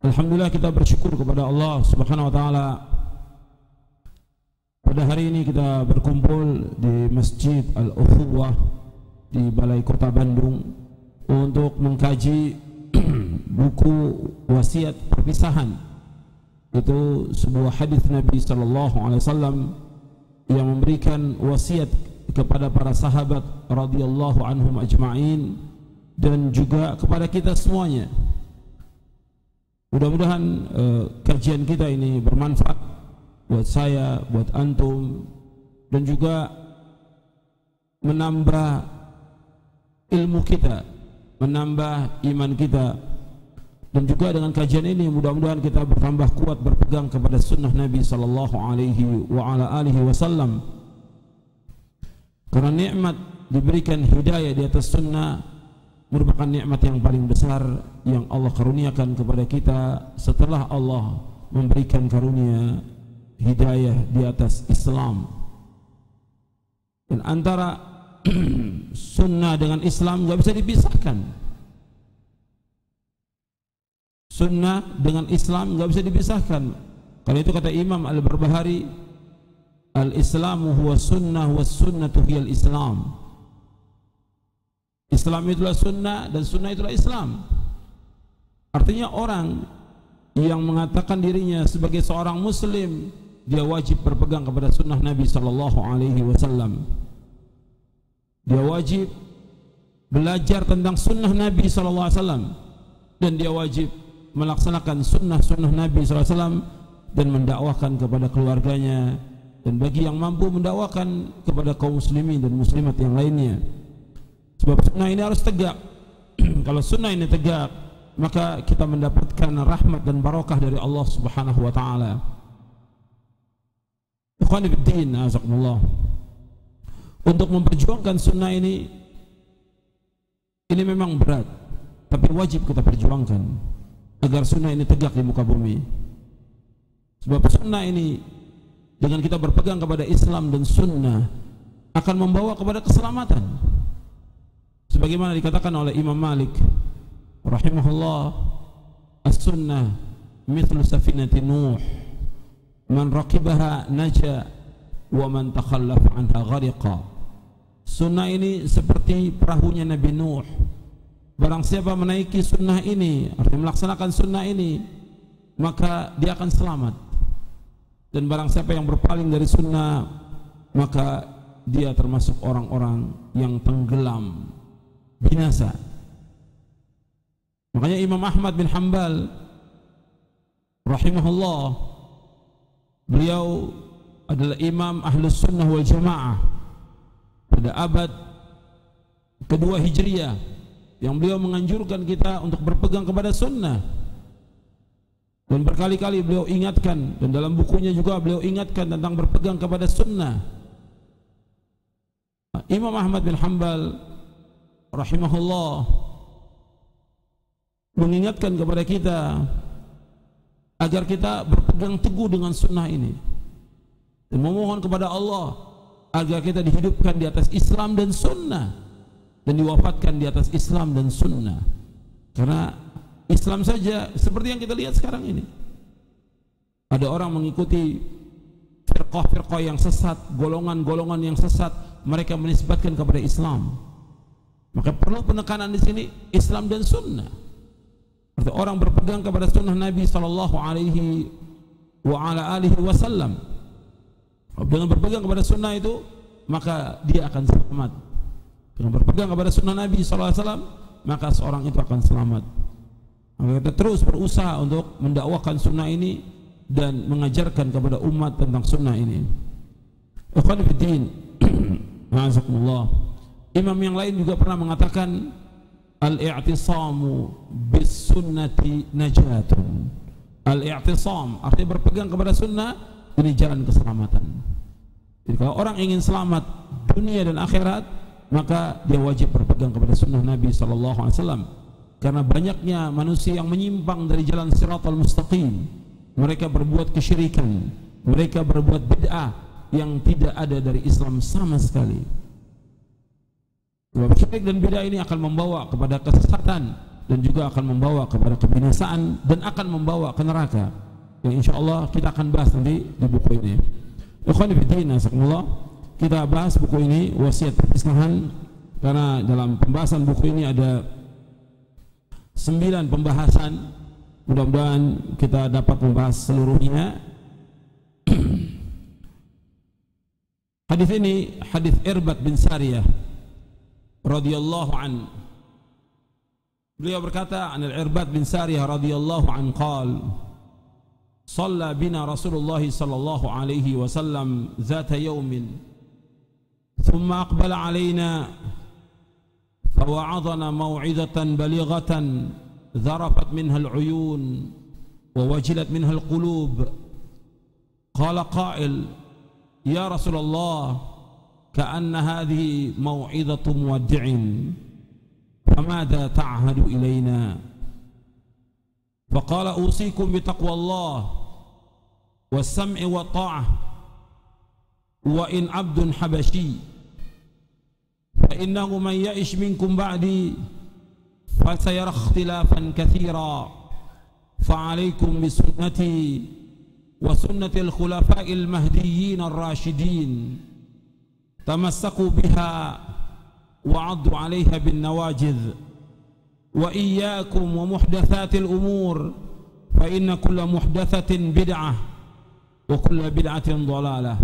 Alhamdulillah, kita bersyukur kepada Allah Subhanahu wa taala. Pada hari ini kita berkumpul di Masjid Al-Ukhuwah di Balai Kota Bandung untuk mengkaji buku wasiat perpisahan. Itu sebuah hadis Nabi sallallahu alaihi wasallam yang memberikan wasiat kepada para sahabat radhiyallahu anhum ajma'in dan juga kepada kita semuanya. Mudah-mudahan kajian kita ini bermanfaat buat saya, buat antum, dan juga menambah ilmu kita, menambah iman kita. Dan juga dengan kajian ini mudah-mudahan kita bertambah kuat berpegang kepada sunnah Nabi sallallahu alaihi wasallam. Karena nikmat diberikan hidayah di atas sunnah merupakan nikmat yang paling besar yang Allah karuniakan kepada kita setelah Allah memberikan karunia hidayah di atas Islam. Dan antara sunnah dengan Islam nggak bisa dipisahkan. Sunnah dengan Islam nggak bisa dipisahkan. Kalau itu kata Imam Al-Barbahari, al-Islamu huwa sunnah was sunnatu hiyal Islam. Islam itulah sunnah dan sunnah itulah Islam. Artinya orang yang mengatakan dirinya sebagai seorang muslim, dia wajib berpegang kepada sunnah Nabi sallallahu alaihi wasallam. Dia wajib belajar tentang sunnah Nabi sallallahu alaihi wasallam, dan dia wajib melaksanakan sunnah-sunnah Nabi sallallahu alaihi wasallam dan mendakwahkan kepada keluarganya, dan bagi yang mampu mendakwakan kepada kaum muslimin dan muslimat yang lainnya. Sebab sunnah ini harus tegak. Kalau sunnah ini tegak, maka kita mendapatkan rahmat dan barakah dari Allah Subhanahu wa taala. Ikhwani fiddin, azakumullah. Untuk memperjuangkan sunnah ini memang berat, tapi wajib kita perjuangkan agar sunnah ini tegak di muka bumi. Sebab sunnah ini dengan kita berpegang kepada Islam dan sunnah akan membawa kepada keselamatan. Sebagaimana dikatakan oleh Imam Malik rahimahullah, as-sunnah mithlu safinati Nuh, man raqibaha naja wa man takhallafa anha ghariqa. Sunnah ini seperti perahunya Nabi Nuh. Barang siapa menaiki sunnah ini, artinya melaksanakan sunnah ini, maka dia akan selamat. Dan barang siapa yang berpaling dari sunnah, maka dia termasuk orang-orang yang tenggelam, binasa. Makanya Imam Ahmad bin Hanbal rahimahullah, beliau adalah imam Ahlus Sunnah wal Jamaah pada abad kedua Hijriah, yang beliau menganjurkan kita untuk berpegang kepada sunnah. Dan berkali-kali beliau ingatkan, dan dalam bukunya juga beliau ingatkan tentang berpegang kepada sunnah. Imam Ahmad bin Hanbal rahimahullah mengingatkan kepada kita agar kita berpegang teguh dengan sunnah ini, dan memohon kepada Allah agar kita dihidupkan di atas Islam dan sunnah, dan diwafatkan di atas Islam dan sunnah. Karena Islam saja seperti yang kita lihat sekarang ini, ada orang mengikuti firqah-firqah yang sesat, golongan-golongan yang sesat, mereka menisbatkan kepada Islam. Maka perlu penekanan di sini Islam dan sunnah. Berarti orang berpegang kepada sunnah Nabi sallallahu alaihi wasallam. Dengan berpegang kepada sunnah itu, maka dia akan selamat. Dengan berpegang kepada sunnah Nabi sallallahu alaihi wasallam, maka seorang itu akan selamat. Maka kita terus berusaha untuk mendakwakan sunnah ini dan mengajarkan kepada umat tentang sunnah ini. Ikhwan fillah, ma'azakumullah. Imam yang lain juga pernah mengatakan, al-i'tisamu bis sunnati najatun. Al-i'tisam artinya berpegang kepada sunnah, ini jalan keselamatan. Jadi kalau orang ingin selamat dunia dan akhirat, maka dia wajib berpegang kepada sunnah Nabi sallallahu alaihi wasallam. Karena banyaknya manusia yang menyimpang dari jalan siratal mustaqim. Mereka berbuat kesyirikan, mereka berbuat bid'ah yang tidak ada dari Islam sama sekali. Sebab syirik dan bid'ah ini akan membawa kepada kesesatan, dan juga akan membawa kepada kebinasaan dan akan membawa ke neraka, yang insya Allah kita akan bahas nanti di buku ini. Ikhwan fillah, kita bahas buku ini, wasiat perpisahan, karena dalam pembahasan buku ini ada 9 pembahasan. Mudah-mudahan kita dapat membahas seluruhnya. Hadis ini hadis Irbad bin Sariyah radhiyallahu an. Beliau berkata, an Irbad bin Sariyah radhiyallahu an qala shalla bina Rasulullah sallallahu alaihi wasallam zata yawmin thumma aqbala alaina fawa'adana maw'izatan balighatan zarafat minha al-uyun wa wajilat minha al-qulub. Qala qa'il ya Rasulullah ka'anna hadhihi maw'izatu muwaddi'in famadha ta'hadu ilayna. Faqala usikum bitaqwallah was-sam'i wa ta'ah wa in 'abdun habashi fa innahu man ya'ish minkum ba'di fasayara ikhtilafan katsira fa 'alaykum bisunnati وسنة الخلفاء المهديين الراشدين تمسكوا بها وعضوا عليها بالنواجذ وإياكم ومحدثات الأمور فإن كل محدثة بدعة وكل بدعة ضلالة.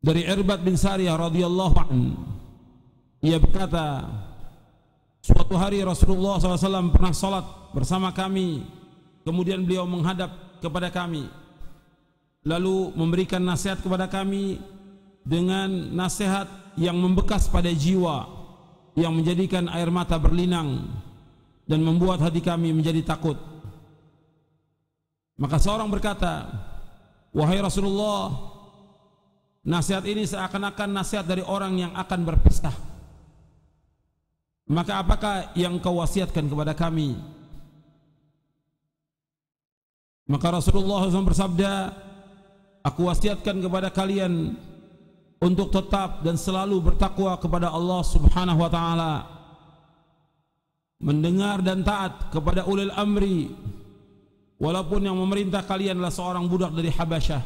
Dari Irbad bin Sariyah radhiyallahu anhu, ia berkata, suatu hari Rasulullah SAW pernah salat bersama kami, kemudian beliau menghadap kepada kami lalu memberikan nasihat kepada kami dengan nasihat yang membekas pada jiwa, yang menjadikan air mata berlinang dan membuat hati kami menjadi takut. Maka seorang berkata, wahai Rasulullah, nasihat ini seakan-akan nasihat dari orang yang akan berpisah. Maka apakah yang kau wasiatkan kepada kami? Maka Rasulullah SAW bersabda, aku wasiatkan kepada kalian untuk tetap dan selalu bertakwa kepada Allah Subhanahu wa taala, mendengar dan taat kepada ulil amri, walaupun yang memerintah kalian adalah seorang budak dari Habasyah.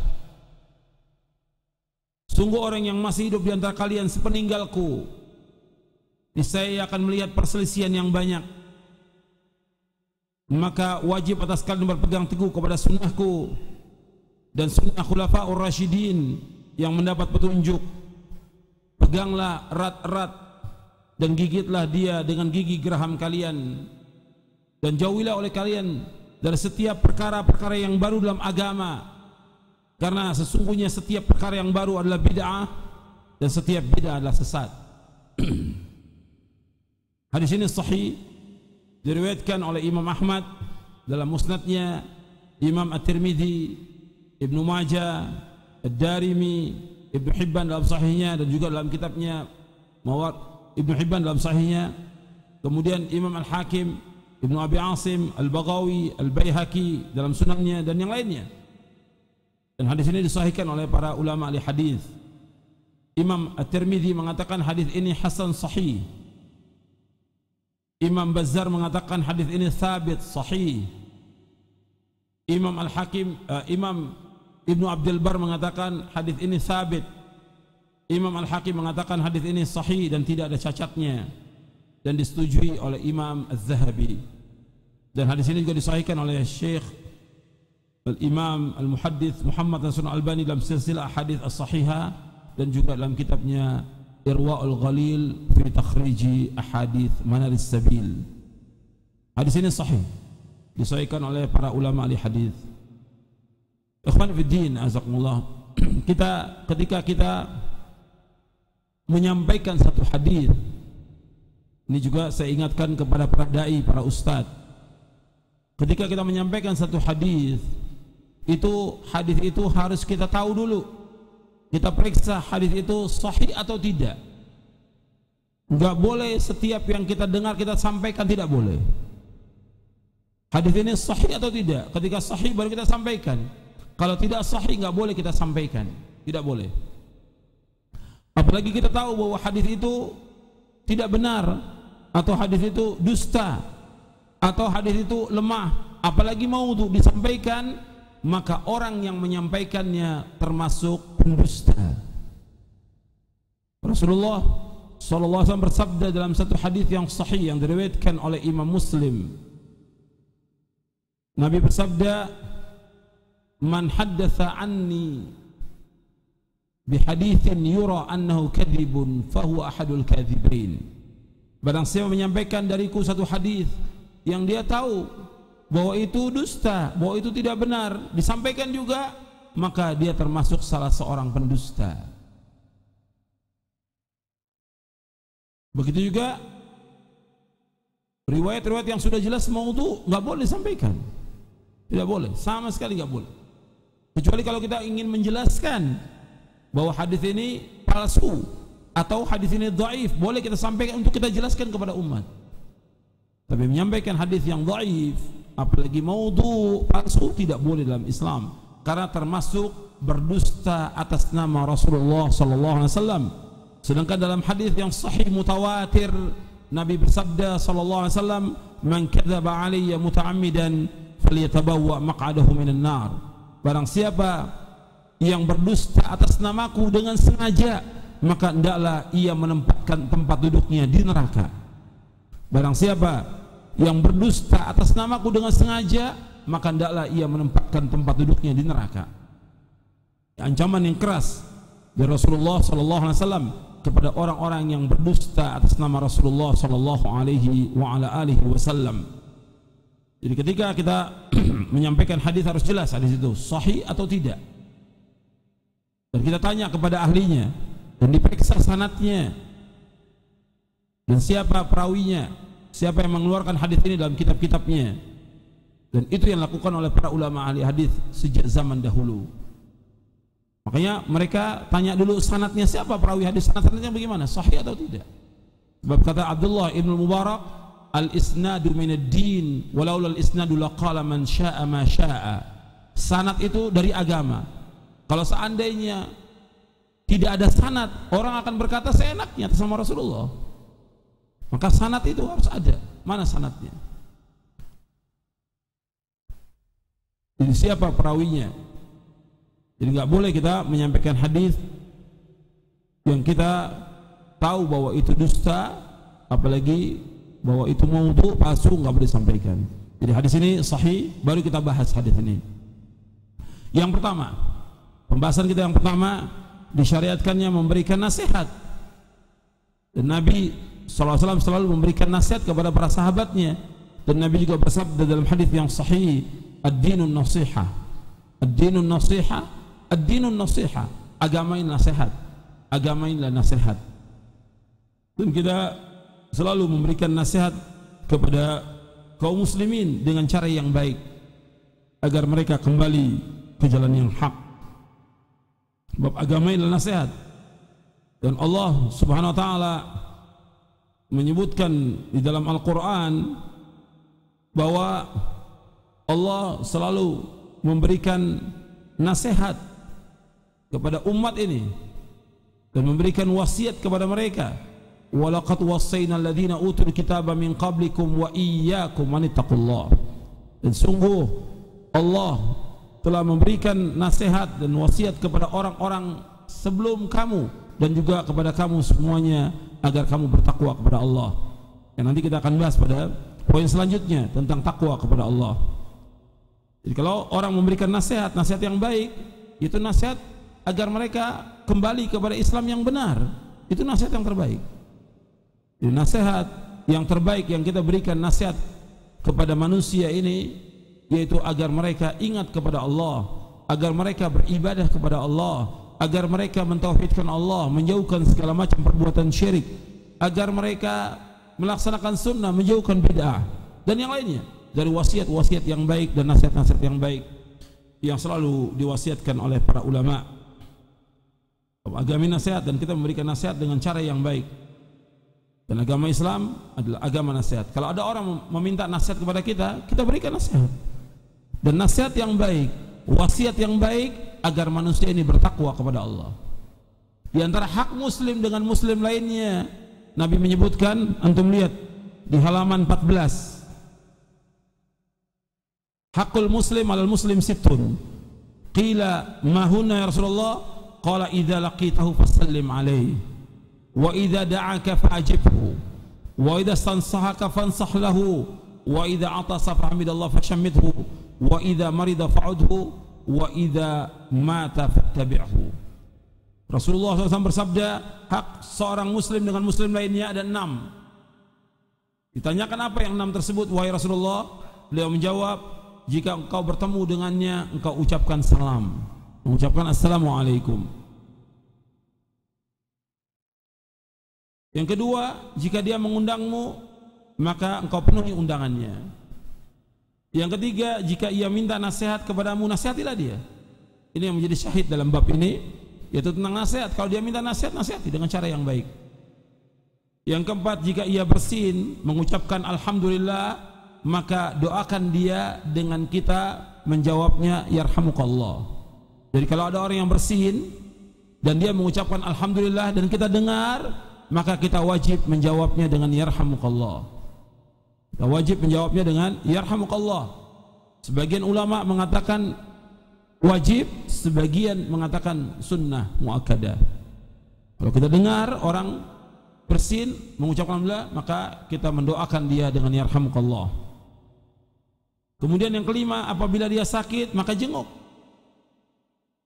Sungguh orang yang masih hidup di antara kalian sepeninggalku, saya akan melihat perselisihan yang banyak. Maka wajib atas kalian berpegang teguh kepada sunnahku dan sunnah khulafaur rasyidin yang mendapat petunjuk. Peganglah erat-erat dan gigitlah dia dengan gigi geraham kalian, dan jauhilah oleh kalian dari setiap perkara-perkara yang baru dalam agama, karena sesungguhnya setiap perkara yang baru adalah bid'ah dan setiap bid'ah adalah sesat. Hadis ini sahih, diriwayatkan oleh Imam Ahmad dalam musnadnya, Imam At-Tirmidzi, Ibnu Majah, Ad-Darimi, Ibnu Hibban dalam sahihnya, dan juga dalam kitabnya Ibnu Hibban dalam sahihnya. Kemudian Imam Al-Hakim, Ibnu Abi Asim, Al-Baghawi, Al-Baihaqi dalam sunannya, dan yang lainnya. Dan hadis ini disahihkan oleh para ulama ahli hadis. Imam At-Tirmidzi mengatakan hadis ini hasan sahih. Imam Bazzar mengatakan hadis ini sabit sahih. Imam Al-Hakim, Imam Ibnu Abdul Bar mengatakan hadis ini sabit. Imam Al-Hakim mengatakan hadis ini sahih dan tidak ada cacatnya, dan disetujui oleh Imam Az-Zahabi. Dan hadis ini juga disahihkan oleh Syekh Al-Imam Al-Muhaddits Muhammad Nasrul Albani dalam silsilah hadis as-sahihah, dan juga dalam kitabnya Irwaul Ghalil fi takhriji ahadits Manaris Sabil. Hadis ini sahih, disahihkan oleh para ulama ahli hadis. Ikhwan fiddin, azakumullah. Ketika kita menyampaikan satu hadis, ini juga saya ingatkan kepada para dai, para ustadz. Ketika kita menyampaikan satu hadis itu harus kita tahu dulu. Kita periksa hadis itu sahih atau tidak. Enggak boleh setiap yang kita dengar kita sampaikan, tidak boleh. Hadis ini sahih atau tidak? Ketika sahih baru kita sampaikan. Kalau tidak sahih enggak boleh kita sampaikan, tidak boleh. Apalagi kita tahu bahwa hadis itu tidak benar, atau hadis itu dusta, atau hadis itu lemah, apalagi maudhu disampaikan, maka orang yang menyampaikannya termasuk pendusta. Rasulullah sallallahu alaihi wasallam bersabda dalam satu hadis yang sahih yang diriwayatkan oleh Imam Muslim. Nabi bersabda, "Man haddatsa anni bihaditsin yura annahu kadhibun fahuwa ahadul kadhibin." Barang siapa menyampaikan dariku satu hadis yang dia tahu bahwa itu dusta, bahwa itu tidak benar, disampaikan juga, maka dia termasuk salah seorang pendusta. Begitu juga riwayat-riwayat yang sudah jelas maudhu nggak boleh disampaikan, tidak boleh, sama sekali nggak boleh. Kecuali kalau kita ingin menjelaskan bahwa hadis ini palsu atau hadis ini dhaif, boleh kita sampaikan untuk kita jelaskan kepada umat. Tapi menyampaikan hadis yang dhaif, apalagi maudhu, palsu, tidak boleh dalam Islam, karena termasuk berdusta atas nama Rasulullah sallallahu alaihi wasallam. Sedangkan dalam hadis yang sahih mutawatir, Nabi bersabda sallallahu alaihi wasallam, "Man kadzaba alayya muta'ammidan falyatabawwa maq'adahu minan nar." Barang siapa yang berdusta atas namaku dengan sengaja, maka hendaklah ia menempatkan tempat duduknya di neraka. Barang siapa yang berdusta atas namaku dengan sengaja, maka hendaklah ia menempatkan tempat duduknya di neraka. Ancaman yang keras dari Rasulullah sallallahu alaihi wasallam kepada orang-orang yang berdusta atas nama Rasulullah sallallahu alaihi wasallam. Jadi ketika kita menyampaikan hadis harus jelas hadis itu sahih atau tidak. Dan kita tanya kepada ahlinya dan diperiksa sanadnya. Dan siapa perawinya, siapa yang mengeluarkan hadis ini dalam kitab-kitabnya. Dan itu yang dilakukan oleh para ulama ahli hadis sejak zaman dahulu. Makanya mereka tanya dulu sanadnya siapa perawi hadis, sanadnya bagaimana, sahih atau tidak. Sebab kata Abdullah ibn Mubarak, al-isnadu minad din walaula al-isnadu laqala man syaa ma syaa. Sanad itu dari agama. Kalau seandainya tidak ada sanad, orang akan berkata seenaknya atas nama Rasulullah. Maka sanad itu harus ada. Mana sanadnya? Jadi siapa perawinya? Jadi nggak boleh kita menyampaikan hadis yang kita tahu bahwa itu dusta, apalagi bahwa itu maudhu, palsu, nggak boleh disampaikan. Jadi hadis ini sahih, baru kita bahas hadis ini. Yang pertama, pembahasan kita yang pertama, disyariatkannya memberikan nasihat. Dan Nabi SAW selalu memberikan nasihat kepada para sahabatnya. Dan Nabi juga bersabda dalam hadis yang sahih, ad-dinun nasihah, ad-dinun nasihah, ad-dinun nasihah, agama ini nasihat, agama ini nasihat. Dan kita selalu memberikan nasihat kepada kaum muslimin dengan cara yang baik agar mereka kembali ke jalan yang hak. Sebab agama ini nasihat. Dan Allah Subhanahu wa taala menyebutkan di dalam Al-Qur'an bahwa Allah selalu memberikan nasihat kepada umat ini dan memberikan wasiat kepada mereka. Walaqad wassayna alladhina utul kitaba min qablikum wa iyyakum an ittaqullah. Dan sungguh Allah telah memberikan nasihat dan wasiat kepada orang-orang sebelum kamu dan juga kepada kamu semuanya agar kamu bertakwa kepada Allah. Yang nanti kita akan bahas pada poin selanjutnya tentang takwa kepada Allah. Jadi kalau orang memberikan nasihat, nasihat yang baik, itu nasihat agar mereka kembali kepada Islam yang benar. Itu nasihat yang terbaik. Jadi nasihat yang terbaik yang kita berikan nasihat kepada manusia ini, yaitu agar mereka ingat kepada Allah, agar mereka beribadah kepada Allah, agar mereka mentauhidkan Allah, menjauhkan segala macam perbuatan syirik, agar mereka melaksanakan sunnah, menjauhkan bid'ah dan yang lainnya dari wasiat-wasiat yang baik dan nasihat-nasihat yang baik yang selalu diwasiatkan oleh para ulama. Agama nasihat dan kita memberikan nasihat dengan cara yang baik. Dan agama Islam adalah agama nasihat. Kalau ada orang meminta nasihat kepada kita, kita berikan nasihat. Dan nasihat yang baik, wasiat yang baik agar manusia ini bertakwa kepada Allah. Di antara hak muslim dengan muslim lainnya Nabi menyebutkan, antum lihat di halaman 14, hakul muslim alal muslim sittun. Qila ma hunna ya Rasulullah? Qala idza laqitahu fasallim alaihi, wa idza da'aka fa'ajibhu, wa idza stansahaka fansah lahu, wa idza atasa fahmidallah fashammidhu, wa idza marida fa'udhu, wa idza mata fattabi'hu. Rasulullah SAW bersabda, hak seorang muslim dengan muslim lainnya ada 6. Ditanyakan apa yang 6 tersebut, wahai Rasulullah? Beliau menjawab, jika engkau bertemu dengannya, engkau ucapkan salam, mengucapkan assalamualaikum. Yang kedua, jika dia mengundangmu, maka engkau penuhi undangannya. Yang ketiga, jika ia minta nasihat kepadamu, nasihatilah dia. Ini yang menjadi syahid dalam bab ini, yaitu tentang nasihat. Kalau dia minta nasihat, nasihati dengan cara yang baik. Yang keempat, jika ia bersin mengucapkan alhamdulillah, maka doakan dia dengan kita menjawabnya yarhamukallah. Jadi kalau ada orang yang bersin dan dia mengucapkan alhamdulillah dan kita dengar, maka kita wajib menjawabnya dengan yarhamukallah. Kita wajib menjawabnya dengan yarhamukallah. Sebagian ulama mengatakan wajib, sebagian mengatakan sunnah muakkadah. Kalau kita dengar orang bersin mengucapkan alhamdulillah, maka kita mendoakan dia dengan yarhamukallah. Kemudian yang kelima, apabila dia sakit maka jenguk.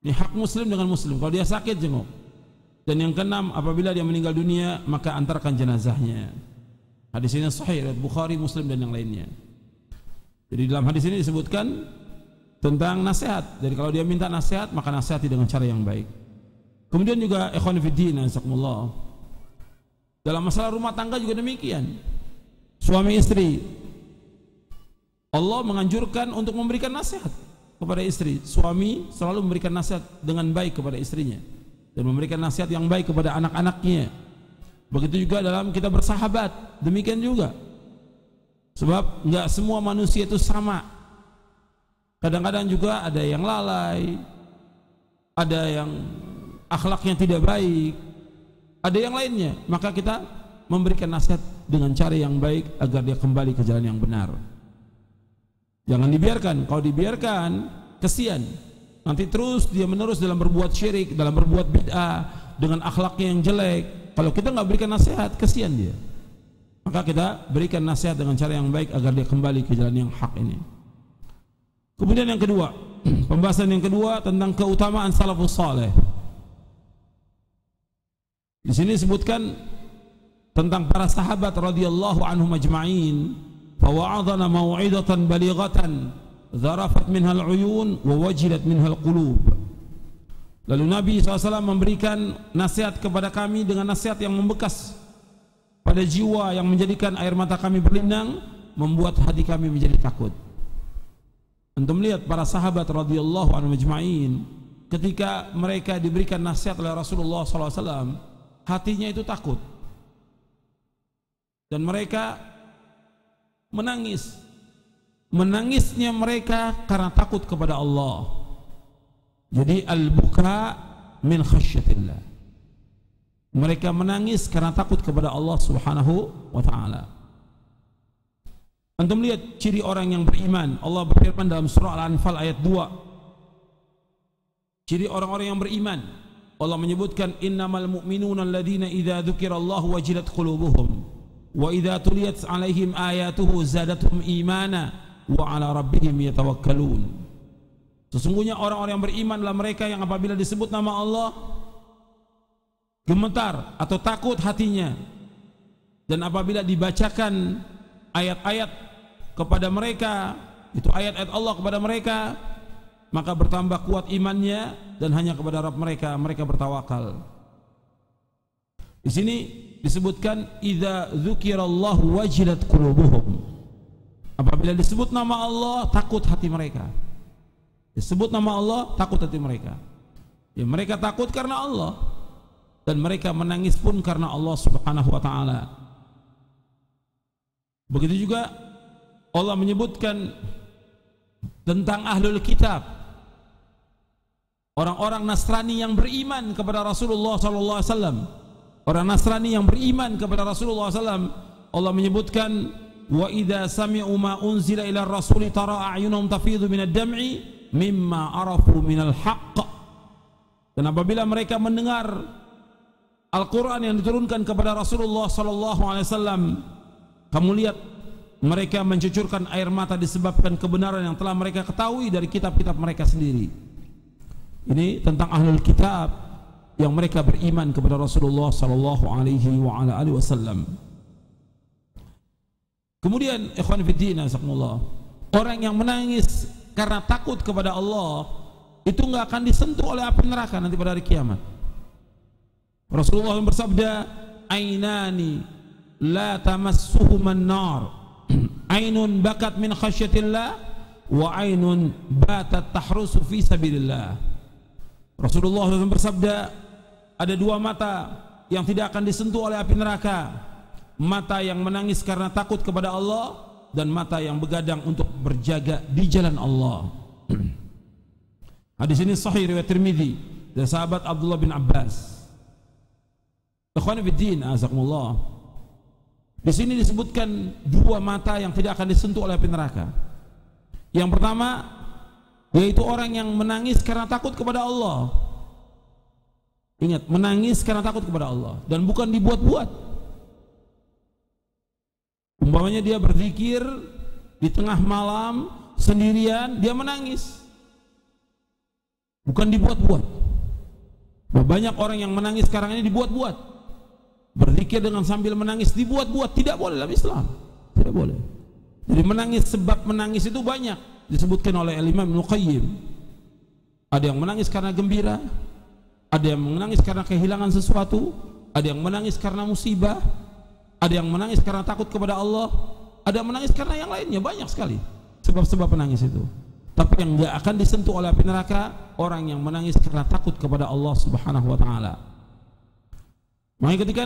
Ini hak muslim dengan muslim, kalau dia sakit jenguk. Dan yang keenam, apabila dia meninggal dunia maka antarkan jenazahnya. Hadis ini sahih riwayat Bukhari, Muslim dan yang lainnya. Jadi dalam hadis ini disebutkan tentang nasihat. Jadi kalau dia minta nasihat, maka nasihati dengan cara yang baik. Kemudian juga ikhwan fiddin, jazakumullah, dalam masalah rumah tangga juga demikian. Suami istri, Allah menganjurkan untuk memberikan nasihat kepada istri. Suami selalu memberikan nasihat dengan baik kepada istrinya dan memberikan nasihat yang baik kepada anak-anaknya. Begitu juga dalam kita bersahabat, demikian juga. Sebab enggak semua manusia itu sama. Kadang-kadang juga ada yang lalai, ada yang akhlaknya tidak baik, ada yang lainnya. Maka kita memberikan nasihat dengan cara yang baik agar dia kembali ke jalan yang benar. Jangan dibiarkan. Kalau dibiarkan, kesian. Nanti terus dia menerus dalam berbuat syirik, dalam berbuat bid'ah, dengan akhlaknya yang jelek. Kalau kita nggak berikan nasihat, kesian dia. Maka kita berikan nasihat dengan cara yang baik agar dia kembali ke jalan yang hak ini. Kemudian yang kedua, pembahasan yang kedua tentang keutamaan salafus saleh. Di sini disebutkan tentang para sahabat radhiyallahu anhum ajma'in, fawa'adhana mau'idatan balighatan zarafat minhal uyun wa wajilat minhal qulub. Lalu Nabi SAW memberikan nasihat kepada kami dengan nasihat yang membekas pada jiwa, yang menjadikan air mata kami berlinang, membuat hati kami menjadi takut. Antum melihat para sahabat radhiyallahu anhum ajma'in, ketika mereka diberikan nasihat oleh Rasulullah SAW, hatinya itu takut dan mereka menangis. Menangisnya mereka karena takut kepada Allah. Jadi al-buka min khasyatillah. Mereka menangis karena takut kepada Allah Subhanahu wa ta'ala. Antum lihat ciri orang yang beriman. Allah berfirman dalam surah Al-Anfal ayat 2. Ciri orang-orang yang beriman. Allah menyebutkan innamal mu'minuna alladhina idza dzukirallahu wajilat qulubuhum wa idza tuliyat 'alaihim ayatuhu zadatuhum imana wa 'ala rabbihim yatawakkalun. Sesungguhnya orang-orang yang beriman adalah mereka yang apabila disebut nama Allah gemetar atau takut hatinya, dan apabila dibacakan ayat-ayat kepada mereka, itu ayat-ayat Allah kepada mereka, maka bertambah kuat imannya dan hanya kepada Rabb mereka bertawakal. Di sini disebutkan idza dzukirallahu wajilat qulubuhum. Apabila disebut nama Allah, takut hati mereka. Disebut nama Allah, takut hati mereka. Ya, mereka takut karena Allah, dan mereka menangis pun karena Allah Subhanahu wa ta'ala. Begitu juga Allah menyebutkan tentang ahlul kitab, orang-orang Nasrani yang beriman kepada Rasulullah SAW, orang Nasrani yang beriman kepada Rasulullah SAW, Allah menyebutkan, wa idza sami'u ma unzila ila rasuli tara a'yunahum tafidhu minad dam'i mimma arafu minal haqq. Dan apabila mereka mendengar Al-Quran yang diturunkan kepada Rasulullah SAW, kamu lihat mereka mencucurkan air mata disebabkan kebenaran yang telah mereka ketahui dari kitab-kitab mereka sendiri. Ini tentang ahlul kitab yang mereka beriman kepada Rasulullah SAW. Kemudian ikhwan fillah, orang yang menangis karena takut kepada Allah itu nggak akan disentuh oleh api neraka nanti pada hari kiamat. Rasulullah bersabda, ainani la tamassuhuman nar, ainun bakat min khasyatillah wa ainun batat tahrusu fi sabilillah. Rasulullah bersabda, ada dua mata yang tidak akan disentuh oleh api neraka, mata yang menangis karena takut kepada Allah dan mata yang begadang untuk berjaga di jalan Allah. Hadis ini sahih riwayat Tirmidzi dari sahabat Abdullah bin Abbas. Ikhwan fillah, azakumullah. Di sini disebutkan dua mata yang tidak akan disentuh oleh api neraka. Yang pertama yaitu orang yang menangis karena takut kepada Allah. Ingat, menangis karena takut kepada Allah dan bukan dibuat-buat. Umpamanya dia berzikir di tengah malam sendirian, dia menangis, bukan dibuat-buat. Banyak orang yang menangis sekarang ini dibuat-buat. Berzikir dengan sambil menangis dibuat-buat, tidak boleh dalam Islam, tidak boleh. Jadi menangis, sebab menangis itu banyak disebutkan oleh Imam Ibnu Qayyim. Ada yang menangis karena gembira, ada yang menangis karena kehilangan sesuatu, ada yang menangis karena musibah, ada yang menangis karena takut kepada Allah, ada yang menangis karena yang lainnya. Banyak sekali sebab-sebab menangis itu. Tapi yang tidak akan disentuh oleh api neraka, orang yang menangis karena takut kepada Allah Subhanahu wa ta'ala. Makanya ketika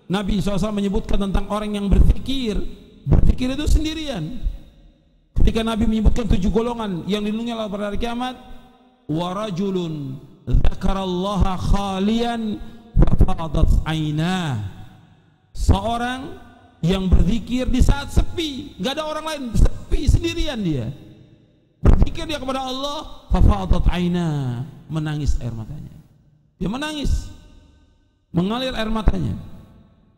Nabi SAW menyebutkan tentang orang yang berzikir, berzikir itu sendirian. Ketika Nabi menyebutkan 7 golongan yang dilindungi Allah pada hari kiamat, wa rajulun dzakarallaha khalian fafadat ainah. Seorang yang berzikir di saat sepi, nggak ada orang lain, sepi sendirian dia. Berzikir dia kepada Allah, fafadat ainah, menangis air matanya. Dia menangis, mengalir air matanya.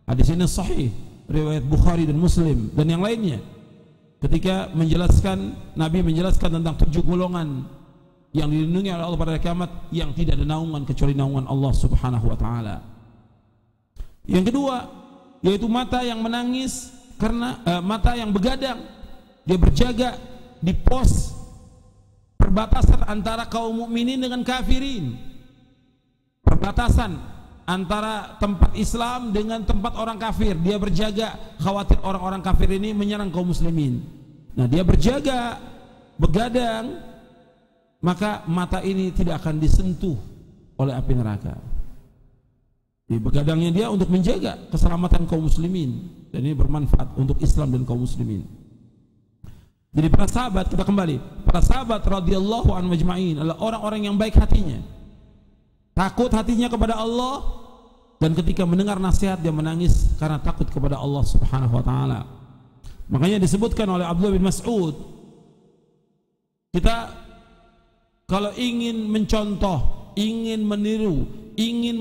Hadis ini sahih riwayat Bukhari dan Muslim dan yang lainnya. Ketika menjelaskan, Nabi menjelaskan tentang 7 golongan yang dilindungi oleh Allah pada hari kiamat, yang tidak ada naungan kecuali naungan Allah Subhanahu wa ta'ala. Yang kedua yaitu mata yang menangis karena mata yang begadang, dia berjaga di pos perbatasan antara kaum mukminin dengan kafirin, perbatasan antara tempat Islam dengan tempat orang kafir. Dia berjaga, khawatir orang-orang kafir ini menyerang kaum muslimin. Nah, dia berjaga, begadang, maka mata ini tidak akan disentuh oleh api neraka. Di begadangnya dia untuk menjaga keselamatan kaum muslimin, dan ini bermanfaat untuk Islam dan kaum muslimin. Jadi para sahabat, kita kembali, para sahabat radhiyallahu anhum majma'in adalah orang-orang yang baik hatinya, takut hatinya kepada Allah, dan ketika mendengar nasihat dia menangis karena takut kepada Allah Subhanahu wa ta'ala. Makanya disebutkan oleh Abdullah bin Mas'ud, kita kalau ingin mencontoh, ingin meniru, ingin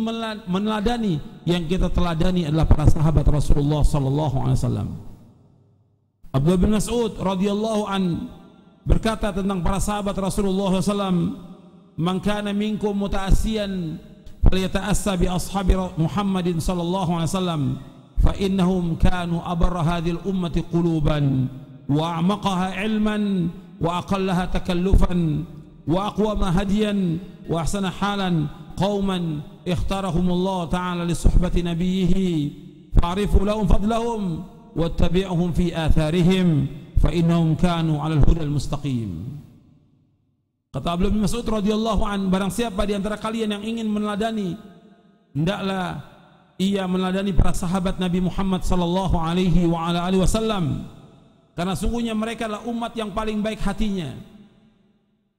meneladani, yang kita teladani adalah para sahabat Rasulullah sallallahu alaihi wasallam. Abdullah bin Mas'ud radhiyallahu an berkata tentang para sahabat Rasulullah sallallahu alaihi wasallam, "Man kana minkum muta'assiyan falyata'assa bi ashabi Muhammadin sallallahu alaihi wasallam fa innahum kanu abarra hadhil ummati quluban wa a'maqaha ilman wa aqallaha takallufan wa aqwama hadiyan wa ahsana halan qauman ikhtarahumullah ta'ala li suhbati nabiyhi fa'rifu lahum fadlahum wattabi'uhum fi atharihim fa innahum kanu 'alal hudal mustaqim." Kata Abdullah bin Mas'ud radhiyallahu an, barang siapa di antara kalian yang ingin meneladani, hendaklah ia meneladani para sahabat Nabi Muhammad sallallahu alaihi wa ala alihi wasallam, karena sungguhnya mereka adalah umat yang paling baik hatinya,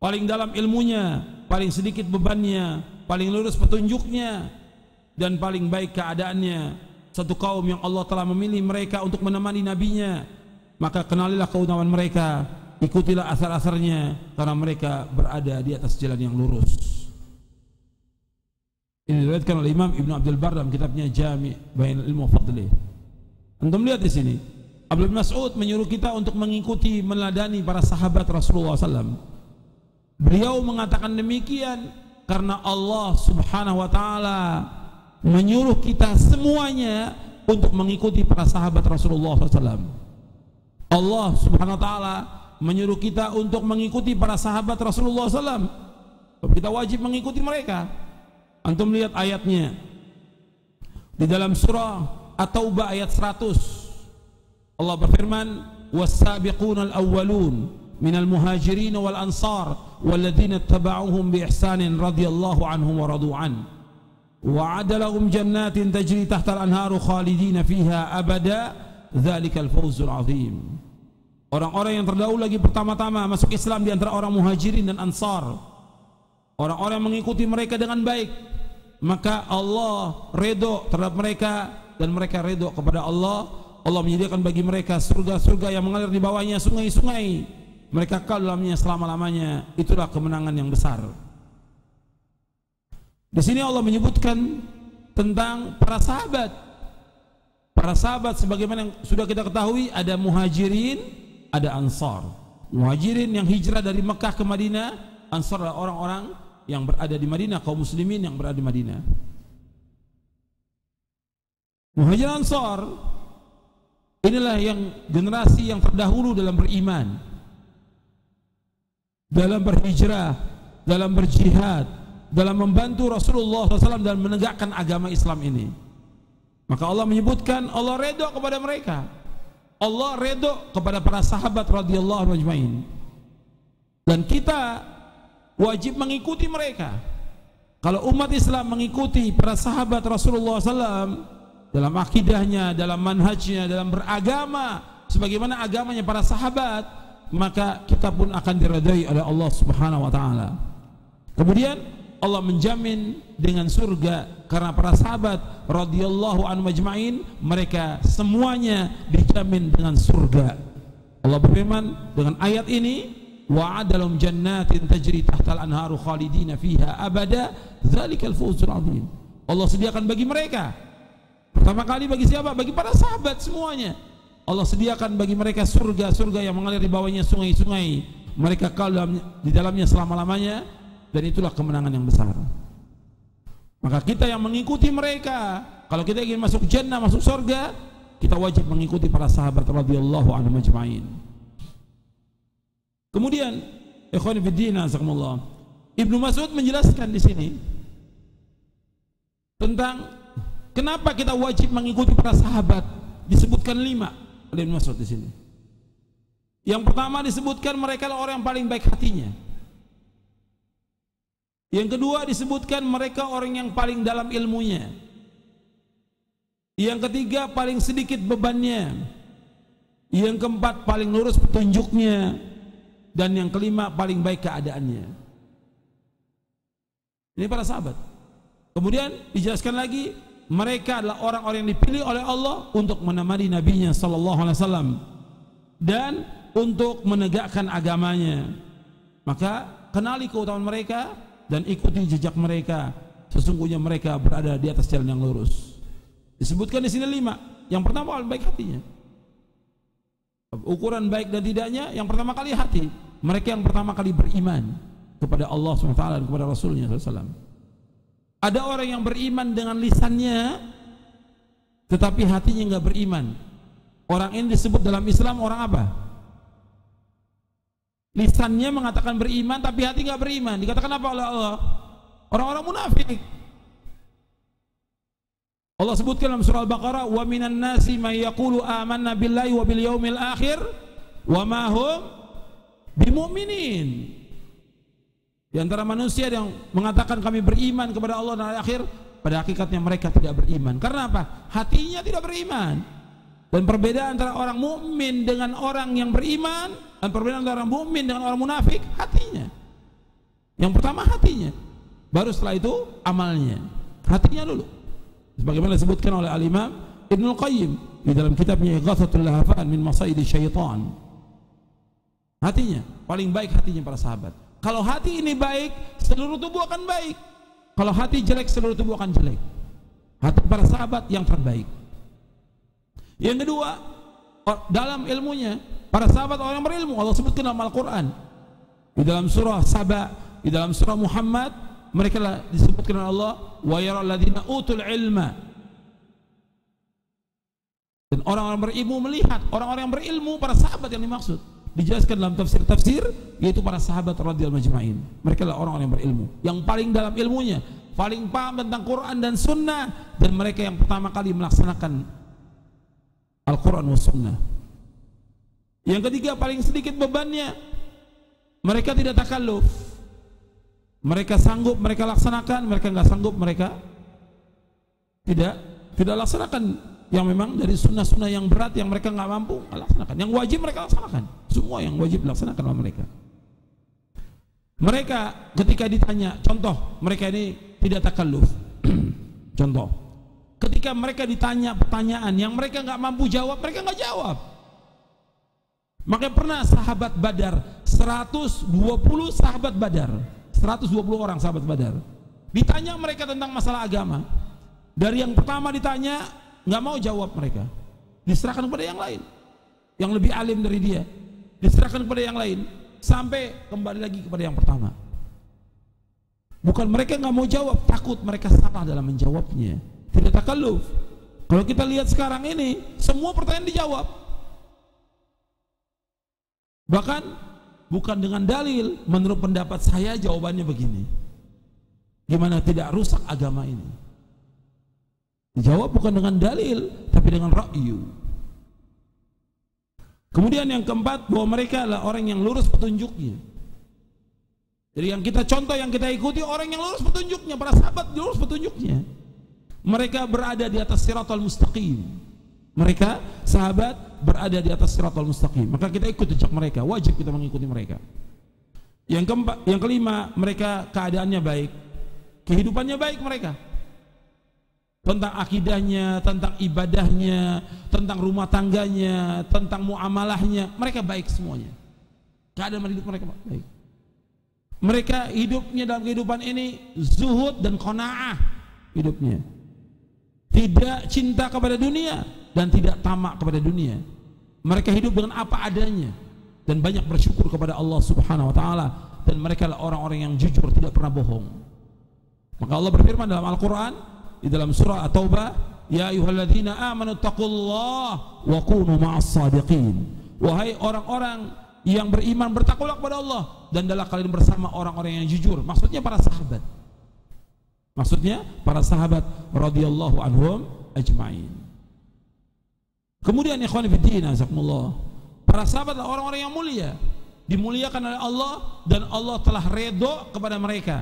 paling dalam ilmunya, paling sedikit bebannya, paling lurus petunjuknya, dan paling baik keadaannya satu kaum yang Allah telah memilih mereka untuk menemani nabinya, maka kenalilah keutamaan mereka, ikutilah asar-asarnya, karena mereka berada di atas jalan yang lurus. Ini diriwayatkan oleh Imam Ibnu Abdul Barr dalam kitabnya Jami' Bainal Ilmi wa Fadlih. Antum lihat di sini, Abdul Mas'ud menyuruh kita untuk mengikuti, meneladani para sahabat Rasulullah SAW. Beliau mengatakan demikian karena Allah Subhanahu wa taala menyuruh kita semuanya untuk mengikuti para sahabat Rasulullah SAW. Allah Subhanahu wa taala menyuruh kita untuk mengikuti para sahabat Rasulullah SAW. Kita wajib mengikuti mereka. Antum lihat ayatnya di dalam surah At-Taubah ayat 100. Allah berfirman, "Was-sabiqunal awwalun minal muhajirin wal ansar walladzina ittaba'uhum bi ihsanin radhiyallahu anhum wa radu an wa 'adda lahum jannatin tajri tahtal anharu khalidina fiha abada dzalikal fawzul 'azim." Orang-orang yang terdahulu lagi pertama-tama masuk Islam di antara orang muhajirin dan ansar, orang-orang yang mengikuti mereka dengan baik, maka Allah redha terhadap mereka dan mereka redha kepada Allah. Allah menyediakan bagi mereka surga-surga yang mengalir di bawahnya sungai-sungai, mereka kekal dalamnya selama-lamanya. Itulah kemenangan yang besar. Di sini Allah menyebutkan tentang para sahabat. Para sahabat sebagaimana yang sudah kita ketahui, ada muhajirin, ada ansar. Muhajirin yang hijrah dari Mekah ke Madinah, ansar adalah orang-orang yang berada di Madinah, kaum muslimin yang berada di Madinah. Muhajirin ansar inilah yang generasi yang terdahulu dalam beriman, dalam berhijrah, dalam berjihad, dalam membantu Rasulullah SAW dalam menegakkan agama Islam ini. Maka Allah menyebutkan Allah redha kepada mereka. Allah redha kepada para sahabat radhiyallahu anhum, dan kita wajib mengikuti mereka. Kalau umat Islam mengikuti para sahabat Rasulullah SAW dalam akidahnya, dalam manhajnya, dalam beragama sebagaimana agamanya para sahabat, maka kita pun akan diridai oleh Allah Subhanahu wa taala. Kemudian Allah menjamin dengan surga karena para sahabat radhiyallahu anhum ajma'in, mereka semuanya dijamin dengan surga. Allah berfirman dengan ayat ini, wa'adalum jannatin tajri tahtal anharu khalidina fiha abada dzalikal fawzul 'azim. Allah sediakan bagi mereka, pertama kali bagi siapa? Bagi para sahabat semuanya. Allah sediakan bagi mereka surga-surga yang mengalir di bawahnya sungai-sungai, mereka kekal di dalamnya selama-lamanya, dan itulah kemenangan yang besar. Maka kita yang mengikuti mereka, kalau kita ingin masuk jannah, masuk surga, kita wajib mengikuti para sahabat radhiyallahu anhum ajma'in. Kemudian ikhwan fillah azakumullah, Ibnu Mas'ud menjelaskan di sini tentang kenapa kita wajib mengikuti para sahabat. Disebutkan 5 oleh Ibnu Mas'ud di sini. Yang pertama disebutkan mereka adalah orang yang paling baik hatinya. Yang kedua disebutkan mereka orang yang paling dalam ilmunya. Yang ketiga paling sedikit bebannya. Yang keempat paling lurus petunjuknya. Dan yang kelima paling baik keadaannya. Ini para sahabat. Kemudian dijelaskan lagi, mereka adalah orang-orang yang dipilih oleh Allah untuk menemani nabinya sallallahu alaihi wasallam dan untuk menegakkan agamanya. Maka kenali keutamaan mereka dan ikuti jejak mereka. Sesungguhnya mereka berada di atas jalan yang lurus. Disebutkan di sini 5. Yang pertama paling baik hatinya. Ukuran baik dan tidaknya, yang pertama kali hati. Mereka yang pertama kali beriman kepada Allah SWT dan kepada Rasulnya SAW. Ada orang yang beriman dengan lisannya, tetapi hatinya nggak beriman. Orang ini disebut dalam Islam orang apa? Lisannya mengatakan beriman, tapi hati nggak beriman. Dikatakan apa oleh Allah? Orang-orang munafik. Allah sebutkan dalam surah Al-Baqarah, wa minan nasi may yaqulu amanna billahi wa bil yaumil akhir wa ma hum bimu'minin. Di antara manusia yang mengatakan kami beriman kepada Allah dan hari akhir, pada hakikatnya mereka tidak beriman. Karena apa? Hatinya tidak beriman. Dan perbedaan antara orang mukmin dengan orang yang beriman, dan perbedaan antara orang mukmin dengan orang munafik, hatinya. Yang pertama hatinya, baru setelah itu amalnya. Hatinya dulu. Sebagaimana disebutkan oleh Al-Imam Ibnul Qayyim di dalam kitabnya Ighathatul Lahafan min Masaidi Syaitan. Hatinya, paling baik hatinya para sahabat. Kalau hati ini baik, seluruh tubuh akan baik. Kalau hati jelek, seluruh tubuh akan jelek. Hati para sahabat yang terbaik. Yang kedua, dalam ilmunya, para sahabat orang berilmu. Allah sebutkan dalam Al-Quran, di dalam surah Saba, di dalam surah Muhammad, mereka disebutkan oleh Allah, wa yara alladziina utul ilma. Dan orang-orang berilmu melihat, orang-orang yang berilmu, para sahabat yang dimaksud. Dijelaskan dalam tafsir-tafsir, yaitu para sahabat radhiyallahu majma'in. Mereka adalah orang-orang yang berilmu, yang paling dalam ilmunya, paling paham tentang Quran dan Sunnah, dan mereka yang pertama kali melaksanakan Al-Quran wa Sunnah. Yang ketiga, paling sedikit bebannya, mereka tidak takalluf. Mereka sanggup, mereka laksanakan. Mereka nggak sanggup, mereka tidak laksanakan. Yang memang dari sunnah-sunnah yang berat yang mereka nggak mampu laksanakan. Yang wajib mereka laksanakan. Semua yang wajib dilaksanakan oleh mereka. Mereka ketika ditanya, contoh, mereka ini tidak takalluf. Contoh, ketika mereka ditanya pertanyaan yang mereka nggak mampu jawab, mereka nggak jawab. Makanya pernah sahabat Badar, 120 sahabat Badar, 120 orang sahabat Badar, ditanya mereka tentang masalah agama. Dari yang pertama ditanya, nggak mau jawab mereka, diserahkan kepada yang lain, yang lebih alim dari dia, diserahkan kepada yang lain, sampai kembali lagi kepada yang pertama. Bukan mereka nggak mau jawab, takut mereka salah dalam menjawabnya, tidak takalluf. Kalau kita lihat sekarang ini, semua pertanyaan dijawab, bahkan bukan dengan dalil. Menurut pendapat saya jawabannya begini. Gimana tidak rusak agama ini? Dijawab bukan dengan dalil, tapi dengan ra'yu. Kemudian yang keempat, bahwa mereka adalah orang yang lurus petunjuknya. Jadi yang kita contoh, yang kita ikuti orang yang lurus petunjuknya. Para sahabat lurus petunjuknya. Mereka berada di atas siratal mustaqim. Mereka sahabat berada di atas siratal mustaqim. Maka kita ikut jejak mereka, wajib kita mengikuti mereka. Yang keempat, yang kelima, mereka keadaannya baik, kehidupannya baik mereka. Tentang akidahnya, tentang ibadahnya, tentang rumah tangganya, tentang muamalahnya, mereka baik semuanya. Keadaan hidup mereka baik. Mereka hidupnya dalam kehidupan ini zuhud dan qanaah hidupnya. Tidak cinta kepada dunia dan tidak tamak kepada dunia. Mereka hidup dengan apa adanya dan banyak bersyukur kepada Allah Subhanahu wa taala, dan mereka adalah orang-orang yang jujur, tidak pernah bohong. Maka Allah berfirman dalam Al-Qur'an di dalam surah At-Taubah, ya ayyuhalladzina amanu taqullaha wa kunu ma'as shadiqin. Wahai orang-orang yang beriman, bertakwalah kepada Allah dan adalah kalian bersama orang-orang yang jujur. Maksudnya para sahabat. Maksudnya para sahabat radhiyallahu anhum ajma'in. Kemudian ikhwan fillah, jazakumullah, para sahabat adalah orang-orang yang mulia, dimuliakan oleh Allah, dan Allah telah redha kepada mereka.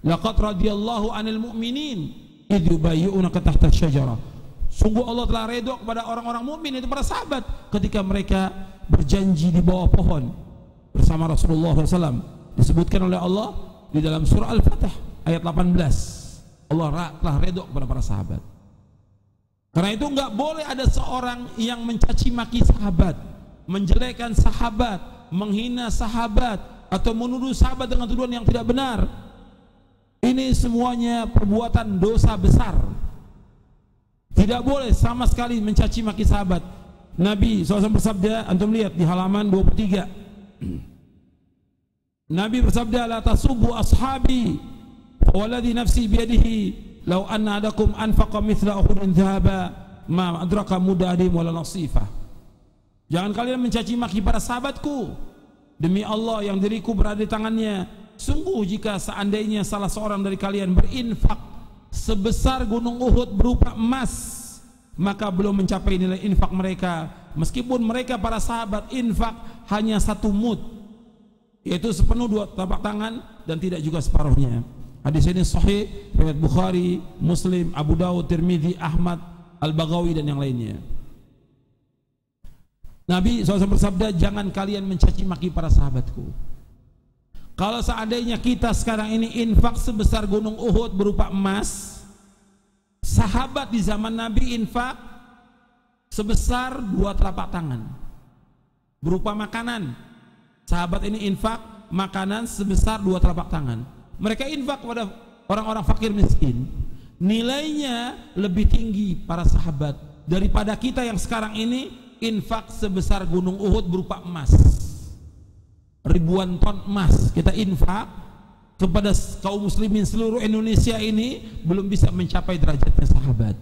Laqad radhiyallahu 'anil mu'minin idh yubayyi'unaka tahta asy-syajarah. Sungguh Allah telah redha kepada orang-orang mukmin, itu para sahabat, ketika mereka berjanji di bawah pohon bersama Rasulullah SAW. Disebutkan oleh Allah di dalam surah Al-Fatah ayat 18. Allah telah redha kepada para sahabat. Karena itu enggak boleh ada seorang yang mencaci maki sahabat, menjelekkan sahabat, menghina sahabat, atau menuduh sahabat dengan tuduhan yang tidak benar. Ini semuanya perbuatan dosa besar. Tidak boleh sama sekali mencaci maki sahabat. Nabi SAW bersabda, antum lihat di halaman 23. Nabi bersabda, la tasubbu ashabi walladhi nafsi biyadihi law anna adakum anfaqa mithla uhudin dhahaba ma adraka mudadim wala nasifah. Jangan kalian mencaci maki para sahabatku. Demi Allah yang diriku berada di tangannya, sungguh jika seandainya salah seorang dari kalian berinfak sebesar gunung Uhud berupa emas, maka belum mencapai nilai infak mereka, meskipun mereka para sahabat infak hanya 1 mud, yaitu sepenuh 2 telapak tangan, dan tidak juga separuhnya. Hadis ini sahih riwayat Bukhari, Muslim, Abu Dawud, Tirmidzi, Ahmad, Al-Baghawi dan yang lainnya. Nabi SAW bersabda, jangan kalian mencaci maki para sahabatku. Kalau seandainya kita sekarang ini infak sebesar gunung Uhud berupa emas, Sahabat di zaman Nabi infak sebesar 2 telapak tangan berupa makanan. Sahabat ini infak makanan sebesar 2 telapak tangan. Mereka infak kepada orang-orang fakir miskin. Nilainya lebih tinggi para sahabat daripada kita yang sekarang ini infak sebesar gunung Uhud berupa emas. Ribuan ton emas kita infak kepada kaum muslimin seluruh Indonesia ini belum bisa mencapai derajatnya sahabat.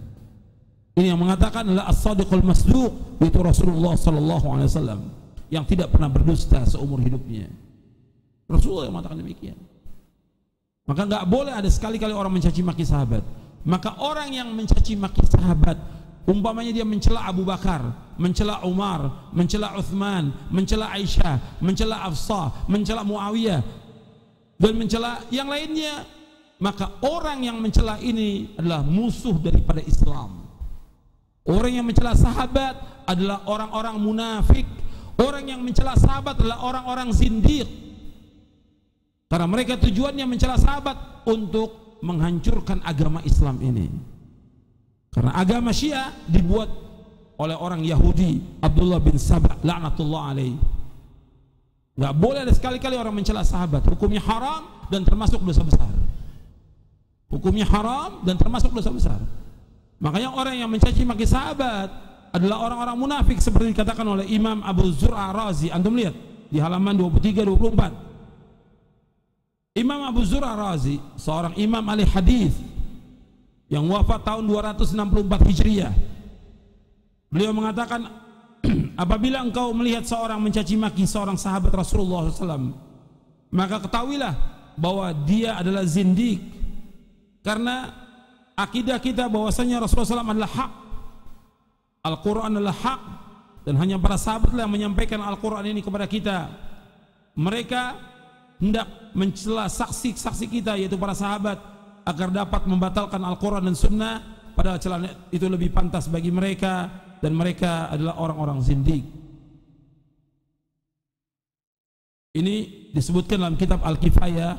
Ini yang mengatakan adalah as-sadiqul masduq, itu Rasulullah sallallahu alaihi wasallam yang tidak pernah berdusta seumur hidupnya. Rasulullah yang mengatakan demikian. Maka enggak boleh ada sekali-kali orang mencaci maki sahabat. Maka orang yang mencaci maki sahabat, umpamanya dia mencela Abu Bakar, mencela Umar, mencela Uthman, mencela Aisyah, mencela Hafsah, mencela Muawiyah, dan mencela yang lainnya, maka orang yang mencela ini adalah musuh daripada Islam. Orang yang mencela sahabat adalah orang-orang munafik. Orang yang mencela sahabat adalah orang-orang zindiq, karena mereka tujuannya mencela sahabat untuk menghancurkan agama Islam ini. Karena agama Syiah dibuat oleh orang Yahudi, Abdullah bin Sabah laknatullah alaih. Nggak boleh ada sekali-kali orang mencela sahabat. Hukumnya haram dan termasuk dosa besar. Hukumnya haram dan termasuk dosa besar. Makanya orang yang mencaci maki sahabat adalah orang-orang munafik, seperti dikatakan oleh Imam Abu Zur'a Razi. Antum lihat di halaman 23-24. Imam Abu Zur'a Razi, seorang imam ahli hadis yang wafat tahun 264 Hijriah. Beliau mengatakan, apabila engkau melihat seorang mencaci maki seorang sahabat Rasulullah SAW, maka ketahuilah bahwa dia adalah zindik, karena akidah kita bahwasanya Rasulullah SAW adalah hak, Al-Quran adalah hak, dan hanya para sahabatlah yang menyampaikan Al-Quran ini kepada kita. Mereka hendak mencela saksi-saksi kita, yaitu para sahabat, agar dapat membatalkan Al-Quran dan Sunnah, padahal celaan itu lebih pantas bagi mereka, dan mereka adalah orang-orang zindik. Ini disebutkan dalam kitab Al-Kifayah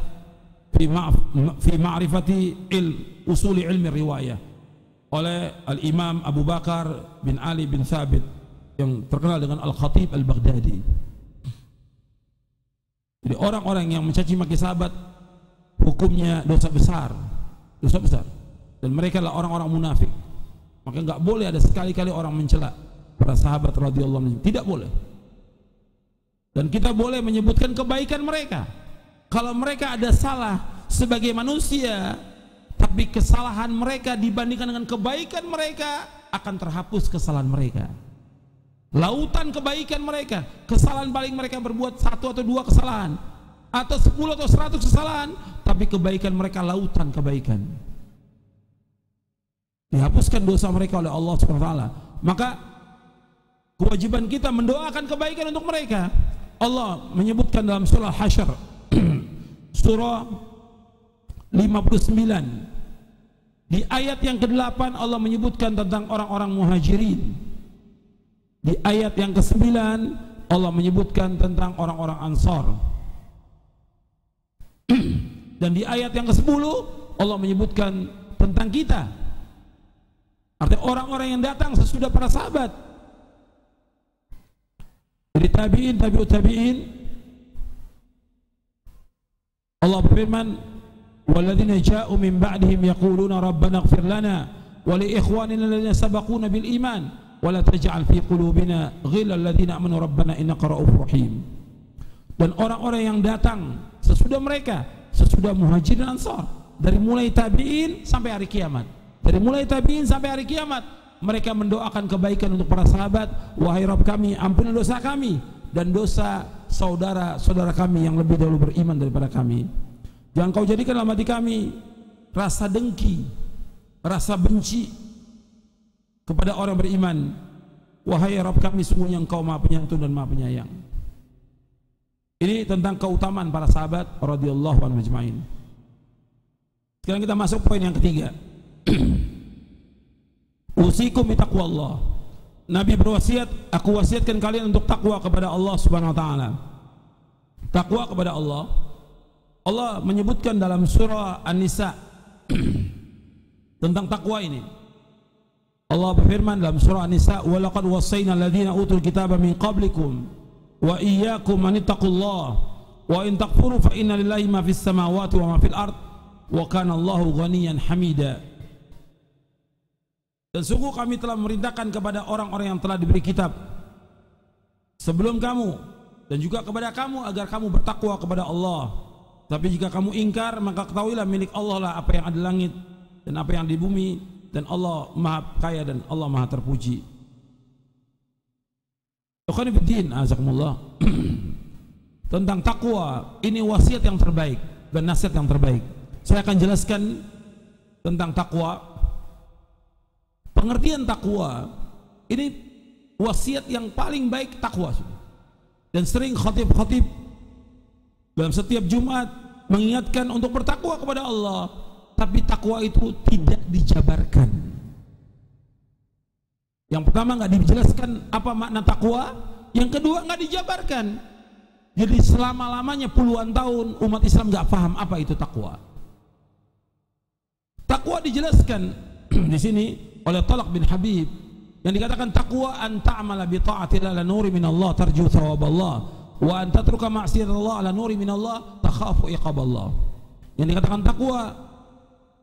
fi ma'rifati usuli ilmi riwayah oleh Al-Imam Abu Bakar bin Ali bin Thabit, yang terkenal dengan Al-Khatib Al-Baghdadi. Jadi orang-orang yang mencaci maki sahabat hukumnya dosa besar, dosa besar, dan mereka adalah orang-orang munafik. Maka enggak boleh ada sekali-kali orang mencela para sahabat radhiyallahu anhum, tidak boleh. Dan kita boleh menyebutkan kebaikan mereka. Kalau mereka ada salah sebagai manusia, tapi kesalahan mereka dibandingkan dengan kebaikan mereka, akan terhapus kesalahan mereka. Lautan kebaikan mereka, kesalahan paling mereka berbuat 1 atau 2 kesalahan, atau 10 atau 100 kesalahan, tapi kebaikan mereka lautan kebaikan. Dihapuskan dosa mereka oleh Allah SWT. Maka kewajiban kita mendoakan kebaikan untuk mereka. Allah menyebutkan dalam surah Hasyr surah 59 di ayat yang ke-8, Allah menyebutkan tentang orang-orang muhajirin. Di ayat yang ke-9 Allah menyebutkan tentang orang-orang Ansar. Dan di ayat yang ke-10 Allah menyebutkan tentang kita, artinya orang-orang yang datang sesudah para sahabat. Dari tabi'in, tabi'ut tabi'in, Allah berfirman, walladzina ja'u min ba'dihim yaquluna rabbana ighfir lana wa li ikhwanina alladhina sabaquna bil iman wa la taj'al fi qulubina ghillal ladzina amanu rabbana innaka ra'ufur rahim. Dan orang-orang yang datang sesudah mereka, sesudah muhajirin ansar, dari mulai tabi'in sampai hari kiamat, dari mulai tabi'in sampai hari kiamat, mereka mendoakan kebaikan untuk para sahabat. Wahai Rabb kami, ampuni dosa kami dan dosa saudara-saudara kami yang lebih dahulu beriman daripada kami. Jangan kau jadikan dalam hati kami rasa dengki, rasa benci kepada orang beriman. Wahai Rabb kami, sungguhnya Engkau Maha Penyantun dan Maha Penyayang. Ini tentang keutamaan para sahabat radhiyallahu anhum ajma'in. Sekarang kita masuk poin yang ketiga. Usikum bitaqwallah. Nabi berwasiat, aku wasiatkan kalian untuk takwa kepada Allah Subhanahu wa taala. Takwa kepada Allah. Allah menyebutkan dalam surah An-Nisa tentang takwa ini. Allah berfirman dalam surah An-Nisa, "Wa laqad wassayna alladziina utul kitaba min qablikum wa iyyakum an ittaqullah wa in takfuru fa inna lillahi ma fis samawati wa ma fil ard wa kana Allahu ghaniyan hamida." Dan sungguh kami telah memerintahkan kepada orang-orang yang telah diberi kitab sebelum kamu dan juga kepada kamu agar kamu bertakwa kepada Allah. Tapi jika kamu ingkar, maka ketahuilah milik Allah lah apa yang ada di langit dan apa yang di bumi, dan Allah Maha Kaya dan Allah Maha Terpuji. Ikhwani fiddin, azakumullah. Tentang takwa, ini wasiat yang terbaik dan nasihat yang terbaik. Saya akan jelaskan tentang takwa. Pengertian takwa ini wasiat yang paling baik, takwa. Dan sering khatib-khatib dalam setiap Jumat mengingatkan untuk bertakwa kepada Allah, tapi takwa itu tidak dijabarkan. Yang pertama nggak dijelaskan apa makna takwa, yang kedua nggak dijabarkan. Jadi selama-lamanya puluhan tahun umat Islam nggak paham apa itu takwa. Takwa dijelaskan di sini oleh Talaq bin Habib, yang dikatakan takwa an ta'mala bi ta'atillah ala nuri min Allah tarju thawaballah wa an tatruka ma'siyatallah ala nuri min Allah takhafu iqaballah. Yang dikatakan takwa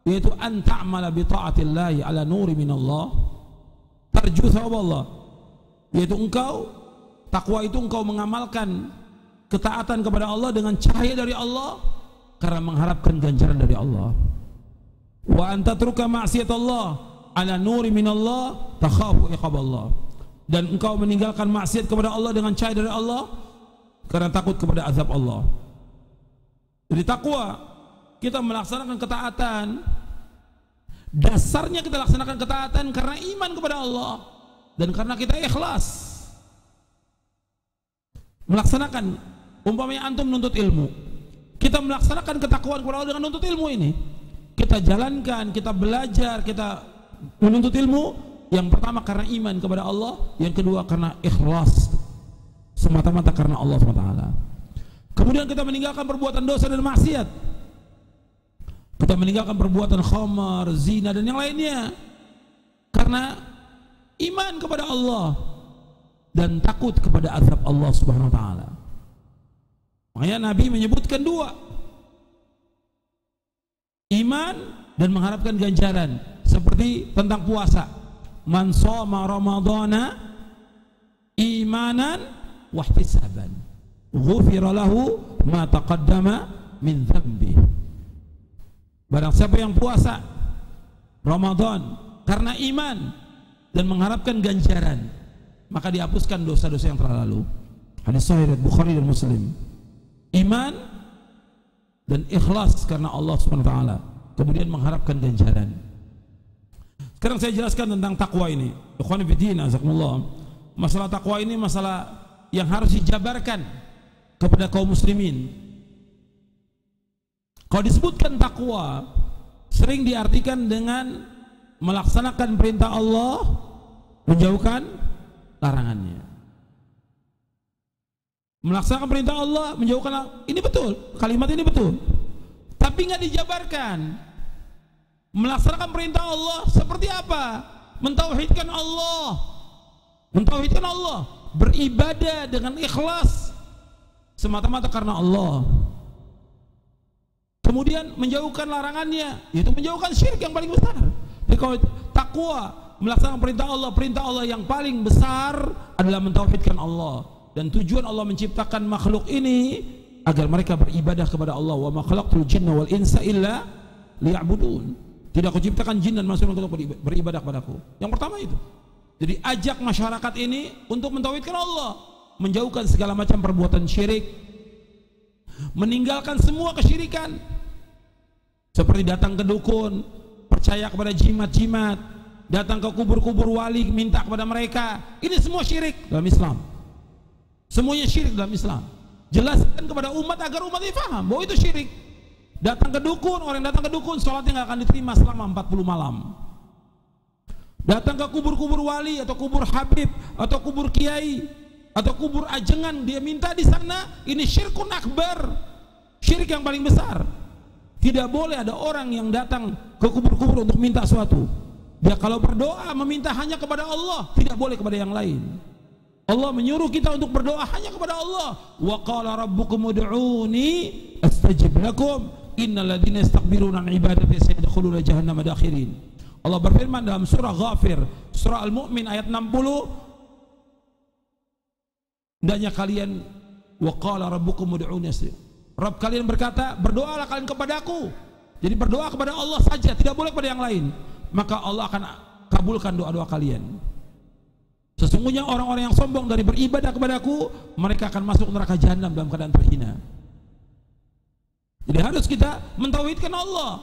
yaitu an ta'mala bi ta'atillah ala nuri min Allah tarju thawaballah, yaitu engkau, takwa itu engkau mengamalkan ketaatan kepada Allah dengan cahaya dari Allah karena mengharapkan ganjaran dari Allah. Wa an tatruka ma'siyatallah ala nuri minallah takhafu iqaballah, dan engkau meninggalkan maksiat kepada Allah dengan cahaya dari Allah karena takut kepada azab Allah. Jadi takwa, kita melaksanakan ketaatan, dasarnya kita laksanakan ketaatan karena iman kepada Allah dan karena kita ikhlas melaksanakan. Umpamanya antum menuntut ilmu, kita melaksanakan ketakwaan kepada Allah dengan menuntut ilmu ini, kita jalankan, kita belajar, kita menuntut ilmu, yang pertama karena iman kepada Allah, yang kedua karena ikhlas semata-mata karena Allah SWT. Kemudian kita meninggalkan perbuatan dosa dan maksiat, kita meninggalkan perbuatan khamar, zina dan yang lainnya karena iman kepada Allah dan takut kepada azab Allah Subhanahu wa taala. Makanya Nabi menyebutkan dua, iman dan mengharapkan ganjaran. Seperti tentang puasa, man shoma ramadhana imanan wa ihtisaban ghufira lahu ma taqaddama min dhanbi. Barang siapa yang puasa Ramadan karena iman dan mengharapkan ganjaran, maka dihapuskan dosa-dosa yang telah lalu. Hadis sahih Bukhari dan Muslim. Iman dan ikhlas karena Allah Subhanahu wa taala, kemudian mengharapkan ganjaran. Sekarang saya jelaskan tentang takwa ini. Ikhwan fillah, azakumullah. Masalah takwa ini masalah yang harus dijabarkan kepada kaum muslimin. Kalau disebutkan takwa, sering diartikan dengan melaksanakan perintah Allah, menjauhkan larangannya. Melaksanakan perintah Allah, menjauhkan, ini betul, kalimat ini betul. Tapi nggak dijabarkan. Melaksanakan perintah Allah seperti apa? Mentauhidkan Allah, mentauhidkan Allah, beribadah dengan ikhlas semata-mata karena Allah. Kemudian menjauhkan larangannya, yaitu menjauhkan syirik yang paling besar. Jadi kalau takwa, melaksanakan perintah Allah yang paling besar adalah mentauhidkan Allah. Dan tujuan Allah menciptakan makhluk ini agar mereka beribadah kepada Allah. Wa ma khalaqtul jinna wal insa illa liya'budun. Tidak aku ciptakan jin dan manusia untuk beribadah kepadaku. Yang pertama itu. Jadi ajak masyarakat ini untuk mentauhidkan Allah, menjauhkan segala macam perbuatan syirik, meninggalkan semua kesyirikan, seperti datang ke dukun, percaya kepada jimat-jimat, datang ke kubur-kubur wali, minta kepada mereka. Ini semua syirik dalam Islam. Semuanya syirik dalam Islam. Jelaskan kepada umat agar umat ini paham bahwa itu syirik. Datang ke dukun, orang yang datang ke dukun sholatnya nggak akan diterima selama 40 malam. Datang ke kubur-kubur wali atau kubur habib atau kubur kiai atau kubur ajengan, dia minta di sana, ini syirkun akbar, syirik yang paling besar. Tidak boleh ada orang yang datang ke kubur-kubur untuk minta sesuatu. Dia kalau berdoa meminta hanya kepada Allah, tidak boleh kepada yang lain. Allah menyuruh kita untuk berdoa hanya kepada Allah. Wa qala rabbukum ud'uni astajib lakum innal ladzina yastakbiruna an ibadati sayadkhuluna jahannama dakhirin. Allah berfirman dalam surah Ghafir, surah Al-Mu'min ayat 60, hendaknya kalian wa qala rabbukum ud'uni astajib. Rabb kalian berkata, berdoalah kalian kepadaku. Jadi berdoa kepada Allah saja, tidak boleh kepada yang lain. Maka Allah akan kabulkan doa-doa kalian. Sesungguhnya orang-orang yang sombong dari beribadah kepadaku, mereka akan masuk neraka jahanam dalam keadaan terhina. Jadi harus kita mentauhidkan Allah,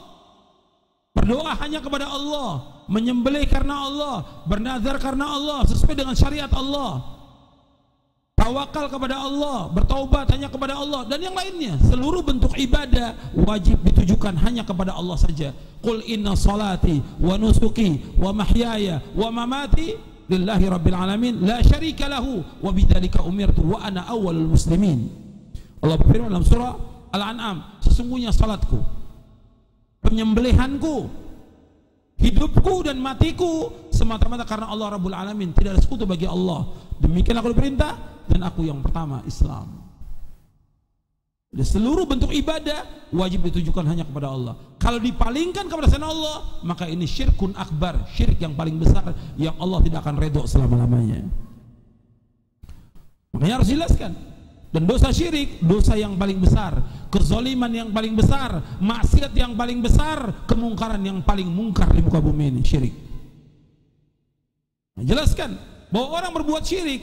berdoa hanya kepada Allah, menyembelih karena Allah, bernazar karena Allah sesuai dengan syariat Allah, tawakal kepada Allah, bertaubat hanya kepada Allah, dan yang lainnya. Seluruh bentuk ibadah wajib ditujukan hanya kepada Allah saja. Qul inna salati wa nusuki wa mahyaya wa mamati lillahi rabbil alamin la syarika lahu wa bidzalika umirtu wa ana awwalul muslimin. Allah berfirman dalam surah Al-An'am, sesungguhnya salatku, penyembelihanku, hidupku dan matiku semata-mata karena Allah Rabbul Alamin, tidak ada sekutu bagi Allah. Demikian aku diperintah dan aku yang pertama Islam. Dan seluruh bentuk ibadah wajib ditujukan hanya kepada Allah. Kalau dipalingkan kepada selain Allah, maka ini syirkun akbar, syirik yang paling besar yang Allah tidak akan redho selama-lamanya. Makanya harus jelaskan. Dan dosa syirik, dosa yang paling besar, kezaliman yang paling besar, maksiat yang paling besar, kemungkaran yang paling mungkar di muka bumi ini, syirik. Nah, jelaskan bahwa orang berbuat syirik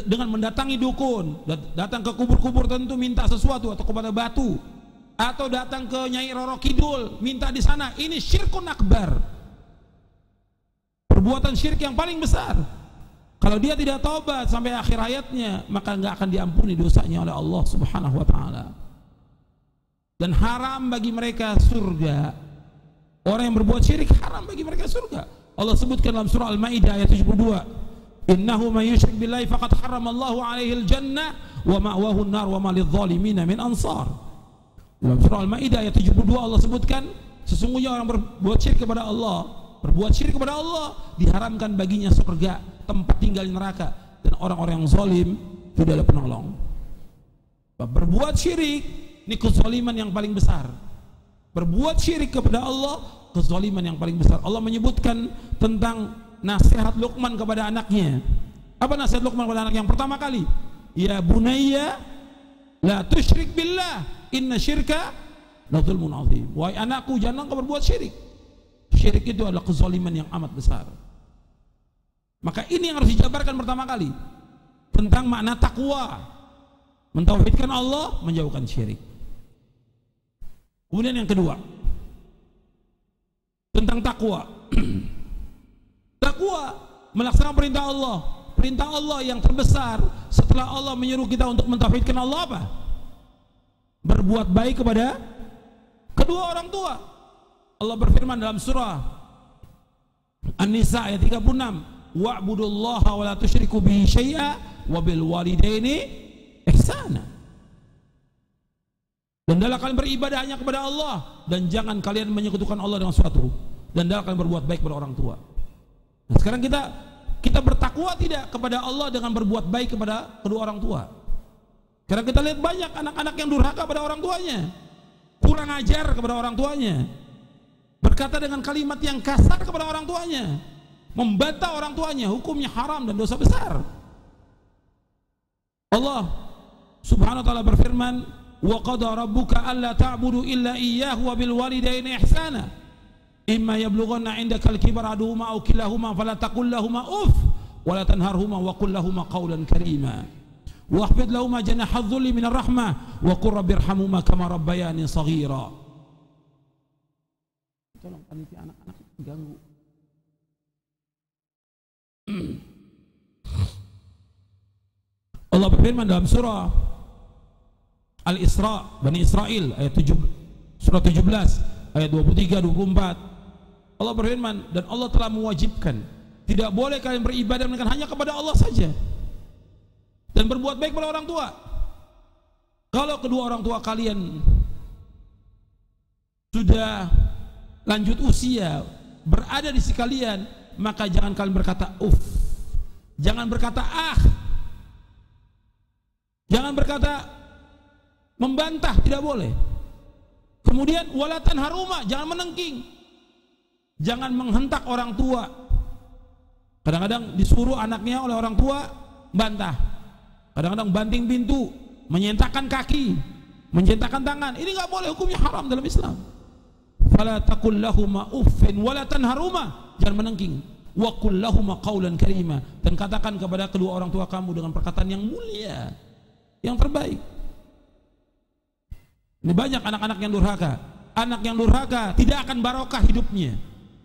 dengan mendatangi dukun, datang ke kubur-kubur tentu minta sesuatu, atau kepada batu, atau datang ke Nyai Roro Kidul minta di sana, ini syirkun akbar, perbuatan syirik yang paling besar. Kalau dia tidak taubat sampai akhir hayatnya, maka nggak akan diampuni dosanya oleh Allah Subhanahu wa taala. Dan haram bagi mereka surga. Orang yang berbuat syirik haram bagi mereka surga. Allah sebutkan dalam surah Al-Maidah ayat 72, innahu may yusyrik billahi faqad haramallahu alaihi al-jannah wa ma'wahu an-nar wa ma lidh-dhalimin min ansar. Dalam surah Al-Maidah ayat 72 Allah sebutkan, sesungguhnya orang berbuat syirik kepada Allah, diharamkan baginya surga, tempat tinggal neraka, dan orang-orang yang zalim tidak ada penolong. Berbuat syirik ini kezaliman yang paling besar. Berbuat syirik kepada Allah, kezaliman yang paling besar. Allah menyebutkan tentang nasihat Luqman kepada anaknya. Apa nasihat Luqman kepada anak yang pertama kali? Ya bunayya la tusyrik billah inna syirka la dzulmun adzim. Wahai anakku, jangan kau berbuat syirik. Syirik itu adalah kezaliman yang amat besar. Maka ini yang harus dijabarkan pertama kali, tentang makna takwa, mentauhidkan Allah, menjauhkan syirik. Kemudian yang kedua, tentang takwa. Takwa melaksanakan perintah Allah yang terbesar setelah Allah menyuruh kita untuk mentauhidkan Allah apa? Berbuat baik kepada kedua orang tua. Allah berfirman dalam surah An-Nisa ayat 36, wa'budullaha wa la tusyriku bihi syai'a wa bil walidaini ihsana. Dan hendaklah kalian beribadah hanya kepada Allah, dan jangan kalian menyekutukan Allah dengan sesuatu, dan hendaklah kalian berbuat baik kepada orang tua. Nah, sekarang kita bertakwa tidak kepada Allah dengan berbuat baik kepada kedua orang tua. Karena kita lihat banyak anak-anak yang durhaka pada orang tuanya, kurang ajar kepada orang tuanya, berkata dengan kalimat yang kasar kepada orang tuanya, membantah orang tuanya, hukumnya haram dan dosa besar. Allah Subhanahu wa taala berfirman, wa qada rabbuka alla ta'budu illa iyyahu wa bil walidaini ihsana imma yablughanna 'indaka al-kibara ahaduhuma aw kilahuma fala taqul lahumu uff wa la tanharhuma wa qul lahumu qawlan karima wa khfid lahumu janaha adh-dhulli minar rahmah wa qur rabbirhamhuma kama rabbayani shaghira. Tolong panitia anak-anak ganggu. Allah berfirman dalam surah Al-Isra, Bani Israel ayat 7, surah 17 ayat 23 24. Allah berfirman, dan Allah telah mewajibkan tidak boleh kalian beribadah melainkan hanya kepada Allah saja, dan berbuat baik kepada orang tua. Kalau kedua orang tua kalian sudah lanjut usia, berada di sisi kalian, maka jangan kalian berkata uff, jangan berkata ah, jangan berkata membantah, tidak boleh. Kemudian walatan haruma, jangan menengking, jangan menghentak orang tua. Kadang-kadang disuruh anaknya oleh orang tua bantah, kadang-kadang banting pintu, menyentakkan kaki, menyentakkan tangan. Ini nggak boleh, hukumnya haram dalam Islam. Fala taqul lahuma uffin wala tanharuma, jangan menengking. Wa qul lahuma qaulan karima, dan katakan kepada kedua orang tua kamu dengan perkataan yang mulia, yang terbaik. Ini banyak anak-anak yang durhaka. Anak yang durhaka tidak akan barokah hidupnya.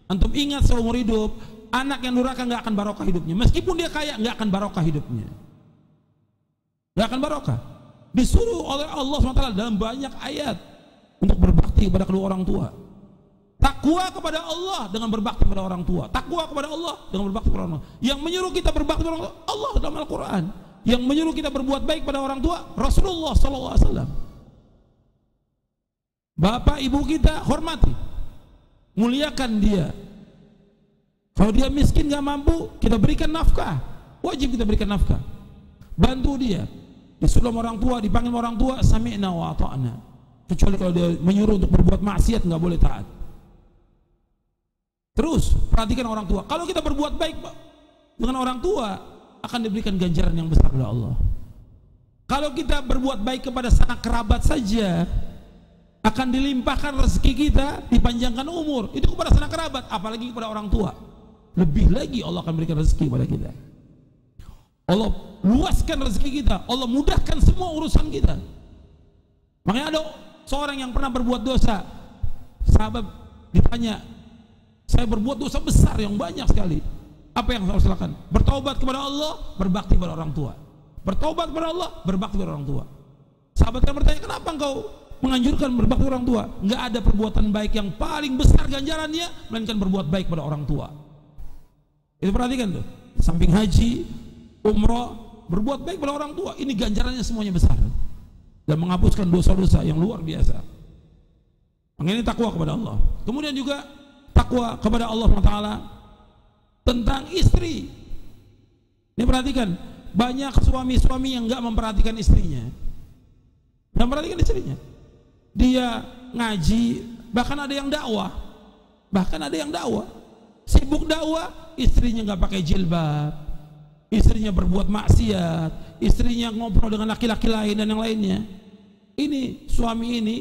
Antum ingat seumur hidup, anak yang durhaka nggak akan barokah hidupnya. Meskipun dia kaya, nggak akan barokah hidupnya. Nggak akan barokah. Disuruh oleh Allah SWT dalam banyak ayat untuk berbakti kepada kedua orang tua. Takwa kepada Allah dengan berbakti kepada orang tua. Takwa kepada Allah dengan berbakti kepada orang tua. Yang menyuruh kita berbakti kepada orang tua, Allah dalam Al-Quran. Yang menyuruh kita berbuat baik pada orang tua, Rasulullah SAW. Bapak ibu kita hormati, muliakan dia. Kalau dia miskin gak mampu, kita berikan nafkah, wajib kita berikan nafkah. Bantu dia. Disuruh orang tua, dipanggil orang tua, sami'na wa ata'na. Kecuali kalau dia menyuruh untuk berbuat maksiat, nggak boleh taat. Terus perhatikan orang tua. Kalau kita berbuat baik dengan orang tua, akan diberikan ganjaran yang besar oleh Allah. Kalau kita berbuat baik kepada sanak kerabat saja, akan dilimpahkan rezeki kita, dipanjangkan umur. Itu kepada sanak kerabat, apalagi kepada orang tua. Lebih lagi Allah akan berikan rezeki kepada kita. Allah luaskan rezeki kita, Allah mudahkan semua urusan kita. Makanya ada seorang yang pernah berbuat dosa, sahabat ditanya, saya berbuat dosa besar yang banyak sekali, apa yang harus lakukan? Bertaubat kepada Allah, berbakti kepada orang tua. Bertaubat kepada Allah, berbakti kepada orang tua. Sahabat yang bertanya, kenapa engkau menganjurkan berbakti orang tua? Enggak ada perbuatan baik yang paling besar ganjarannya melainkan berbuat baik pada orang tua. Itu perhatikan tuh, samping haji, umroh, berbuat baik pada orang tua, ini ganjarannya semuanya besar dan menghapuskan dosa-dosa yang luar biasa. Makanya ini takwa kepada Allah. Kemudian juga takwa kepada Allah SWT tentang istri. Ini perhatikan, banyak suami-suami yang enggak memperhatikan istrinya, dan memperhatikan istrinya. Dia ngaji, bahkan ada yang dakwah, sibuk dakwah, istrinya nggak pakai jilbab, istrinya berbuat maksiat, istrinya ngobrol dengan laki-laki lain dan yang lainnya. Ini suami ini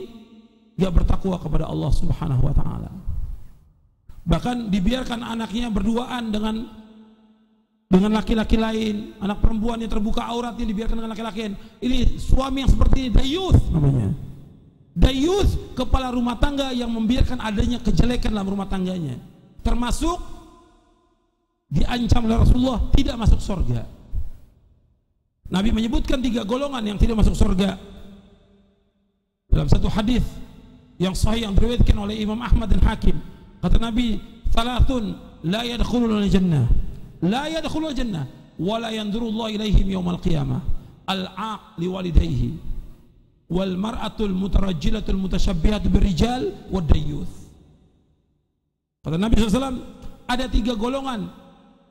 nggak bertakwa kepada Allah Subhanahu Wa Taala. Bahkan dibiarkan anaknya berduaan dengan laki-laki lain, anak perempuan yang terbuka auratnya dibiarkan dengan laki-laki lain. Ini suami yang seperti ini, dayuth namanya. Dayuth, kepala rumah tangga yang membiarkan adanya kejelekan dalam rumah tangganya, termasuk diancam oleh Rasulullah tidak masuk surga. Nabi menyebutkan 3 golongan yang tidak masuk surga dalam satu hadis yang sahih yang diriwayatkan oleh Imam Ahmad dan Hakim. Kata Nabi, "Thalathun la yadkhuluna al-jannah, la yadkhuluna al-jannah wa la yanzurullahu ilaihim yaumal qiyamah. Al-aq li walidayhi wal mar'atul mutarajjilatul mutasyabbihatu birrijal wad dayyuth." Kata Nabi SAW, ada 3 golongan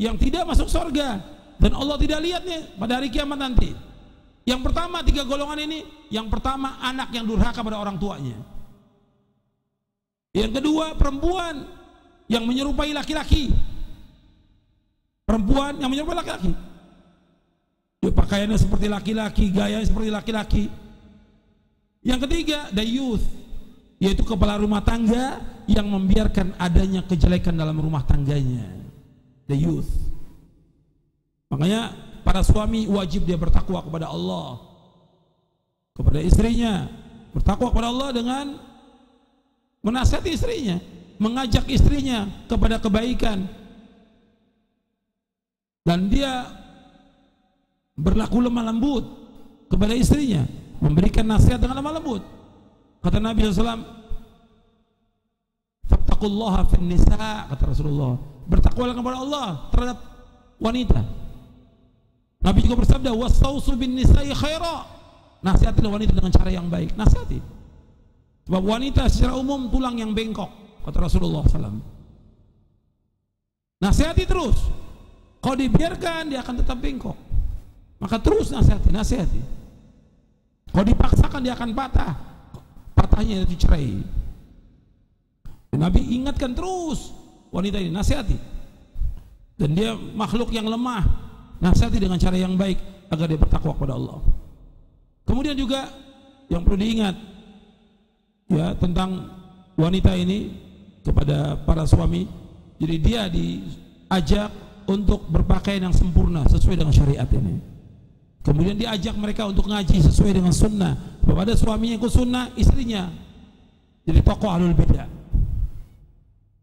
yang tidak masuk surga dan Allah tidak lihatnya pada hari kiamat nanti. Yang pertama 3 golongan ini, yang pertama anak yang durhaka pada orang tuanya. Yang kedua perempuan yang menyerupai laki-laki. Perempuan yang menyerupai laki-laki. Pakaiannya seperti laki-laki, gayanya seperti laki-laki. Yang ketiga, dayuth, yaitu kepala rumah tangga yang membiarkan adanya kejelekan dalam rumah tangganya. Dayuth. Makanya para suami wajib dia bertakwa kepada Allah, kepada istrinya. Bertakwa kepada Allah dengan menasihati istrinya, mengajak istrinya kepada kebaikan, dan dia berlaku lemah lembut kepada istrinya, memberikan nasihat dengan lemah lembut. Kata Nabi SAW, fattaqullaha fin nisa, kata Rasulullah, bertakwalah kepada Allah terhadap wanita. Nabi juga bersabda, wastausu bin nisa'i khaira, nasihatilah wanita dengan cara yang baik. Nasihati Sebab wanita secara umum tulang yang bengkok, kata Rasulullah SAW. Nasihati terus. Kalau dibiarkan dia akan tetap bengkok. Maka terus nasihati. Kalau dipaksakan dia akan patah. Patahnya itu cerai. Nabi ingatkan terus wanita ini, nasihati. Dan dia makhluk yang lemah, nasihati dengan cara yang baik agar dia bertakwa kepada Allah. Kemudian juga yang perlu diingat ya tentang wanita ini kepada para suami. Jadi dia diajak untuk berpakaian yang sempurna sesuai dengan syariat ini. Kemudian diajak mereka untuk ngaji sesuai dengan sunnah. Kepada suaminya ikut sunnah, istrinya jadi tokoh ahlul bidah,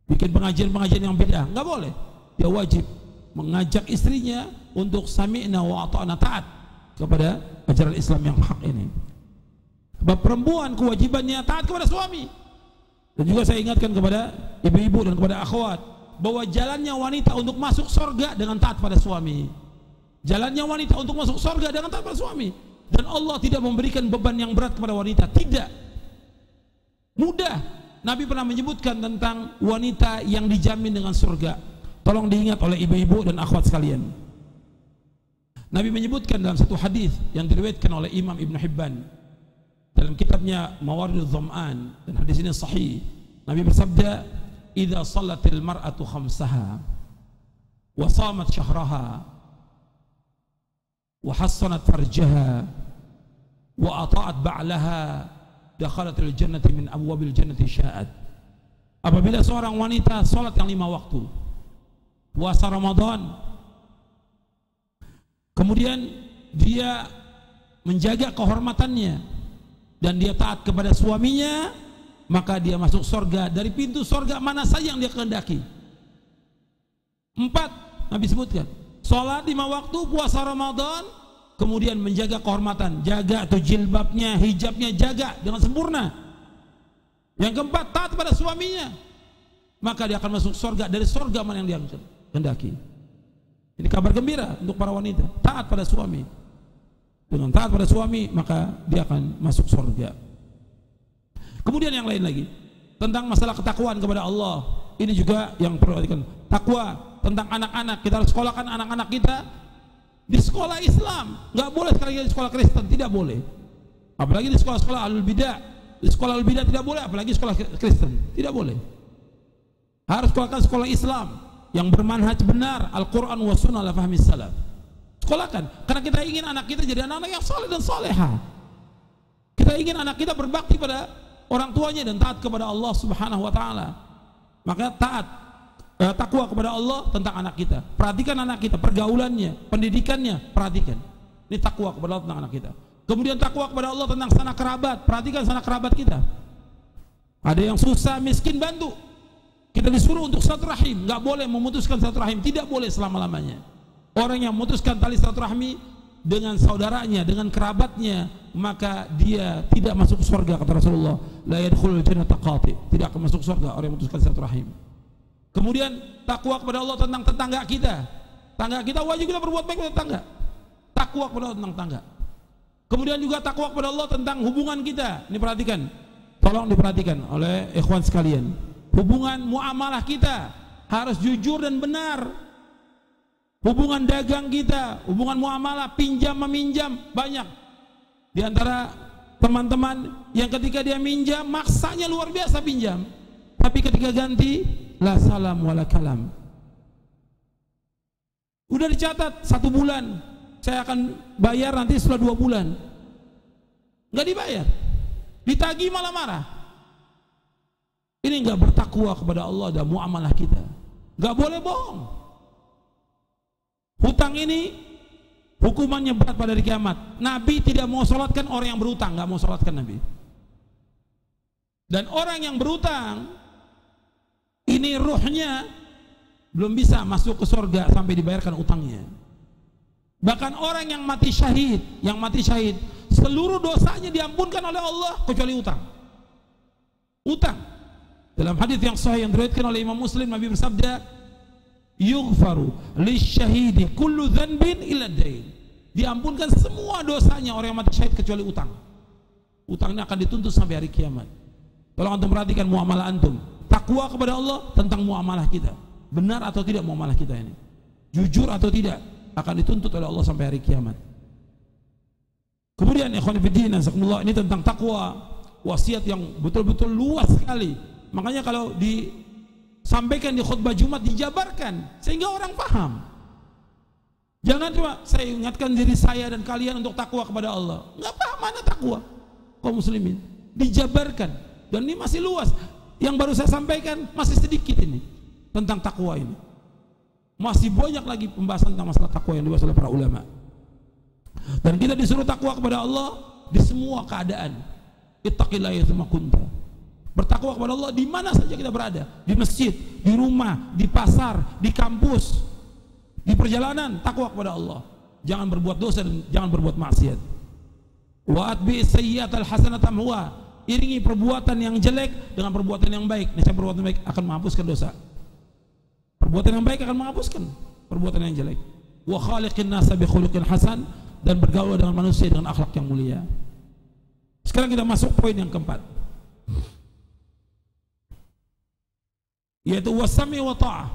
bikin pengajian yang beda, nggak boleh. Dia wajib mengajak istrinya untuk sami'na wa ata'na, taat kepada ajaran Islam yang hak ini. Sebab perempuan kewajibannya taat kepada suami. Dan juga saya ingatkan kepada ibu-ibu dan kepada akhwat bahwa jalannya wanita untuk masuk surga dengan taat pada suami. Jalannya wanita untuk masuk surga dengan taat pada suami. Dan Allah tidak memberikan beban yang berat kepada wanita, tidak. Mudah. Nabi pernah menyebutkan tentang wanita yang dijamin dengan surga. Tolong diingat oleh ibu-ibu dan akhwat sekalian. Nabi menyebutkan dalam satu hadis yang diriwayatkan oleh Imam Ibn Hibban dalam kitabnya Mawaridudz Dhama'an, dan hadis ini sahih. Nabi bersabda, "Idza shallatil mar'atu khamsaha wa shamat syahraha wa hassanat farjaha wa ata'at ba'laha dakhalatil jannati min abwabil jannati sya'at." Apabila seorang wanita salat yang 5 waktu, puasa Ramadan, kemudian dia menjaga kehormatannya dan dia taat kepada suaminya, maka dia masuk surga dari pintu surga mana saja yang dia kehendaki. 4 Nabi sebutkan, salat 5 waktu, puasa Ramadan, kemudian menjaga kehormatan, jaga tuh jilbabnya, hijabnya, jaga dengan sempurna. Yang keempat, taat pada suaminya, maka dia akan masuk surga dari surga mana yang dia kehendaki. Ini kabar gembira untuk para wanita, taat pada suami. Dengan taat pada suami, maka dia akan masuk surga. Kemudian yang lain lagi tentang masalah ketakwaan kepada Allah. Ini juga yang perlu diperhatikan. Takwa tentang anak-anak, kita harus sekolahkan anak-anak kita di sekolah Islam. Nggak boleh sekali di sekolah Kristen, tidak boleh. Apalagi di sekolah-sekolah ahlul bidah. Di sekolah ahlul bidah tidak boleh, apalagi sekolah Kristen, tidak boleh. Harus sekolahkan sekolah Islam yang bermanhaj benar, Al-Quran wa sunnah ala fahmi salaf. Sekolahkan, karena kita ingin anak kita jadi anak-anak yang saleh dan salehah. Kita ingin anak kita berbakti pada orang tuanya dan taat kepada Allah Subhanahu wa taala. Maka taat, takwa kepada Allah tentang anak kita. Perhatikan anak kita, pergaulannya, pendidikannya, perhatikan. Ini takwa kepada Allah tentang anak kita. Kemudian takwa kepada Allah tentang sanak kerabat, perhatikan sanak kerabat kita. Ada yang susah, miskin, bantu. Kita disuruh untuk silaturahim, nggak boleh memutuskan silaturahim, tidak boleh selama-lamanya. Orang yang memutuskan tali silaturahmi dengan saudaranya, dengan kerabatnya, maka dia tidak masuk surga, kata Rasulullah. La yadkhulul jannata qati, tidak akan masuk surga orang yang memutuskan silaturahim. Kemudian takwa kepada Allah tentang tetangga kita. Tetangga kita wajib kita berbuat baik kepada tetangga. Takwa kepada Allah tentang tetangga. Kemudian juga takwa kepada Allah tentang hubungan kita. Ini perhatikan, tolong diperhatikan oleh ikhwan sekalian. Hubungan muamalah kita harus jujur dan benar. Hubungan dagang kita, hubungan muamalah, pinjam meminjam, banyak di antara teman-teman yang ketika dia minjam maksanya luar biasa pinjam, tapi ketika ganti la salam wala kalam. Udah dicatat 1 bulan, saya akan bayar nanti setelah 2 bulan, nggak dibayar, ditagih malah marah. Ini nggak bertakwa kepada Allah dan muamalah kita. Nggak boleh bohong. Hutang ini hukumannya berat pada hari kiamat. Nabi tidak mau sholatkan orang yang berhutang, nggak mau sholatkan Nabi. Dan orang yang berhutang ini ruhnya belum bisa masuk ke surga sampai dibayarkan utangnya. Bahkan orang yang mati syahid, seluruh dosanya diampunkan oleh Allah kecuali utang. Utang. Dalam hadis yang sahih yang diriwayatkan oleh Imam Muslim, Nabi bersabda, yughfaru lisyahidi kullu dhanbin illa dain. Diampunkan semua dosanya orang yang mati syahid kecuali utang. Utangnya akan dituntut sampai hari kiamat. Tolong antum perhatikan muamalah antum. Takwa kepada Allah tentang muamalah kita. Benar atau tidak muamalah kita ini? Jujur atau tidak? Akan dituntut oleh Allah sampai hari kiamat. Kemudian ikhwan fillah, ini tentang takwa, wasiat yang betul-betul luas sekali. Makanya kalau disampaikan di khutbah Jumat dijabarkan sehingga orang paham. Jangan cuma saya ingatkan diri saya dan kalian untuk takwa kepada Allah. Enggak paham mana takwa kaum muslimin. Dijabarkan, dan ini masih luas. Yang baru saya sampaikan masih sedikit ini tentang takwa ini. Masih banyak lagi pembahasan tentang masalah takwa yang dibahas oleh para ulama. Dan kita disuruh takwa kepada Allah di semua keadaan. Ittaqillaha haitsuma kunta. Bertakwa kepada Allah di mana saja kita berada, di masjid, di rumah, di pasar, di kampus, di perjalanan, takwa kepada Allah. Jangan berbuat dosa dan jangan berbuat maksiat. Wa atbi sayyi'atal hasanata tamhuha. Iringi perbuatan yang jelek dengan perbuatan yang baik. Niscaya perbuatan baik akan menghapuskan dosa. Perbuatan yang baik akan menghapuskan perbuatan yang jelek. Wa khaliqin nasa bi khuluqin hasan, dan bergaul dengan manusia dengan akhlak yang mulia. Sekarang kita masuk poin yang keempat, yaitu wasami wa ta'ah.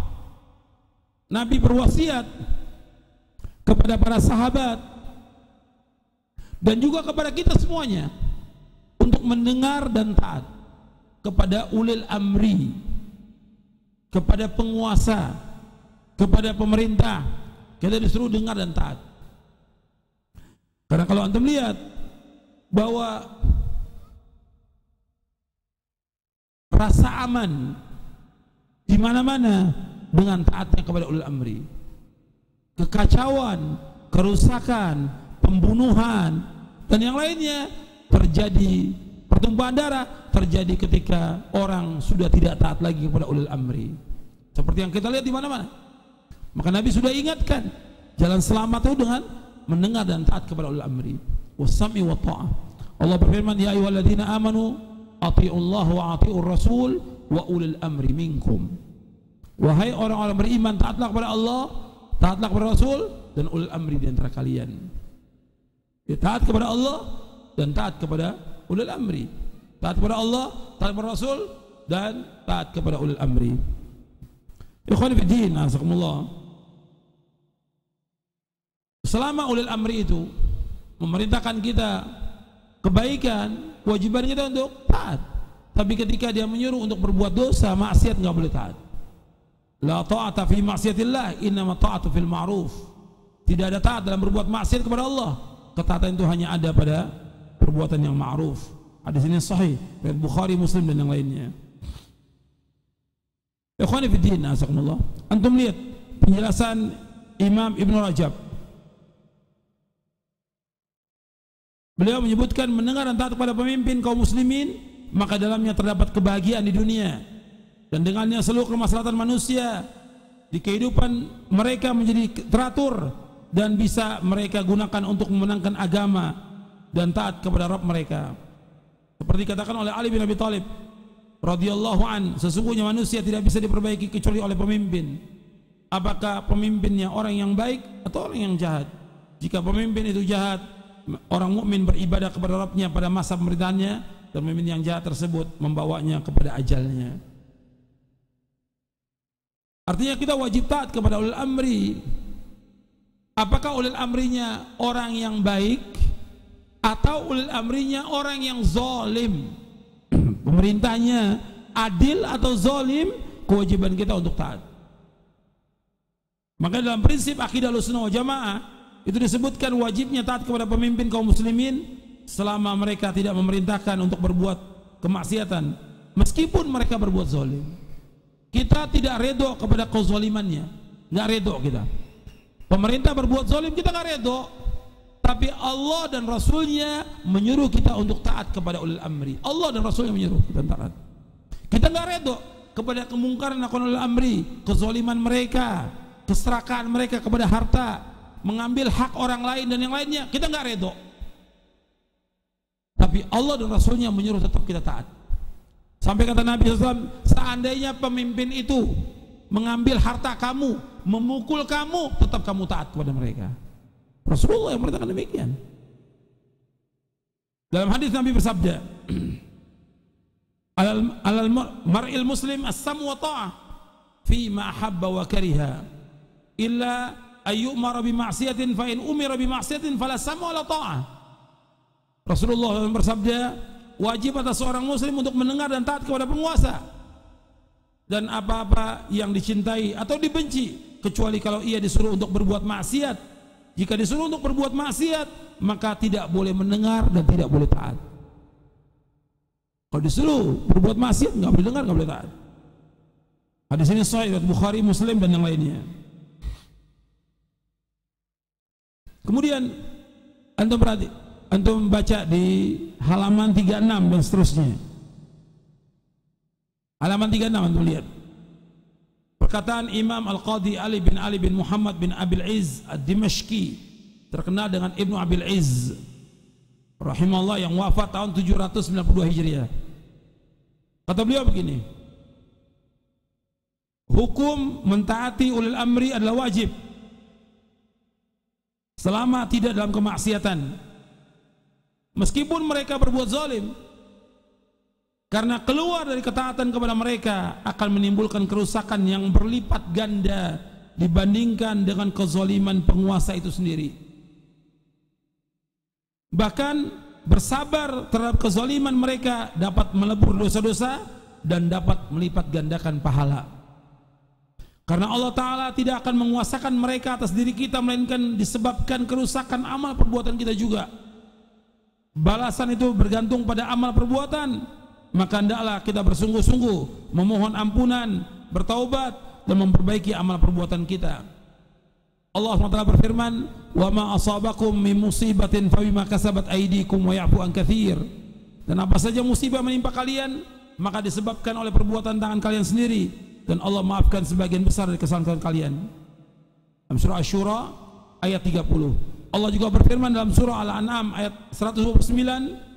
Nabi berwasiat kepada para sahabat dan juga kepada kita semuanya untuk mendengar dan taat kepada ulil amri, kepada penguasa, kepada pemerintah. Kita disuruh dengar dan taat. Karena kalau antum lihat bahwa rasa aman di mana-mana dengan taatnya kepada ulil amri. Kekacauan, kerusakan, pembunuhan dan yang lainnya terjadi, pertumpahan darah terjadi ketika orang sudah tidak taat lagi kepada ulil amri. Seperti yang kita lihat di mana-mana. Maka Nabi sudah ingatkan, jalan selamat itu dengan mendengar dan taat kepada ulil amri. Wasami wa ta'ah. Allah berfirman, ya ayyuhalladzina amanu atiiullaha wa atiiur rasul wa ulil amri minkum. Wahai orang-orang beriman, taatlah kepada Allah, taatlah kepada Rasul dan ulil amri di antara kalian. Ya, taat kepada Allah dan taat kepada ulil amri. Taat kepada Allah, taat kepada Rasul dan taat kepada ulil amri. Ikhwan fillah, azakumullah. Selama ulil amri itu memerintahkan kita kebaikan, kewajiban kita untuk taat. Tapi ketika dia menyuruh untuk berbuat dosa, maksiat, nggak boleh taat. La ta'ata fi ma'siyatillah, innama ta'atu fil ma'ruf. Tidak ada taat dalam berbuat maksiat kepada Allah. Ketaatan itu hanya ada pada perbuatan yang ma'ruf. Hadis ini sahih, riwayat Bukhari, Muslim dan yang lainnya. Ikhwani fi din, azakumullah. Antum lihat penjelasan Imam Ibn Rajab. Beliau menyebutkan mendengar dan taat kepada pemimpin kaum muslimin, maka dalamnya terdapat kebahagiaan di dunia, dan dengannya seluruh kemaslahatan manusia di kehidupan mereka menjadi teratur dan bisa mereka gunakan untuk memenangkan agama dan taat kepada Rabb mereka. Seperti dikatakan oleh Ali bin Abi Thalib radhiyallahu an, sesungguhnya manusia tidak bisa diperbaiki kecuali oleh pemimpin. Apakah pemimpinnya orang yang baik atau orang yang jahat? Jika pemimpin itu jahat, orang mukmin beribadah kepada Rabbnya pada masa pemerintahannya, dan pemimpin yang jahat tersebut membawanya kepada ajalnya. Artinya kita wajib taat kepada ulil amri. Apakah ulil amrinya orang yang baik atau ulil amrinya orang yang zalim? Pemerintahnya adil atau zalim, kewajiban kita untuk taat. Maka dalam prinsip akidah Ahlussunnah wal Jamaah itu disebutkan wajibnya taat kepada pemimpin kaum muslimin selama mereka tidak memerintahkan untuk berbuat kemaksiatan, meskipun mereka berbuat zalim. Kita tidak redho kepada kezalimannya, nggak redho kita. Pemerintah berbuat zalim kita nggak redho, tapi Allah dan Rasulnya menyuruh kita untuk taat kepada ulil amri. Allah dan Rasulnya menyuruh kita taat. Kita nggak redho kepada kemungkaran dilakukan ulil amri, kezaliman mereka, keserakahan mereka kepada harta, mengambil hak orang lain dan yang lainnya. Kita nggak redho. Tapi Allah dan Rasulnya menyuruh tetap kita taat. Sampai kata Nabi SAW, seandainya pemimpin itu mengambil harta kamu, memukul kamu, tetap kamu taat kepada mereka. Rasulullah yang merintahkan demikian. Dalam hadis Nabi bersabda, alal mar'il muslim as-sam wa ta'ah fi ma ahabba wa kariha illa ayyumara bi ma'siyatin fa in umira bi ma'siyatin fala sam wa la ta'ah. Rasulullah bersabda, wajib atas seorang muslim untuk mendengar dan taat kepada penguasa, dan apa-apa yang dicintai atau dibenci, kecuali kalau ia disuruh untuk berbuat maksiat. Jika disuruh untuk berbuat maksiat, maka tidak boleh mendengar dan tidak boleh taat. Kalau disuruh berbuat maksiat, nggak boleh dengar, nggak boleh taat. Hadis ini sahih riwayat Bukhari, Muslim dan yang lainnya. Kemudian antum baca di halaman 36 dan seterusnya. Halaman 36 antum lihat. Perkataan Imam Al-Qadhi Ali bin Muhammad bin Abil Izz Ad-Dimashqi, terkenal dengan Ibnu Abil Izz rahimahullah, yang wafat tahun 792 Hijriah. Kata beliau begini, hukum mentaati ulil amri adalah wajib selama tidak dalam kemaksiatan, meskipun mereka berbuat zalim, karena keluar dari ketaatan kepada mereka akan menimbulkan kerusakan yang berlipat ganda dibandingkan dengan kezaliman penguasa itu sendiri. Bahkan bersabar terhadap kezaliman mereka dapat melebur dosa-dosa dan dapat melipat gandakan pahala. Karena Allah Ta'ala tidak akan menguasakan mereka atas diri kita, melainkan disebabkan kerusakan amal perbuatan kita juga. Balasan itu bergantung pada amal perbuatan. Maka hendaklah kita bersungguh-sungguh memohon ampunan, bertaubat dan memperbaiki amal perbuatan kita. Allah SWT berfirman, wa ma asabakum min musibatin fa bima kasabat aydikum wa ya'fu an katsir. Dan apa saja musibah menimpa kalian, maka disebabkan oleh perbuatan tangan kalian sendiri, dan Allah maafkan sebagian besar dari kesalahan kalian. Dalam surah Asy-Syura ayat 30. Allah juga berfirman dalam surah Al-An'am ayat 129,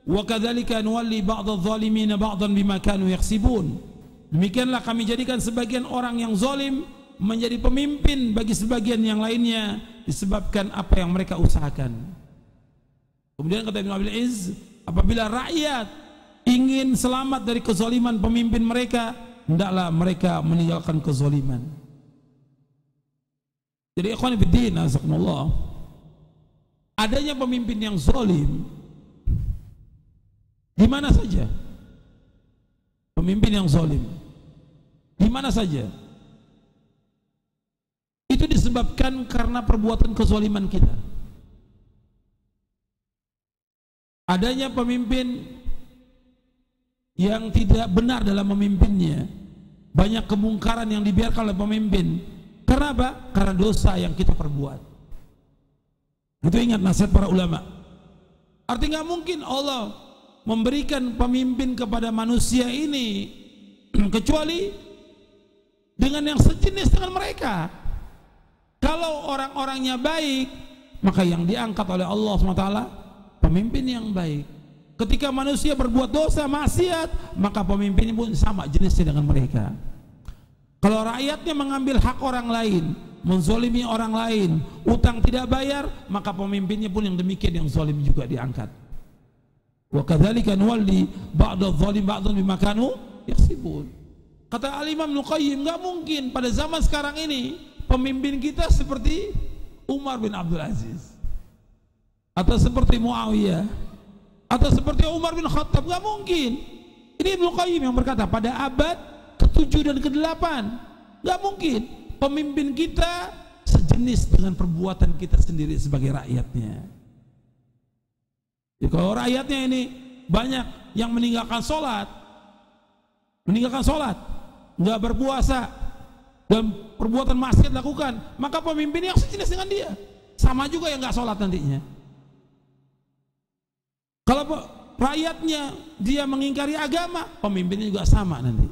wa kadzalika nuwalli ba'dadh dhalimin ba'dhan bima kanu yaksibun. Demikianlah kami jadikan sebagian orang yang zalim menjadi pemimpin bagi sebagian yang lainnya disebabkan apa yang mereka usahakan. Kemudian kata Ibnu Abil Izz, apabila rakyat ingin selamat dari kezaliman pemimpin mereka, hendaklah mereka meninggalkan kezaliman. Jadi ikhwan fillah, azakumullah, adanya pemimpin yang zalim di mana saja, pemimpin yang zalim di mana saja, itu disebabkan karena perbuatan kezaliman kita. Adanya pemimpin yang tidak benar dalam memimpinnya, banyak kemungkaran yang dibiarkan oleh pemimpin. Karena apa? Karena dosa yang kita perbuat. Itu ingat nasihat para ulama. Artinya nggak mungkin Allah memberikan pemimpin kepada manusia ini kecuali dengan yang sejenis dengan mereka. Kalau orang-orangnya baik, maka yang diangkat oleh Allah SWT pemimpin yang baik. Ketika manusia berbuat dosa, maksiat, maka pemimpin pun sama jenisnya dengan mereka. Kalau rakyatnya mengambil hak orang lain, menzolimi orang lain, utang tidak bayar, maka pemimpinnya pun yang demikian, yang zalim juga diangkat. Wa kadzalika nuwalli ba'dadh zalim ba'dhan bima kanu yaksibun. Kata Al-Imam Ibnu Qayyim, enggak mungkin pada zaman sekarang ini pemimpin kita seperti Umar bin Abdul Aziz, atau seperti Muawiyah, atau seperti Umar bin Khattab. Enggak mungkin. Ini Ibnu Qayyim yang berkata pada abad ke-7 dan ke-8. Enggak mungkin pemimpin kita sejenis dengan perbuatan kita sendiri sebagai rakyatnya. Jadi kalau rakyatnya ini banyak yang meninggalkan sholat, nggak berpuasa, dan perbuatan maksiat lakukan, maka pemimpin yang sejenis dengan dia, sama juga yang nggak sholat nantinya. Kalau rakyatnya dia mengingkari agama, pemimpinnya juga sama nanti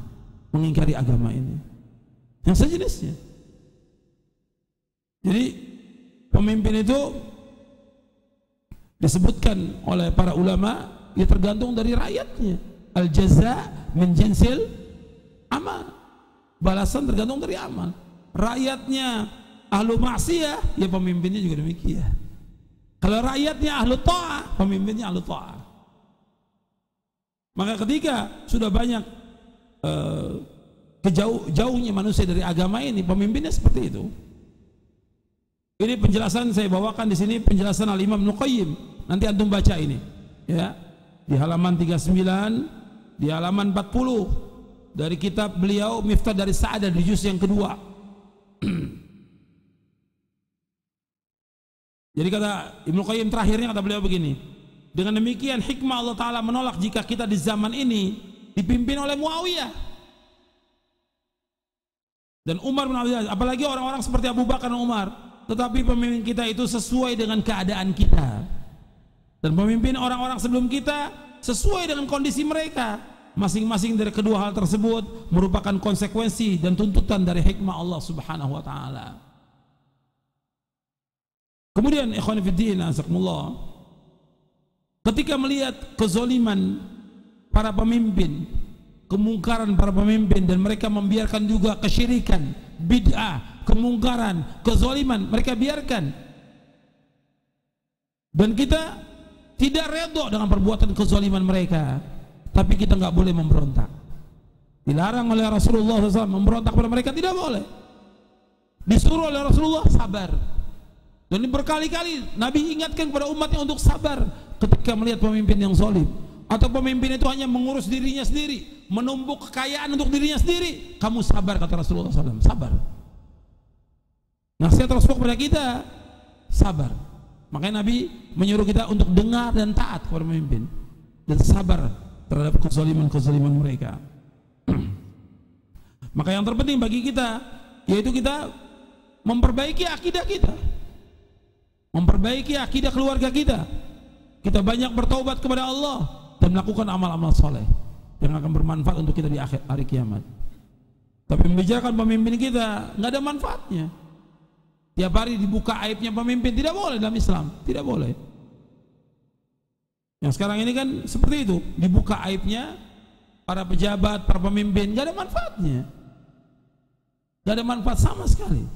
mengingkari agama ini, yang sejenisnya. Jadi pemimpin itu disebutkan oleh para ulama, ya tergantung dari rakyatnya. Al jaza min jinsil amal, balasan tergantung dari amal. Rakyatnya ahlu maksiyah, ya pemimpinnya juga demikian. Kalau rakyatnya ahlu ta'ah, pemimpinnya ahlu ta'ah. Maka ketika sudah banyak jauhnya manusia dari agama ini, pemimpinnya seperti itu. Ini penjelasan saya bawakan di sini, penjelasan Al-Imam Ibnu Qayyim. Nanti antum baca ini, ya, di halaman 39, di halaman 40 dari kitab beliau Miftah dari Sa'adah di juz yang kedua. Jadi kata Ibnu Qayyim terakhirnya, kata beliau begini, dengan demikian hikmah Allah Ta'ala menolak jika kita di zaman ini dipimpin oleh Muawiyah dan Umar bin Abdul Aziz, apalagi orang-orang seperti Abu Bakar dan Umar. Tetapi pemimpin kita itu sesuai dengan keadaan kita, dan pemimpin orang-orang sebelum kita sesuai dengan kondisi mereka. Masing-masing dari kedua hal tersebut merupakan konsekuensi dan tuntutan dari hikmah Allah Subhanahu wa Ta'ala. Kemudian ikhwan fillah, azakumullah, ketika melihat kezaliman para pemimpin, kemungkaran para pemimpin, dan mereka membiarkan juga kesyirikan, bid'ah, kemungkaran, kezaliman mereka biarkan, dan kita tidak redha dengan perbuatan kezaliman mereka, tapi kita nggak boleh memberontak. Dilarang oleh Rasulullah SAW memberontak pada mereka, tidak boleh. Disuruh oleh Rasulullah sabar, dan berkali-kali Nabi ingatkan kepada umatnya untuk sabar ketika melihat pemimpin yang zalim, atau pemimpin itu hanya mengurus dirinya sendiri, menumbuk kekayaan untuk dirinya sendiri. Kamu sabar, kata Rasulullah SAW, sabar. Nasihat Rasulullah kepada kita, sabar. Makanya Nabi menyuruh kita untuk dengar dan taat kepada pemimpin, dan sabar terhadap kezaliman mereka. Maka yang terpenting bagi kita yaitu kita memperbaiki akidah kita, memperbaiki akidah keluarga kita. Kita banyak bertaubat kepada Allah dan melakukan amal-amal soleh yang akan bermanfaat untuk kita di akhir hari kiamat. Tapi membicarakan pemimpin kita nggak ada manfaatnya. Tiap hari dibuka aibnya pemimpin, tidak boleh dalam Islam, tidak boleh. Yang sekarang ini kan seperti itu, dibuka aibnya para pejabat, para pemimpin, nggak ada manfaatnya, nggak ada manfaat sama sekali.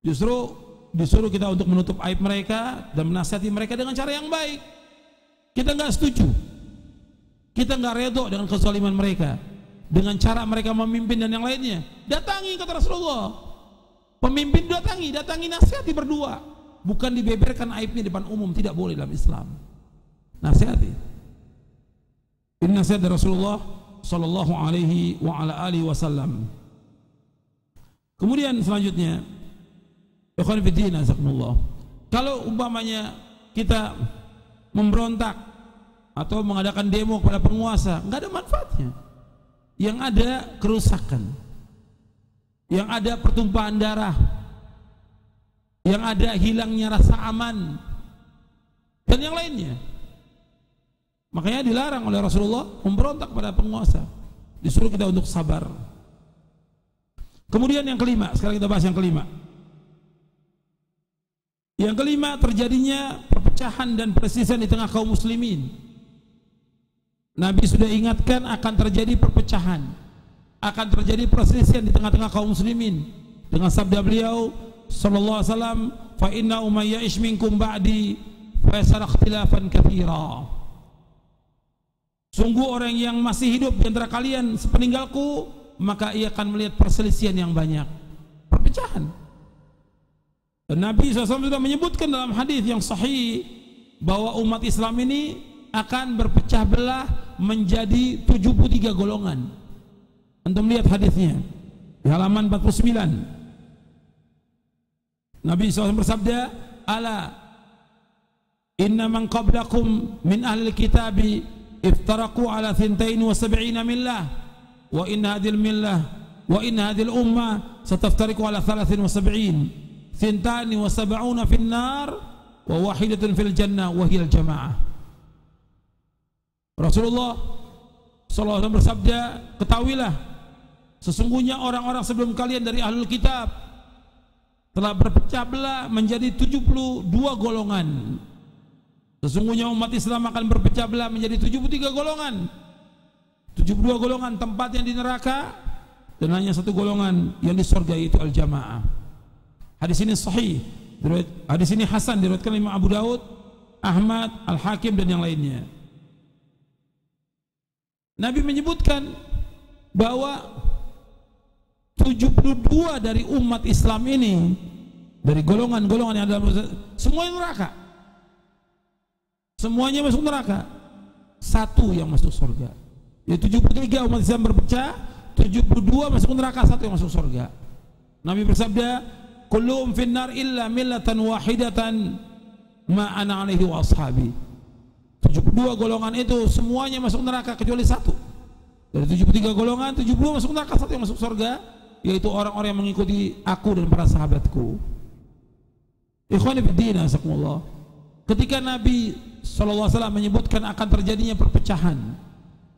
Justru disuruh kita untuk menutup aib mereka dan menasihati mereka dengan cara yang baik. Kita nggak setuju, kita nggak redho dengan kezaliman mereka, dengan cara mereka memimpin dan yang lainnya. Datangi, kata Rasulullah, pemimpin datangi nasihati berdua, bukan dibeberkan aibnya depan umum, tidak boleh dalam Islam. Nasihati. Ini nasihat dari Rasulullah sallallahu alaihi wa ala alihi wasallam. Kemudian selanjutnya, ikhwan fillah, azakumullah, kalau umpamanya kita memberontak atau mengadakan demo kepada penguasa, nggak ada manfaatnya. Yang ada kerusakan, yang ada pertumpahan darah, yang ada hilangnya rasa aman, dan yang lainnya. Makanya dilarang oleh Rasulullah memberontak pada penguasa, disuruh kita untuk sabar. Kemudian yang kelima, sekarang kita bahas yang kelima. Yang kelima, terjadinya perpecahan dan perselisihan di tengah kaum muslimin. Nabi sudah ingatkan akan terjadi perpecahan, akan terjadi perselisihan di tengah-tengah kaum muslimin dengan sabda beliau sallallahu alaihi wasallam, fa inna may ya'ish minkum ba'di fa yasara ikhtilafan katsira. Sungguh orang yang masih hidup di antara kalian sepeninggalku, maka ia akan melihat perselisihan yang banyak, perpecahan. Dan Nabi SAW sudah menyebutkan dalam hadis yang sahih bahwa umat Islam ini akan berpecah belah menjadi 73 golongan. Antum lihat hadisnya di halaman 49. Nabi SAW bersabda, ala inna man qablakum min ahli kitabi iftaraku ala 72 millah wa inna hadhil millah wa inna hadhil ummah sataftariku ala 73 72 fin nar wa wahidatun fil jannah wa hiya al jamaah. Rasulullah SAW bersabda, ketahuilah sesungguhnya orang-orang sebelum kalian dari ahlul kitab telah berpecah belah menjadi 72 golongan. Sesungguhnya umat Islam akan berpecah belah menjadi 73 golongan. 72 golongan tempatnya di neraka, dan hanya satu golongan yang di surga, yaitu al-jamaah. Hadis ini sahih, hadis ini hasan, diriwayatkan Imam Abu Daud, Ahmad, Al-Hakim dan yang lainnya. Nabi menyebutkan bahwa 72 dari umat Islam ini, dari golongan-golongan yang ada semuanya neraka. Semuanya masuk neraka. Satu yang masuk surga. Ya 73 umat Islam berpecah, 72 masuk neraka, satu yang masuk surga. Nabi bersabda, "Kulluhum finnar illa millatan wahidatan ma ana alaihi wa ashabi." 72 golongan itu semuanya masuk neraka kecuali satu. Dari 73 golongan, 72 masuk neraka, satu yang masuk surga, yaitu orang-orang yang mengikuti aku dan para sahabatku. Ikhwani fiddin, asakumullah. Ketika Nabi SAW menyebutkan akan terjadinya perpecahan,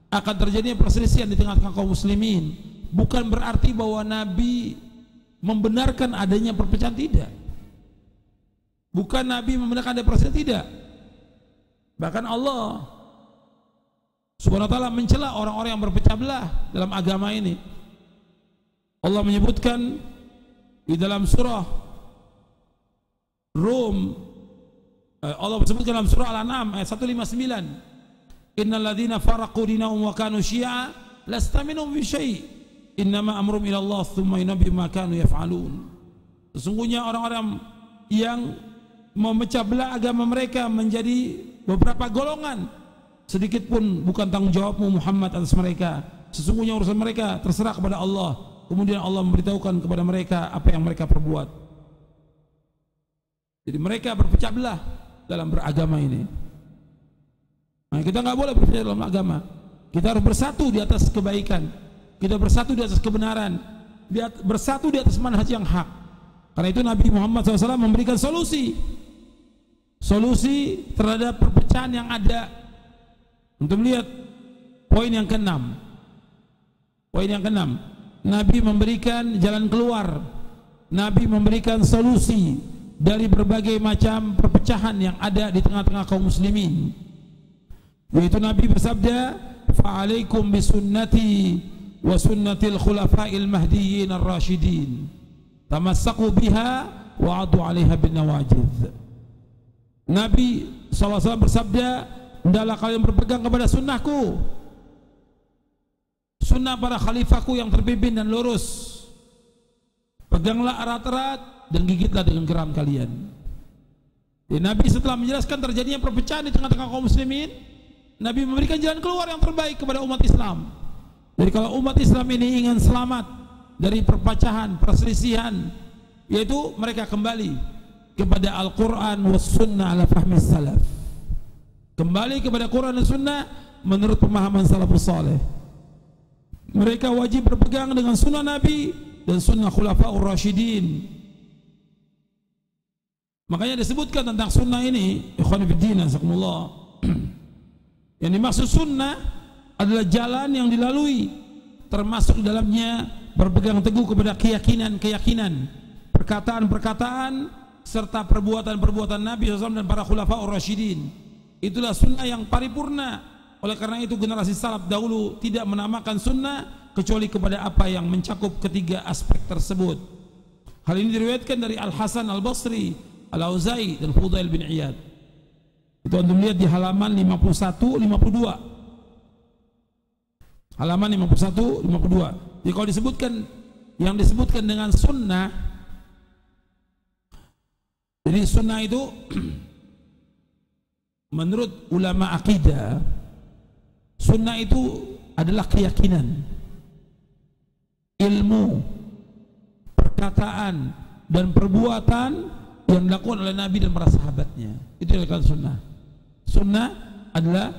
akan terjadinya perselisihan di tengah-tengah kaum muslimin, bukan berarti bahwa Nabi membenarkan adanya perpecahan, tidak. Bukan Nabi membenarkan adanya perselisihan, tidak. Bahkan Allah Subhanahu wa ta'ala mencela orang-orang yang berpecah belah dalam agama ini. Allah menyebutkan di dalam surah Rum, Allah menyebutkan dalam surah Al-An'am ayat 159, innal ladzina faraqu dinahum wa kanu syi'a lasta minhum fi syai' innama amrum ila Allah tsumma yunabbi'uhum ma kanu yaf'alun. Sesungguhnya orang-orang yang memecah belah agama mereka menjadi beberapa golongan, sedikit pun bukan tanggung jawabmu Muhammad atas mereka. Sesungguhnya urusan mereka terserah kepada Allah. Kemudian Allah memberitahukan kepada mereka apa yang mereka perbuat. Jadi mereka berpecah belah dalam beragama ini. Nah, kita nggak boleh berpecah dalam agama. Kita harus bersatu di atas kebaikan. Kita bersatu di atas kebenaran. Bersatu di atas manhaj yang hak. Karena itu Nabi Muhammad SAW memberikan solusi terhadap perpecahan yang ada. Untuk melihat poin yang keenam. Poin yang keenam, Nabi memberikan jalan keluar. Nabi memberikan solusi dari berbagai macam perpecahan yang ada di tengah-tengah kaum muslimin. Yaitu Nabi bersabda, "Fa'alaikum bisunnati wa sunnatil khulafa'il mahdiyyin ar-rasyidin. Tamassaku biha wa 'addu 'alaiha bin nawajidh." Nabi SAW bersabda, "Hendaklah kalian berpegang kepada sunnahku, sunnah para khalifahku yang terpimpin dan lurus. Peganglah erat-erat dan gigitlah dengan geram kalian." Jadi Nabi setelah menjelaskan terjadinya perpecahan di tengah-tengah kaum muslimin, Nabi memberikan jalan keluar yang terbaik kepada umat Islam. Jadi kalau umat Islam ini ingin selamat dari perpecahan, perselisihan, yaitu mereka kembali kepada Al-Quran was sunnah ala fahmi salaf. Kembali kepada Quran dan sunnah menurut pemahaman salafus saleh. Mereka wajib berpegang dengan sunnah Nabi dan sunnah khulafaur rasyidin. Makanya disebutkan tentang sunnah ini, ikhwan fillah, jazakumullah. Yang dimaksud sunnah adalah jalan yang dilalui, termasuk dalamnya berpegang teguh kepada keyakinan-keyakinan, perkataan-perkataan serta perbuatan-perbuatan Nabi SAW dan para khulafaur rasyidin. Itulah sunnah yang paripurna. Oleh karena itu generasi salaf dahulu tidak menamakan sunnah kecuali kepada apa yang mencakup ketiga aspek tersebut. Hal ini diriwayatkan dari Al-Hasan Al-Basri, Al-Auza'i dan Fudail bin Iyad. Itu antum lihat di halaman 51 52. Halaman 51 52. Jadi kalau disebutkan yang disebutkan dengan sunnah, jadi sunnah itu menurut ulama akidah, sunnah itu adalah keyakinan, ilmu, perkataan dan perbuatan yang dilakukan oleh Nabi dan para sahabatnya. Itu yang dikatakan sunnah. Sunnah adalah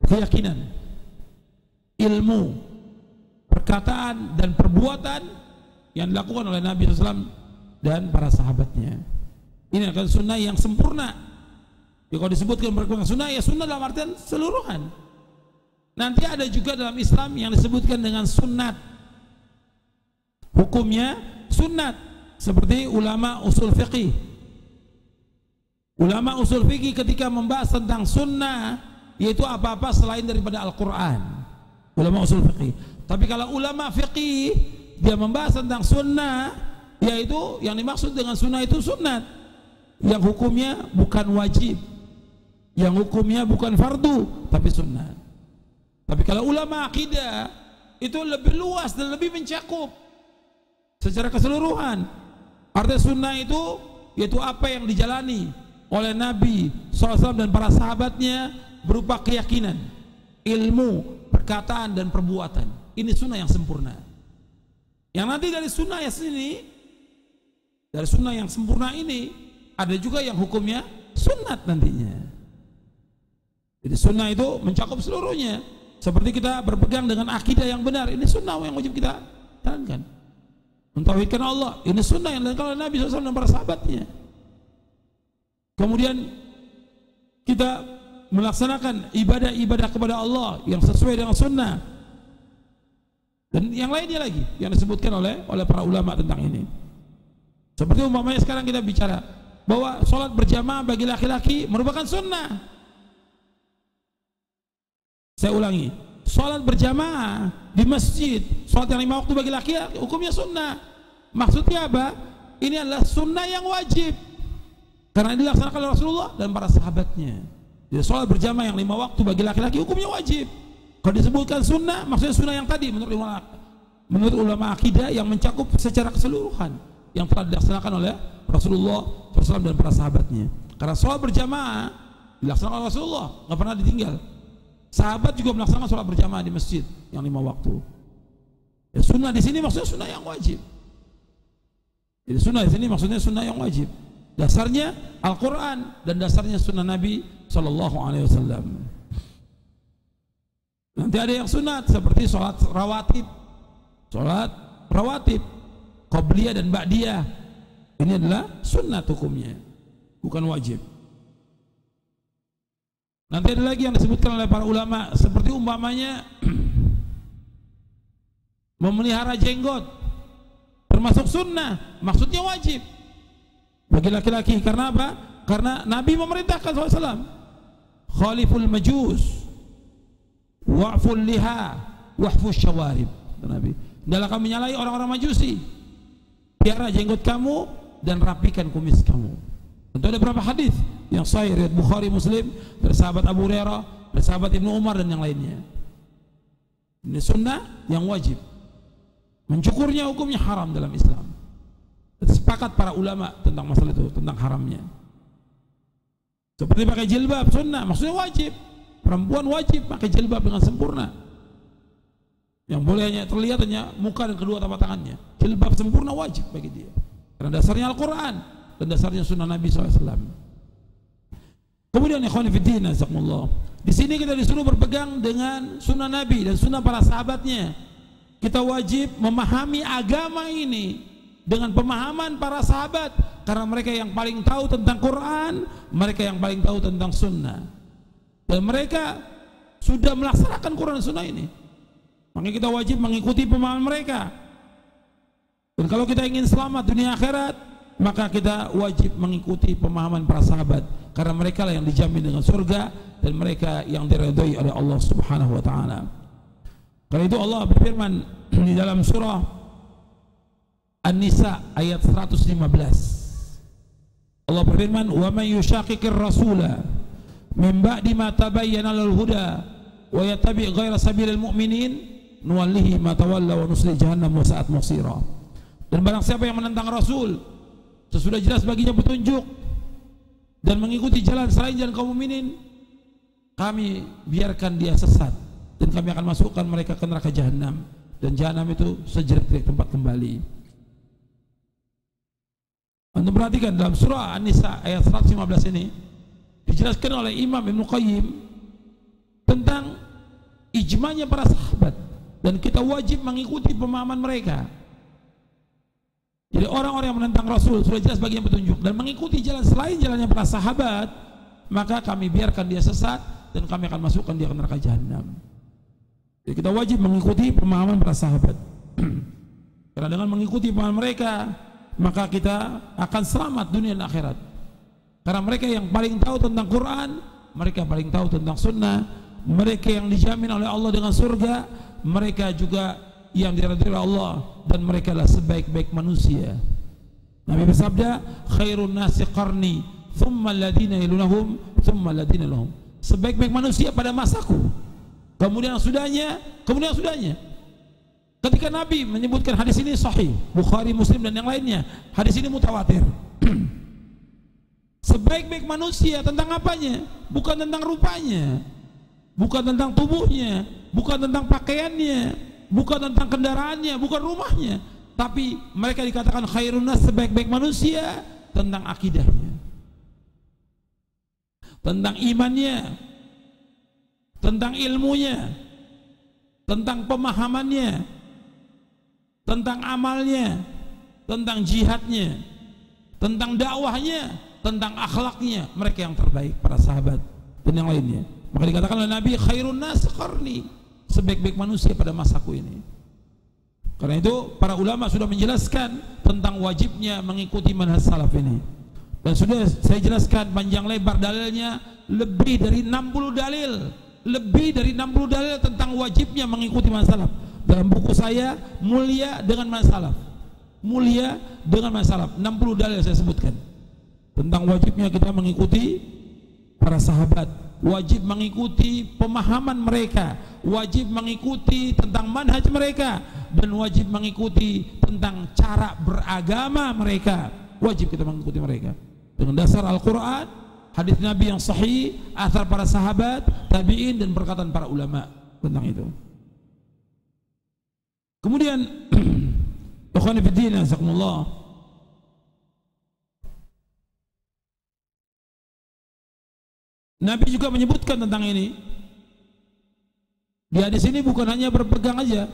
keyakinan, ilmu, perkataan dan perbuatan yang dilakukan oleh Nabi SAW dan para sahabatnya. Ini adalah sunnah yang sempurna. Ya, kalau disebutkan berkembang sunnah, ya sunnah dalam artian seluruhan. Nanti ada juga dalam Islam yang disebutkan dengan sunnat. Hukumnya sunnat, seperti ulama usul fiqih. Ulama usul fiqih ketika membahas tentang sunnah, yaitu apa-apa selain daripada Al-Quran. Ulama usul fiqih. Tapi kalau ulama fiqih, dia membahas tentang sunnah, yaitu yang dimaksud dengan sunnah itu sunnat yang hukumnya bukan wajib, yang hukumnya bukan fardu, tapi sunnah. Tapi kalau ulama akidah itu lebih luas dan lebih mencakup secara keseluruhan. Arti sunnah itu yaitu apa yang dijalani oleh Nabi SAW dan para sahabatnya berupa keyakinan, ilmu, perkataan dan perbuatan. Ini sunnah yang sempurna. Yang nanti dari sunnah yang sempurna ini ada juga yang hukumnya sunat nantinya. Jadi sunnah itu mencakup seluruhnya. Seperti kita berpegang dengan akidah yang benar, ini sunnah yang wajib kita jalankan. Mentauhidkan Allah, ini sunnah yang dilakukan oleh Nabi SAW dan para sahabatnya. Kemudian kita melaksanakan ibadah-ibadah kepada Allah yang sesuai dengan sunnah. Dan yang lainnya lagi yang disebutkan oleh para ulama tentang ini. Seperti umpamanya sekarang kita bicara bahwa sholat berjamaah bagi laki-laki merupakan sunnah. Saya ulangi, sholat berjamaah di masjid, sholat yang 5 waktu bagi laki-laki hukumnya sunnah. Maksudnya apa? Ini adalah sunnah yang wajib karena dilaksanakan oleh Rasulullah dan para sahabatnya. Jadi sholat berjamaah yang 5 waktu bagi laki-laki hukumnya wajib. Kalau disebutkan sunnah, maksudnya sunnah yang tadi menurut ulama akidah yang mencakup secara keseluruhan yang telah dilaksanakan oleh Rasulullah SAW dan para sahabatnya. Karena sholat berjamaah dilaksanakan oleh Rasulullah, nggak pernah ditinggal. Sahabat juga melaksanakan sholat berjamaah di masjid yang 5 waktu. Ya, sunnah di sini maksudnya sunnah yang wajib. Jadi sunnah di sini maksudnya sunnah yang wajib. Dasarnya Al-Quran dan dasarnya sunnah Nabi SAW. Nanti ada yang sunat seperti sholat rawatib, qobliyah dan ba'diyah. Ini adalah sunnah hukumnya, bukan wajib. Nanti ada lagi yang disebutkan oleh para ulama seperti umpamanya memelihara jenggot, termasuk sunnah, maksudnya wajib bagi laki-laki. Karena apa? Karena Nabi memerintahkan SAW, khaliful majus wa'ful liha wahfuz syawarib. Nabi, hendaklah kamu menyalahi orang-orang majusi, piara jenggot kamu dan rapikan kumis kamu. Tentu ada beberapa hadis yang sahih riwayat Bukhari, Muslim dari sahabat Abu Hurairah, dari sahabat Ibnu Umar dan yang lainnya. Ini sunnah yang wajib. Mencukurnya hukumnya haram dalam Islam. Sepakat para ulama tentang masalah itu, tentang haramnya. Seperti pakai jilbab, sunnah, maksudnya wajib. Perempuan wajib pakai jilbab dengan sempurna. Yang boleh hanya terlihat hanya muka dan kedua telapak tangannya. Jilbab sempurna wajib bagi dia. Karena dasarnya Al-Quran dan dasarnya sunnah Nabi SAW. Kemudian ikhwan fillah, jazakumullah. Di sini kita disuruh berpegang dengan sunnah Nabi dan sunnah para sahabatnya. Kita wajib memahami agama ini dengan pemahaman para sahabat, karena mereka yang paling tahu tentang Quran, mereka yang paling tahu tentang sunnah, dan mereka sudah melaksanakan Quran dan sunnah ini. Maka kita wajib mengikuti pemahaman mereka. Dan kalau kita ingin selamat dunia akhirat, maka kita wajib mengikuti pemahaman para sahabat, karena mereka lah yang dijamin dengan surga dan mereka yang diridhai oleh Allah Subhanahu wa taala. Karena itu Allah berfirman di dalam surah An-Nisa ayat 115. Allah berfirman, "Wa may yushaqiqir rasula min ba'di ma tabayyana lahul huda wa yattabi' ghayra sabilil mu'minin nuwallihi ma tawalla wa nuslihi jahannam wa sa'at masira." Dan barang siapa yang menentang Rasul sesudah jelas baginya petunjuk dan mengikuti jalan selain jalan kaum mukminin, kami biarkan dia sesat dan kami akan masukkan mereka ke neraka jahanam, dan jahanam itu sejelek-jelek tempat kembali. Anda perhatikan dalam surah An-Nisa ayat 115 ini dijelaskan oleh Imam Ibnu Qayyim tentang ijma'nya para sahabat, dan kita wajib mengikuti pemahaman mereka. Jadi orang-orang yang menentang Rasul sudah jelas baginya petunjuk dan mengikuti jalan selain jalannya para sahabat, maka kami biarkan dia sesat dan kami akan masukkan dia ke neraka jahanam. Jadi kita wajib mengikuti pemahaman para sahabat. Karena dengan mengikuti pemahaman mereka, maka kita akan selamat dunia dan akhirat. Karena mereka yang paling tahu tentang Quran, mereka paling tahu tentang sunnah, mereka yang dijamin oleh Allah dengan surga, mereka juga yang diridhai oleh Allah, dan mereka adalah sebaik-baik manusia. Nabi bersabda, khairun nasi qarni thumma alladhina yalunahum thumma alladhina lahum. Sebaik-baik manusia pada masaku kemudian sudahnya, ketika Nabi menyebutkan hadis ini sahih, Bukhari, Muslim dan yang lainnya, hadis ini mutawatir. Sebaik-baik manusia tentang apanya? Bukan tentang rupanya, bukan tentang tubuhnya, bukan tentang pakaiannya, bukan tentang kendaraannya, bukan rumahnya, tapi mereka dikatakan khairun nas, sebaik-baik manusia tentang akidahnya, tentang imannya, tentang ilmunya, tentang pemahamannya, tentang amalnya, tentang jihadnya, tentang dakwahnya, tentang akhlaknya. Mereka yang terbaik, para sahabat dan yang lainnya. Maka dikatakan oleh Nabi, khairun nas qarni, sebaik-baik manusia pada masaku ini. Karena itu para ulama sudah menjelaskan tentang wajibnya mengikuti manhaj salaf ini, dan sudah saya jelaskan panjang lebar dalilnya, lebih dari 60 dalil, tentang wajibnya mengikuti manhaj salaf dalam buku saya, Mulia dengan Manhaj Salaf. 60 dalil saya sebutkan tentang wajibnya kita mengikuti para sahabat, wajib mengikuti pemahaman mereka, wajib mengikuti tentang manhaj mereka, dan wajib mengikuti tentang cara beragama mereka. Wajib kita mengikuti mereka dengan dasar Al-Quran, hadis Nabi yang sahih, athar para sahabat, tabi'in, dan perkataan para ulama tentang itu. Kemudian ikhwan fillah, jazakumullah, Nabi juga menyebutkan tentang ini. Di hadis ini bukan hanya berpegang aja,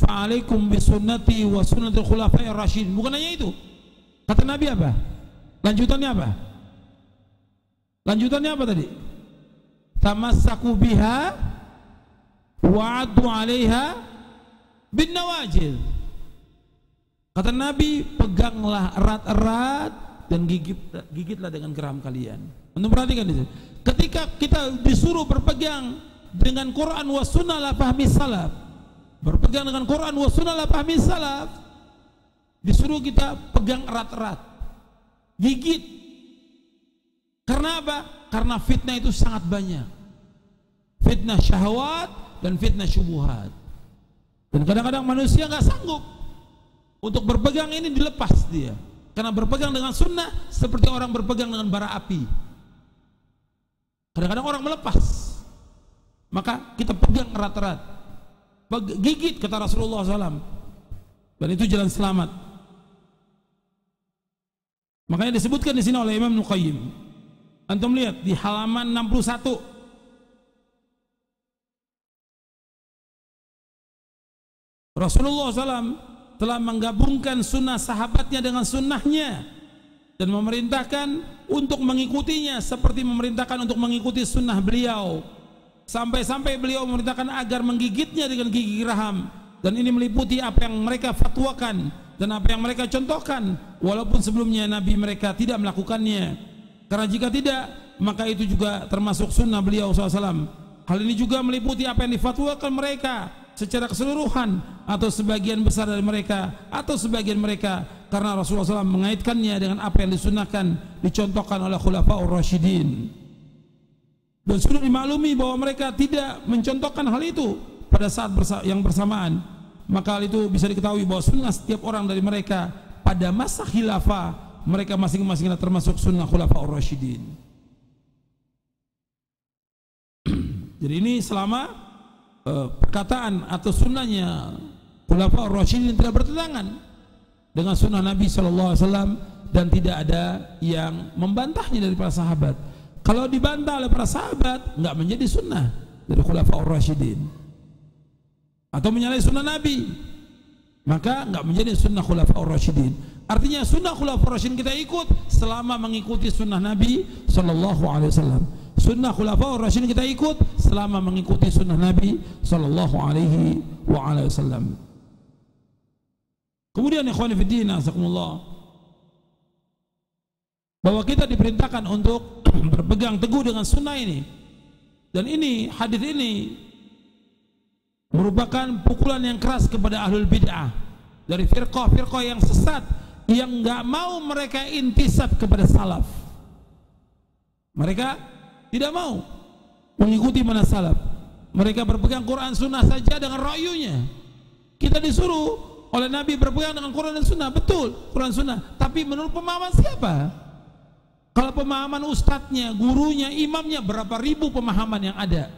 fa'alaikum bisunnati wa sunnatul khulafai rasyidin, bukan hanya itu. Kata Nabi apa? Lanjutannya apa tadi? Tamassaku biha wa'adu 'alaiha bin nawajil. Kata Nabi, peganglah erat-erat dan gigitlah dengan geram kalian. Anda perhatikan itu. Ketika kita disuruh berpegang dengan Quran wa sunnah la fahmi salaf, berpegang dengan Quran wa sunnah la fahmi salaf, disuruh kita pegang erat-erat, gigit. Karena apa? Karena fitnah itu sangat banyak, fitnah syahwat dan fitnah syubuhat. Dan kadang-kadang manusia nggak sanggup untuk berpegang ini, dilepas dia. Karena berpegang dengan sunnah seperti orang berpegang dengan bara api. Kadang-kadang orang melepas, maka kita pegang erat-erat, gigit, kata Rasulullah SAW, dan itu jalan selamat. Makanya disebutkan di sini oleh Imam Ibnu Qayyim. Antum lihat di halaman 61. Rasulullah SAW telah menggabungkan sunnah sahabatnya dengan sunnahnya dan memerintahkan untuk mengikutinya seperti memerintahkan untuk mengikuti sunnah beliau, sampai-sampai beliau memerintahkan agar menggigitnya dengan gigi geraham, dan ini meliputi apa yang mereka fatwakan dan apa yang mereka contohkan, walaupun sebelumnya Nabi mereka tidak melakukannya, karena jika tidak maka itu juga termasuk sunnah beliau SAW. Hal ini juga meliputi apa yang difatwakan mereka secara keseluruhan atau sebagian besar dari mereka atau sebagian mereka, karena Rasulullah SAW mengaitkannya dengan apa yang disunnahkan, dicontohkan oleh Khulafaur Rasyidin, dan sudah dimaklumi bahwa mereka tidak mencontohkan hal itu pada saat yang bersamaan. Maka hal itu bisa diketahui bahwa sunnah setiap orang dari mereka pada masa khilafah mereka masing-masing termasuk sunnah Khulafaur Rasyidin. Jadi ini selama perkataan atau sunnahnya Khulafaur Rasyidin tidak bertentangan dengan sunnah Nabi SAW, dan tidak ada yang membantahnya dari para sahabat. Kalau dibantah oleh para sahabat, nggak menjadi sunnah dari Khulafaur Rasyidin, atau menyalahi sunnah Nabi, maka nggak menjadi sunnah Khulafaur Rasyidin. Artinya sunnah Khulafaur Rasyidin kita ikut selama mengikuti sunnah Nabi SAW. Sunnah Khulafaur Rasyidin kita ikut selama mengikuti sunnah Nabi SAW. Kemudian ikhwan fillah, azakumullah, bahwa kita diperintahkan untuk berpegang teguh dengan sunnah ini, dan ini hadis ini merupakan pukulan yang keras kepada ahlul bid'ah dari firqah-firqah yang sesat, yang nggak mau mereka intisab kepada salaf. Mereka tidak mau mengikuti manhaj salaf, mereka berpegang Quran Sunnah saja dengan ra'yunya. Kita disuruh oleh Nabi berpegang dengan Quran dan Sunnah, betul, Quran Sunnah. Tapi menurut pemahaman siapa? Kalau pemahaman ustadznya, gurunya, imamnya, berapa ribu pemahaman yang ada.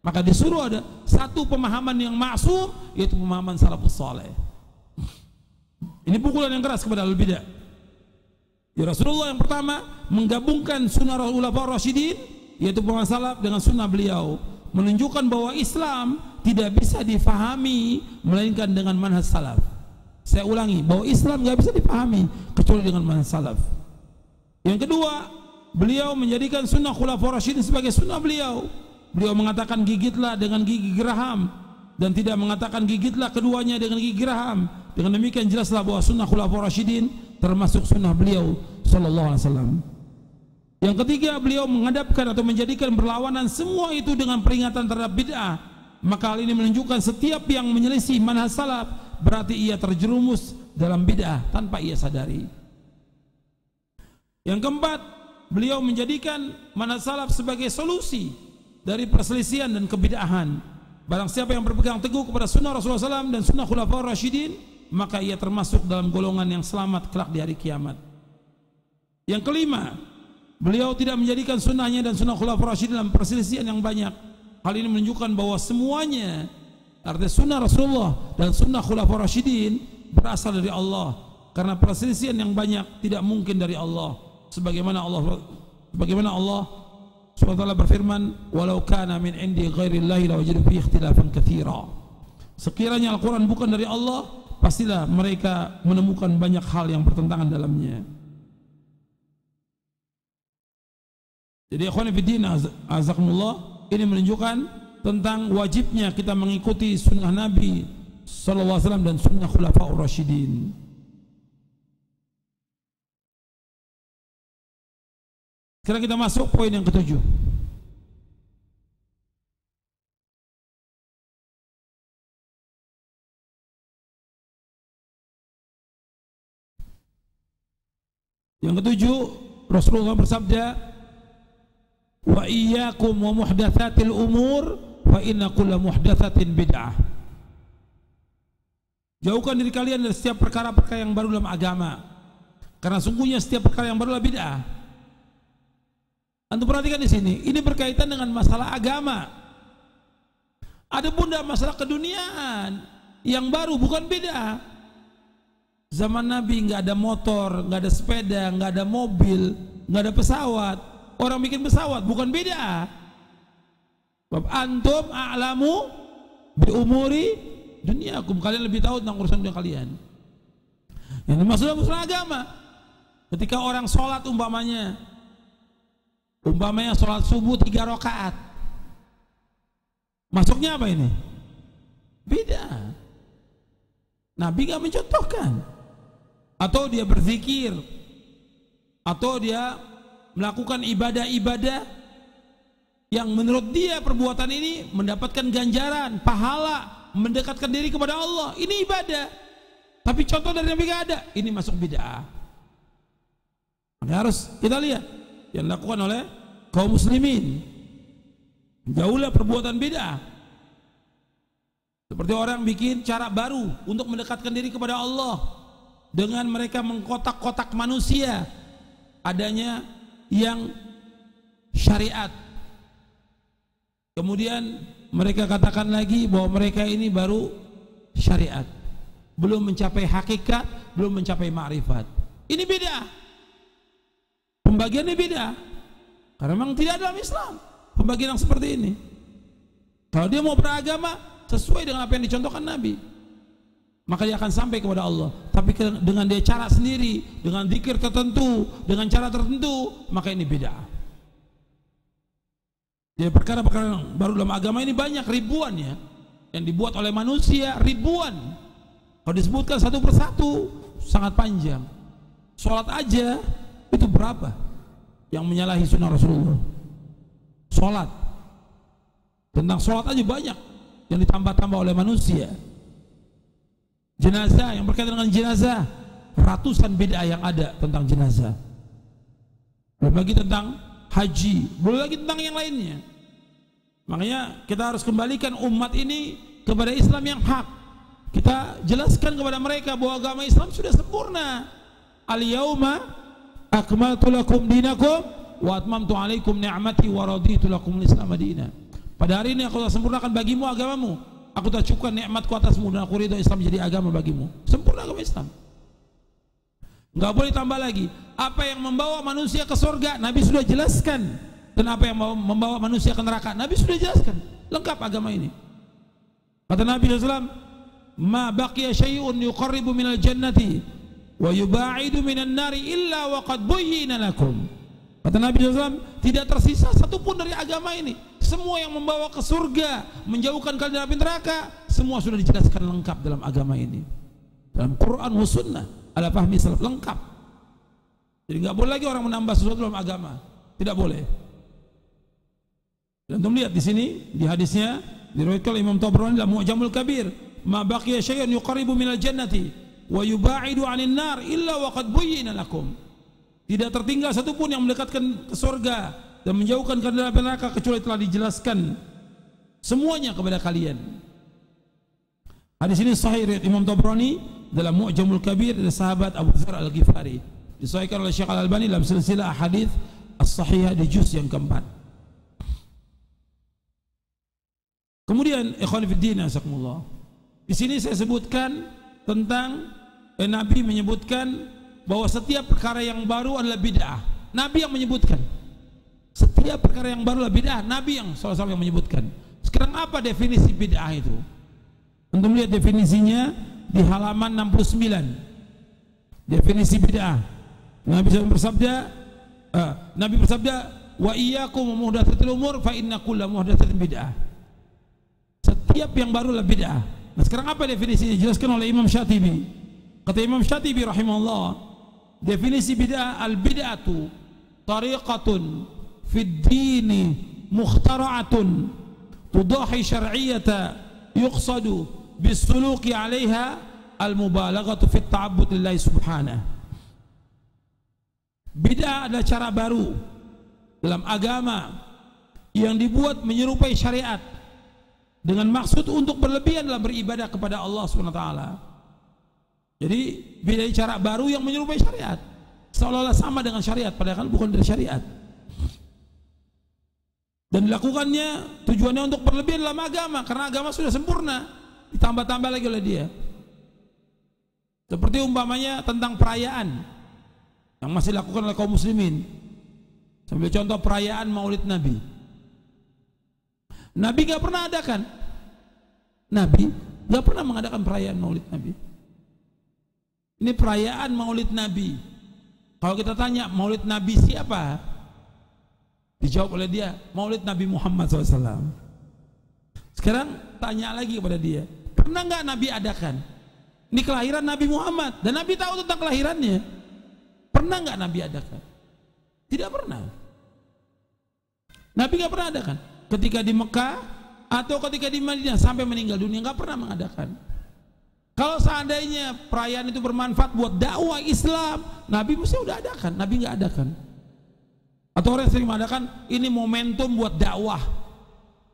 Maka disuruh ada satu pemahaman yang maksum, yaitu pemahaman salafus saleh. Ini pukulan yang keras kepada al-bidah. Ya, Rasulullah yang pertama menggabungkan sunnah Khulafaur Rasyidin, yaitu pemahaman salaf, dengan sunnah beliau, menunjukkan bahwa Islam tidak bisa difahami melainkan dengan manhaj salaf. Saya ulangi, bahwa Islam tidak bisa dipahami kecuali dengan manhaj salaf. Yang kedua, beliau menjadikan sunnah Khulafaur Rasyidin sebagai sunnah beliau. Beliau mengatakan gigitlah dengan gigi geraham, dan tidak mengatakan gigitlah keduanya dengan gigi geraham. Dengan demikian jelaslah bahwa sunnah Khulafaur Rasyidin termasuk sunnah beliau sallallahu alaihi wasallam. Yang ketiga, beliau menghadapkan atau menjadikan berlawanan semua itu dengan peringatan terhadap bid'ah. Maka hal ini menunjukkan setiap yang menyelisih manhaj salaf berarti ia terjerumus dalam bid'ah tanpa ia sadari. Yang keempat, beliau menjadikan manhaj salaf sebagai solusi dari perselisihan dan kebid'ahan. Barang siapa yang berpegang teguh kepada sunnah Rasulullah SAW dan sunnah Khulafaur Rasyidin, maka ia termasuk dalam golongan yang selamat kelak di hari kiamat. Yang kelima, beliau tidak menjadikan sunnahnya dan sunnah Khulafaur Rasyidin dalam perselisihan yang banyak. Hal ini menunjukkan bahwa semuanya, artinya sunnah Rasulullah dan sunnah Khulafaur Rasyidin, berasal dari Allah. Karena perselisihan yang banyak tidak mungkin dari Allah. Sebagaimana Allah SWT berfirman, walau kana min indi ghairillahi lawajadu fi ikhtilafan katsira. Sekiranya Al-Quran bukan dari Allah, pastilah mereka menemukan banyak hal yang bertentangan dalamnya. Jadi ikhwan fillah azakumullah, ini menunjukkan tentang wajibnya kita mengikuti sunnah Nabi sallallahu alaihi wasallam dan sunnah Khulafaur Rasyidin. Sekarang kita masuk poin yang ketujuh. Yang ketujuh, Rasulullah bersabda, wa iyyakum wa muhdatsatil umur fa inna kulla muhdatsatin bid'ah. Jauhkan diri kalian dari setiap perkara-perkara yang baru dalam agama, karena sungguhnya setiap perkara yang baru adalah bid'ah. Antum perhatikan di sini, ini berkaitan dengan masalah agama. Adapun dalam masalah keduniaan, yang baru bukan bid'ah. Zaman Nabi nggak ada motor, nggak ada sepeda, nggak ada mobil, nggak ada pesawat. Orang bikin pesawat bukan bid'ah. Bab antum a'lamu bi umuri dunyakum, kalian lebih tahu tentang urusan dunia kalian. Yang maksudnya masalah agama. Ketika orang sholat umpamanya sholat subuh 3 rakaat, masuknya apa ini? Bid'ah. Nabi nggak mencontohkan. Atau dia berzikir, atau dia melakukan ibadah-ibadah yang menurut dia perbuatan ini mendapatkan ganjaran, pahala, mendekatkan diri kepada Allah. Ini ibadah, tapi contoh dari Nabi nggak ada. Ini masuk bid'ah. Ini harus kita lihat yang dilakukan oleh kaum muslimin. Jauhlah perbuatan bid'ah. Seperti orang bikin cara baru untuk mendekatkan diri kepada Allah dengan mereka mengkotak-kotak manusia, adanya yang syariat. Kemudian mereka katakan lagi bahwa mereka ini baru syariat, belum mencapai hakikat, belum mencapai ma'rifat. Ini bid'ah. Pembagiannya bid'ah. Karena memang tidak ada dalam Islam pembagian yang seperti ini. Kalau dia mau beragama sesuai dengan apa yang dicontohkan Nabi, maka dia akan sampai kepada Allah. Tapi dengan dia cara sendiri, dengan zikir tertentu, dengan cara tertentu, maka ini bid'ah. Jadi perkara-perkara yang baru dalam agama ini banyak, ribuan ya, yang dibuat oleh manusia, ribuan. Kalau disebutkan satu persatu sangat panjang. Sholat aja itu berapa yang menyalahi sunnah Rasulullah? Sholat, tentang sholat aja banyak yang ditambah-tambah oleh manusia. Jenazah, yang berkaitan dengan jenazah, ratusan bid'ah yang ada tentang jenazah. Belum lagi tentang haji, belum lagi tentang yang lainnya. Makanya kita harus kembalikan umat ini kepada Islam yang hak. Kita jelaskan kepada mereka bahwa agama Islam sudah sempurna. Al-yauma akmaltu lakum dinakum wa atmamtu alaikum ni'mati wa raditu lakum al-Islam madina. Pada hari ini aku telah sempurnakan bagimu agamamu. Aku telah cukupkan nikmatku atasmu dan aku ridho Islam menjadi agama bagimu. Sempurna agama Islam. Enggak boleh tambah lagi. Apa yang membawa manusia ke surga Nabi sudah jelaskan. Dan apa yang membawa manusia ke neraka Nabi sudah jelaskan. Lengkap agama ini. Kata Nabi SAW, ma baqiya syai'un yuqarribu minal jannati wa yuba'idu minan nari illa wa qad buyyina lakum. Kata Nabi SAW, tidak tersisa satupun dari agama ini. Semua yang membawa ke surga, menjauhkan kalian dari neraka, semua sudah dijelaskan lengkap dalam agama ini. Dalam Quran wa sunnah, ala fahmi salaf, lengkap. Jadi nggak boleh lagi orang menambah sesuatu dalam agama. Tidak boleh. Dan antum lihat di sini di hadisnya diriwayatkan Imam Tabrani dalam Mu'jamul Kabir, ma baqiya syai'un yuqarribu minal jannati wa yuba'idu 'anil nar illa wa qad buyyina lakum. Tidak tertinggal satupun yang mendekatkan ke surga dan menjauhkan kalian dari neraka kecuali telah dijelaskan semuanya kepada kalian. Hadis ini sahih riwayat Imam Tabrani dalam Mu'jamul Kabir dari sahabat Abu Dzar Al-Ghifari. Disahihkan oleh Syekh Al-Albani dalam silsilah hadis as-sahihah di juz yang keempat. Kemudian ikhwan fillah asakumullah. Di sini saya sebutkan tentang Nabi menyebutkan bahwa setiap perkara yang baru adalah bid'ah. Nabi yang menyebutkan. Setiap perkara yang baru adalah bid'ah. Nabi yang SAW yang menyebutkan. Sekarang apa definisi bid'ah itu? Untuk melihat definisinya di halaman 69. Definisi bid'ah. Nabi bersabda, wa iyyakum muhdatsatil umur fa inna kulla muhdatsatin bid'ah. Setiap yang baru adalah bid'ah. Nah, sekarang apa definisinya? Dijelaskan oleh Imam Syatibi. Kata Imam Syatibi rahimahullah, definisi bid'ah, al-bid'atu tariqatun fid dini mukhtara'atun tudahi syar'iyyata yuqsadu bis-suluki 'alaiha al-mubalaghatu fit ta'abbud lillahi subhanahu. Bid'ah adalah cara baru dalam agama yang dibuat menyerupai syariat dengan maksud untuk berlebihan dalam beribadah kepada Allah SWT. Jadi beda cara baru yang menyerupai syariat, seolah-olah sama dengan syariat padahal bukan dari syariat. Dan dilakukannya tujuannya untuk berlebihan dalam agama karena agama sudah sempurna, ditambah-tambah lagi oleh dia. Seperti umpamanya tentang perayaan yang masih dilakukan oleh kaum muslimin. Sambil contoh perayaan Maulid Nabi. Nabi gak pernah adakan. Nabi gak pernah mengadakan perayaan Maulid Nabi. Ini perayaan Maulid Nabi. Kalau kita tanya Maulid Nabi siapa? Dijawab oleh dia, Maulid Nabi Muhammad SAW. Sekarang tanya lagi kepada dia, pernah gak Nabi adakan? Ini kelahiran Nabi Muhammad dan Nabi tahu tentang kelahirannya. Pernah gak Nabi adakan? Tidak pernah. Nabi gak pernah adakan. Ketika di Mekah atau ketika di Madinah sampai meninggal dunia nggak pernah mengadakan. Kalau seandainya perayaan itu bermanfaat buat dakwah Islam, Nabi mesti udah adakan. Nabi nggak adakan. Atau orang sering mengadakan ini momentum buat dakwah,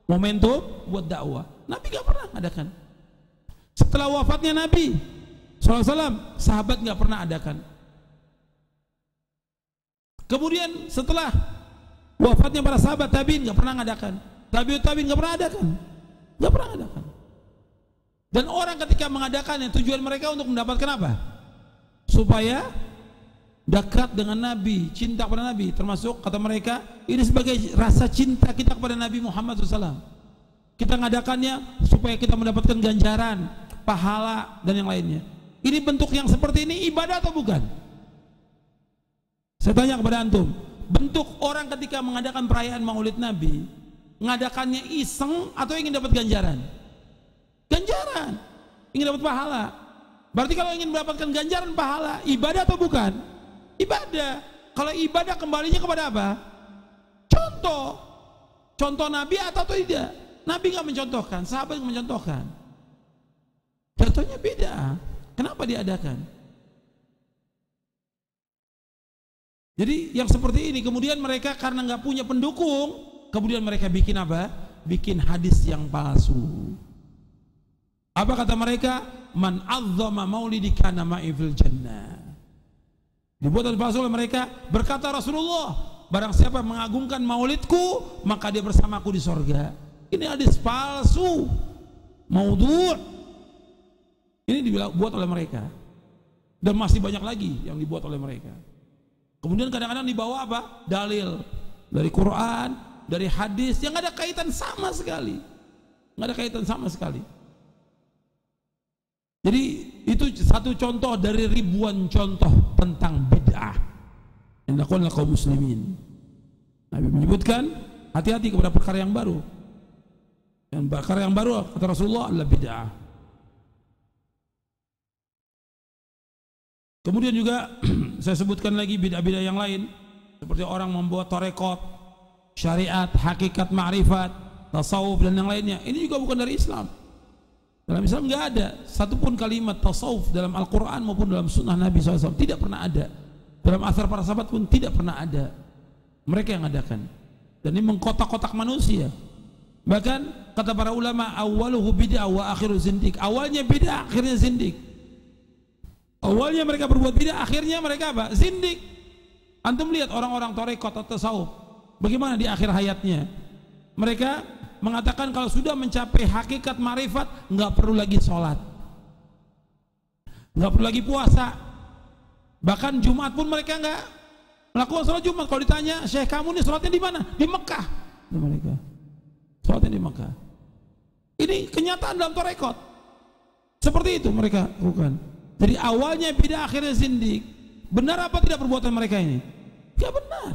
momentum buat dakwah. Nabi nggak pernah mengadakan. Setelah wafatnya Nabi SAW, sahabat nggak pernah adakan. Kemudian setelah wafatnya para sahabat tabi'in nggak pernah ngadakan. Tabi'in nggak pernah adakan. Nggak pernah ngadakan. Dan orang ketika mengadakannya tujuan mereka untuk mendapatkan apa? Supaya dekat dengan Nabi, cinta kepada Nabi. Termasuk kata mereka ini sebagai rasa cinta kita kepada Nabi Muhammad SAW. Kita mengadakannya supaya kita mendapatkan ganjaran, pahala dan yang lainnya. Ini bentuk yang seperti ini ibadah atau bukan? Saya tanya kepada antum, bentuk orang ketika mengadakan perayaan Maulid Nabi, mengadakannya iseng atau ingin dapat ganjaran? Ganjaran, ingin dapat pahala. Berarti kalau ingin mendapatkan ganjaran pahala, ibadah atau bukan? Ibadah. Kalau ibadah kembalinya kepada apa? Contoh Nabi atau tidak? Nabi nggak mencontohkan, sahabat nggak mencontohkan. Contohnya beda. Kenapa diadakan? Jadi yang seperti ini kemudian mereka karena nggak punya pendukung, kemudian mereka bikin apa? bikin hadis yang palsu. Apa kata mereka? Man azzama maulidi kana ma'i fil jannah. Dibuat palsu oleh mereka. Berkata Rasulullah, barang siapa mengagungkan maulidku, maka dia bersamaku di sorga. Ini hadis palsu, maudhu'. Ini dibuat oleh mereka. Dan masih banyak lagi yang dibuat oleh mereka. Kemudian kadang-kadang dibawa apa? Dalil dari Quran, dari hadis yang nggak ada kaitan sama sekali, nggak ada kaitan sama sekali. Jadi itu satu contoh dari ribuan contoh tentang bid'ah yang dilakukan oleh kaum muslimin. Nabi menyebutkan hati-hati kepada perkara yang baru. Dan perkara yang baru kata Rasulullah adalah bid'ah. Kemudian juga saya sebutkan lagi bid'ah-bid'ah yang lain, seperti orang membuat tarekat, syariat, hakikat, ma'rifat, tasawuf dan yang lainnya. Ini juga bukan dari Islam. Dalam Islam nggak ada satupun kalimat tasawuf dalam Al-Quran maupun dalam sunnah Nabi SAW. Tidak pernah ada. Dalam asar para sahabat pun tidak pernah ada. Mereka yang adakan. Dan ini mengkotak-kotak manusia. Bahkan kata para ulama, awwaluhu bid'ah wa akhiru zindik. Awalnya bid'ah, akhirnya zindik. Awalnya mereka berbuat bid'ah, akhirnya mereka apa? Zindik. Antum lihat orang-orang tarekat atau tasawuf, bagaimana di akhir hayatnya? Mereka mengatakan kalau sudah mencapai hakikat marifat, nggak perlu lagi sholat, nggak perlu lagi puasa, bahkan Jumat pun mereka nggak melakukan sholat Jumat. Kalau ditanya, Syekh kamu nih sholatnya di mana? Di Mekah. Mereka sholatnya di Mekah. Ini kenyataan dalam tarekat. Seperti itu mereka lakukan. Jadi awalnya bidah, akhirnya zindik. Benar apa tidak perbuatan mereka ini? Tidak benar.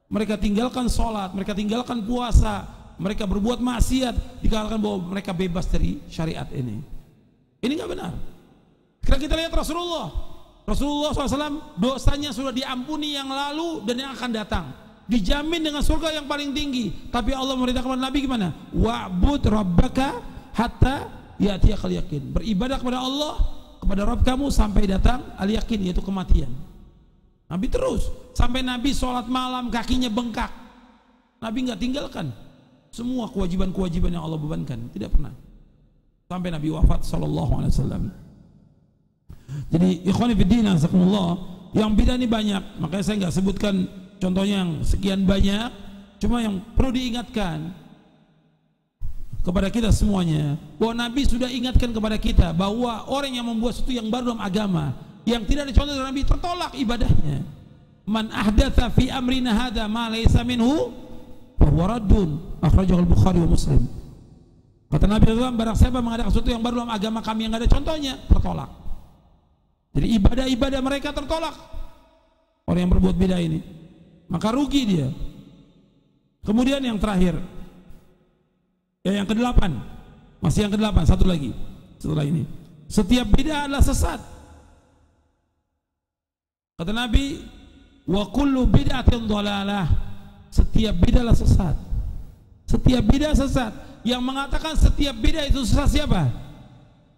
Mereka tinggalkan sholat, mereka tinggalkan puasa, mereka berbuat maksiat, dikatakan bahwa mereka bebas dari syariat ini. Ini nggak benar. Sekarang kita lihat Rasulullah SAW, dosanya sudah diampuni yang lalu dan yang akan datang, dijamin dengan surga yang paling tinggi. Tapi Allah memerintahkan Nabi gimana? Wa'bud rabbaka hatta ya'tiyakal yakin. Beribadah kepada Allah, kepada Rabb kamu sampai datang al-yakin, yaitu kematian. Nabi terus sampai Nabi sholat malam kakinya bengkak, Nabi nggak tinggalkan semua kewajiban-kewajiban yang Allah bebankan, tidak pernah, sampai Nabi wafat sallallahu alaihi wasallam. Jadi ikhwani fiddin azakumullah, yang bid'ah ini banyak, makanya saya nggak sebutkan contohnya yang sekian banyak, cuma yang perlu diingatkan kepada kita semuanya, bahwa Nabi sudah ingatkan kepada kita bahwa orang yang membuat sesuatu yang baru dalam agama, yang tidak dicontoh dari Nabi, tertolak ibadahnya. Man ahdatsa fi amrina hadza ma laysa minhu fahuwa raddun, akhrajahu al-Bukhari wa Muslim. Kata Nabi SAW, barang siapa mengadakan sesuatu yang baru dalam agama kami yang tidak ada contohnya, tertolak. Jadi ibadah-ibadah mereka tertolak. Orang yang berbuat bid'ah ini, maka rugi dia. Kemudian yang terakhir, yang ke-8, masih yang ke-8, satu lagi setelah ini, setiap bid'ah adalah sesat. Kata Nabi, wa kullu bid'atin dhalalah, setiap bid'ah adalah sesat. Setiap bid'ah sesat. Yang mengatakan setiap bid'ah itu sesat siapa?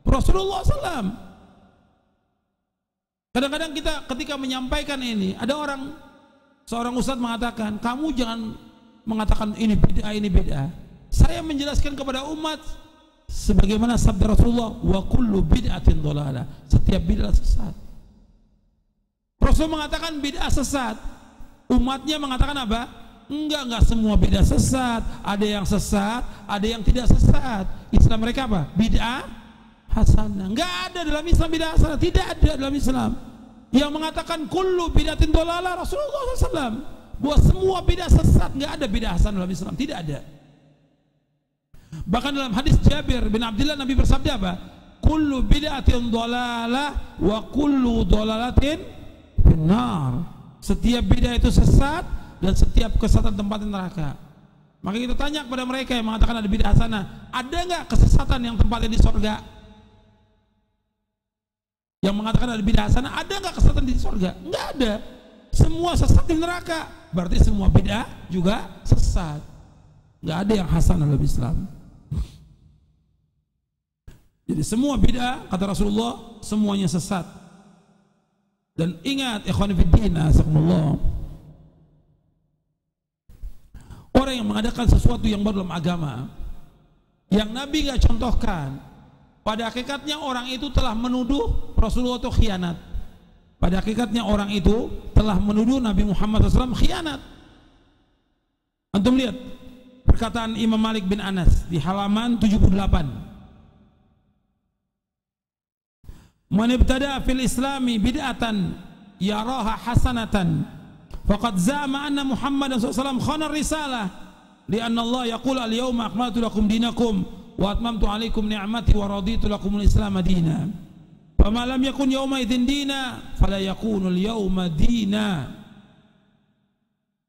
Rasulullah SAW. Kadang-kadang kita ketika menyampaikan ini, ada seorang ustadz mengatakan, kamu jangan mengatakan ini bid'ah, ini bid'ah. Saya menjelaskan kepada umat sebagaimana sabda Rasulullah, wa kullu bid'atin dhalalah, setiap bid'ah sesat. Rasul mengatakan bid'ah sesat, umatnya mengatakan apa? Enggak semua bid'ah sesat, ada yang sesat, ada yang tidak sesat. Islam mereka apa? Bid'ah hasanah. Enggak ada dalam Islam bid'ah hasanah, tidak ada dalam Islam. Yang mengatakan kullu bid'atin dhalalah Rasulullah SAW, bahwa semua bid'ah sesat, enggak ada bid'ah hasanah dalam Islam, tidak ada. Bahkan dalam hadis Jabir bin Abdullah, Nabi bersabda apa? Kullu bid'atin dhalalah wa kullu dhalalatin finnar. Setiap bid'ah itu sesat dan setiap kesesatan tempatnya neraka. Maka kita tanya kepada mereka yang mengatakan ada bid'ah hasanah, ada enggak kesesatan yang tempatnya di surga? Yang mengatakan ada bid'ah hasanah, ada enggak kesesatan di surga? Enggak ada. Semua sesat di neraka. Berarti semua bid'ah juga sesat. Enggak ada yang hasanah dalam Islam. Jadi semua bid'ah, kata Rasulullah, semuanya sesat. Dan ingat ikhwan fillah, asakumullah, orang yang yang mengadakan sesuatu yang baru dalam agama yang Nabi nggak contohkan, pada hakikatnya orang itu telah menuduh Rasulullah itu khianat. Pada hakikatnya orang itu telah menuduh Nabi Muhammad SAW khianat. Antum lihat perkataan Imam Malik bin Anas di halaman 78. Man ibtada fil islami bid'atan yaraha hasanatan faqad za'ama anna Muhammadan SAW khana risalah lianna Allah yaqul al-yawma akmaltu lakum dinakum wa atmamtu alaikum ni'mati wa raditu lakum al-islam dina fama lam yakun yawma idzin dina fala yakunu al-yawma dina.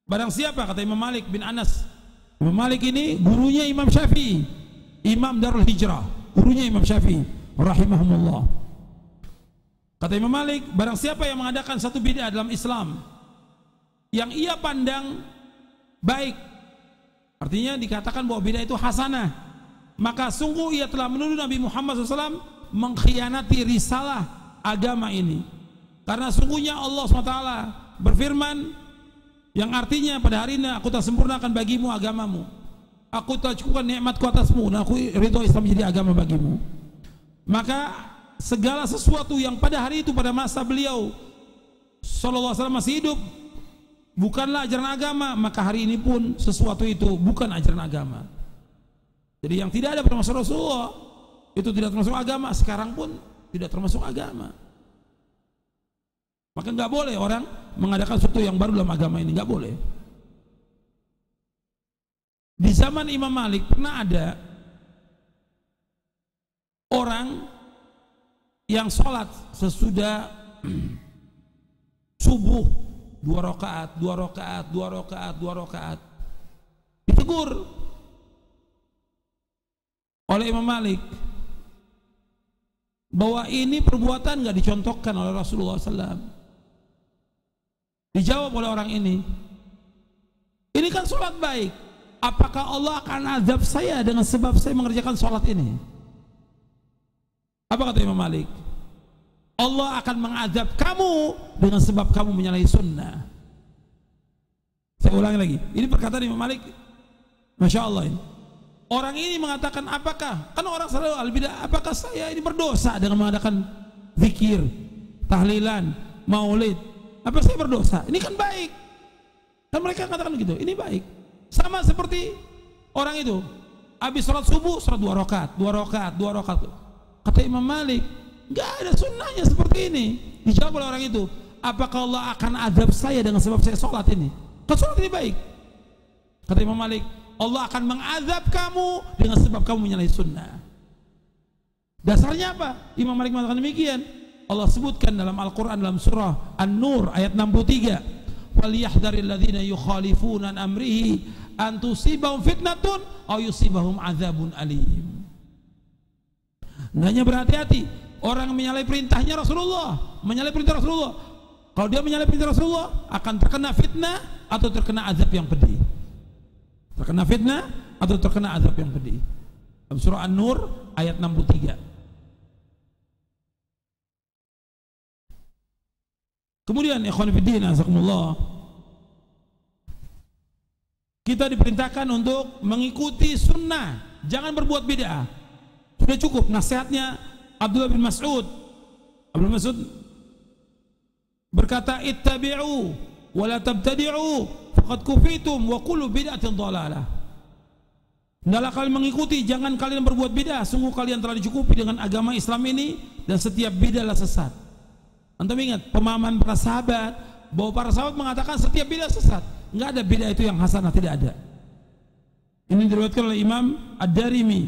Barang siapa, kata Imam Malik bin Anas, Imam Malik ini gurunya Imam Syafi'i, Imam Darul Hijrah, gurunya Imam Syafi'i rahimahumullah. Kata Imam Malik, barang siapa yang mengadakan satu bid'ah dalam Islam yang ia pandang baik, artinya dikatakan bahwa bid'ah itu hasanah, maka sungguh ia telah menuduh Nabi Muhammad SAW mengkhianati risalah agama ini. Karena sungguhnya Allah SWT berfirman yang artinya pada hari ini aku tak sempurnakan bagimu agamamu, aku tak cukupkan nikmatku atasmu, dan aku ridho Islam menjadi agama bagimu. Maka segala sesuatu yang pada hari itu, pada masa beliau sallallahu alaihi wasallam masih hidup, bukanlah ajaran agama, maka hari ini pun sesuatu itu bukan ajaran agama. Jadi yang tidak ada pada masa Rasulullah itu tidak termasuk agama, sekarang pun tidak termasuk agama. Maka nggak boleh orang mengadakan sesuatu yang baru dalam agama ini, nggak boleh. Di zaman Imam Malik pernah ada orang yang sholat sesudah subuh 2 rakaat, 2 rakaat, 2 rakaat, 2 rakaat, ditegur oleh Imam Malik bahwa ini perbuatan nggak dicontohkan oleh Rasulullah SAW. Dijawab oleh orang ini kan sholat baik, apakah Allah akan azab saya dengan sebab saya mengerjakan sholat ini? Apa kata Imam Malik? Allah akan mengazab kamu dengan sebab kamu menyalahi sunnah. Saya ulangi lagi, ini perkataan Imam Malik, Masya Allah ini. Orang ini mengatakan, apakah, kan orang selalu al-bidah, apakah saya ini berdosa dengan mengadakan zikir, tahlilan, maulid? Apa saya berdosa? Ini kan baik. Kan mereka katakan begitu, ini baik. Sama seperti orang itu, habis sholat subuh, sholat 2 rakaat, 2 rakaat, 2 rakaat. Kata Imam Malik, nggak ada sunnahnya seperti ini. Dijawab oleh orang itu, apakah Allah akan azab saya dengan sebab saya sholat ini? Kan sholat ini baik. Kata Imam Malik, Allah akan mengazab kamu dengan sebab kamu menyalahi sunnah. Dasarnya apa? Imam Malik mengatakan demikian. Allah sebutkan dalam Al-Quran dalam surah An-Nur ayat 63, "Falyahdharil ladzina yukhalifuna an amrihi an tusibahum fitnatun aw yusibahum adzabun alim." Hendaknya berhati-hati orang menyalahi perintahnya Rasulullah, menyalahi perintah Rasulullah. Kalau dia menyalahi perintah Rasulullah akan terkena fitnah atau terkena azab yang pedih. Terkena fitnah atau terkena azab yang pedih. Dalam surah An-Nur ayat 63. Kemudian ikhwan fillah azakumullah, kita diperintahkan untuk mengikuti sunnah, jangan berbuat bid'ah. Sudah cukup nasihatnya Abdullah bin Mas'ud. Abdullah bin Mas'ud berkata, ittabi'u wa la tabtadi'u faqad kufitum wa kullu bid'atin dhalalah. Hendaklah kalian mengikuti, jangan kalian berbuat bid'ah, sungguh kalian telah dicukupi dengan agama Islam ini dan setiap bid'ah adalah sesat. Antum ingat pemahaman para sahabat bahwa para sahabat mengatakan setiap bid'ah sesat. Enggak ada bid'ah itu yang hasanah, tidak ada. Ini diriwayatkan oleh Imam Ad-Darimi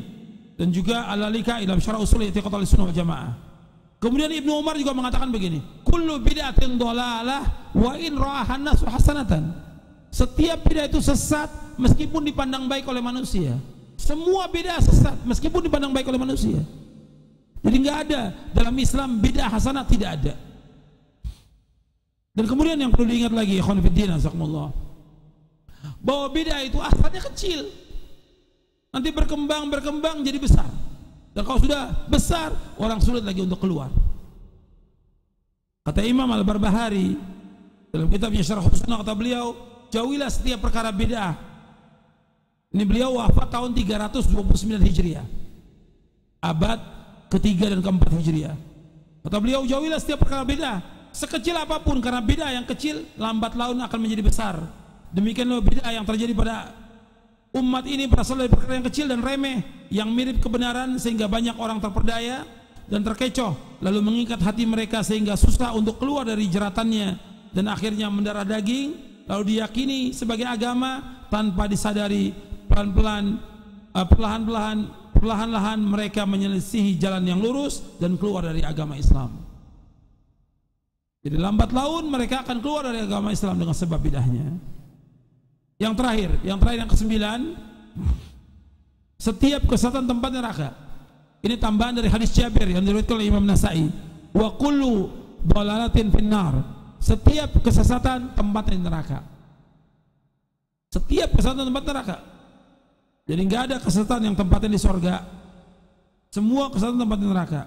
dan juga Al-Lalikai dalam Syarah Ushul I'tiqad Ahlussunnah wal Jamaah. Kemudian Ibnu Umar juga mengatakan begini, kullu bid'atin dhalalah wa in ra'ahan nasu hasanatan. Setiap bid'ah itu sesat meskipun dipandang baik oleh manusia. Semua bid'ah sesat meskipun dipandang baik oleh manusia. Jadi enggak ada dalam Islam bid'ah hasanah, tidak ada. Dan kemudian yang perlu diingat lagi, ikhwan fillah azakumullah, bahwa bid'ah itu asalnya kecil, nanti berkembang jadi besar, dan kalau sudah besar orang sulit lagi untuk keluar. Kata Imam Al-Barbahari dalam kitabnya Syarh Sunnah, kata beliau, jauhilah setiap perkara bid'ah Ini beliau wafat tahun 329 Hijriah, abad ketiga dan keempat Hijriah. Kata beliau, jauhilah setiap perkara bid'ah, sekecil apapun, karena bid'ah yang kecil lambat laun akan menjadi besar. Demikianlah bid'ah yang terjadi pada umat ini berasal dari perkara yang kecil dan remeh, yang mirip kebenaran sehingga banyak orang terperdaya dan terkecoh, lalu mengikat hati mereka sehingga susah untuk keluar dari jeratannya, dan akhirnya mendarah daging, lalu diyakini sebagai agama tanpa disadari. Perlahan-lahan mereka menyelisihi jalan yang lurus dan keluar dari agama Islam. Jadi lambat laun mereka akan keluar dari agama Islam dengan sebab bid'ahnya. Yang terakhir yang kesembilan, setiap kesesatan tempat neraka. Ini tambahan dari hadis Jabir yang diriwayatkan oleh Imam Nasai. Wa kullu dhalalatin finnar. Setiap kesesatan tempatnya neraka. Setiap kesesatan tempat neraka. Jadi nggak ada kesesatan yang tempatnya di sorga. Semua kesesatan tempatnya neraka.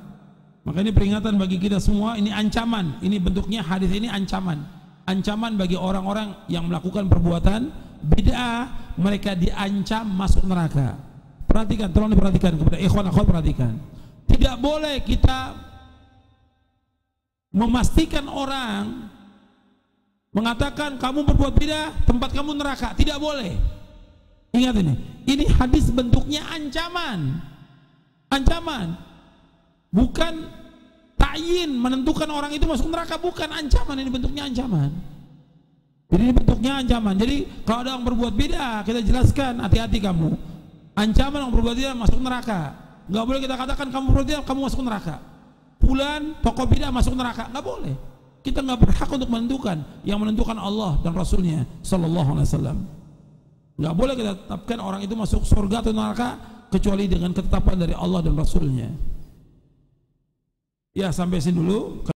Maka ini peringatan bagi kita semua. Ini ancaman. Ini bentuknya hadis ini ancaman. Ancaman bagi orang-orang yang melakukan perbuatan bid'ah. Mereka diancam masuk neraka. Perhatikan, tolong diperhatikan kepada ikhwan akhwat, perhatikan. Tidak boleh kita memastikan orang, mengatakan kamu berbuat bid'ah, tempat kamu neraka. Tidak boleh. Ingat ini hadis bentuknya ancaman. Ancaman. Bukan ta'yin menentukan orang itu masuk neraka, bukan ancaman, ini bentuknya ancaman. Jadi ini bentuknya ancaman. Jadi kalau ada orang berbuat bid'ah, kita jelaskan, hati-hati kamu. Ancaman orang berbuat bid'ah masuk neraka. Enggak boleh kita katakan kamu berbuat bid'ah, kamu masuk neraka. Fulan tokoh bid'ah masuk neraka, enggak boleh. Kita enggak berhak untuk menentukan. Yang menentukan Allah dan Rasulnya sallallahu alaihi wasallam. Enggak boleh kita tetapkan orang itu masuk surga atau neraka kecuali dengan ketetapan dari Allah dan Rasulnya. Ya, sampai sini dulu.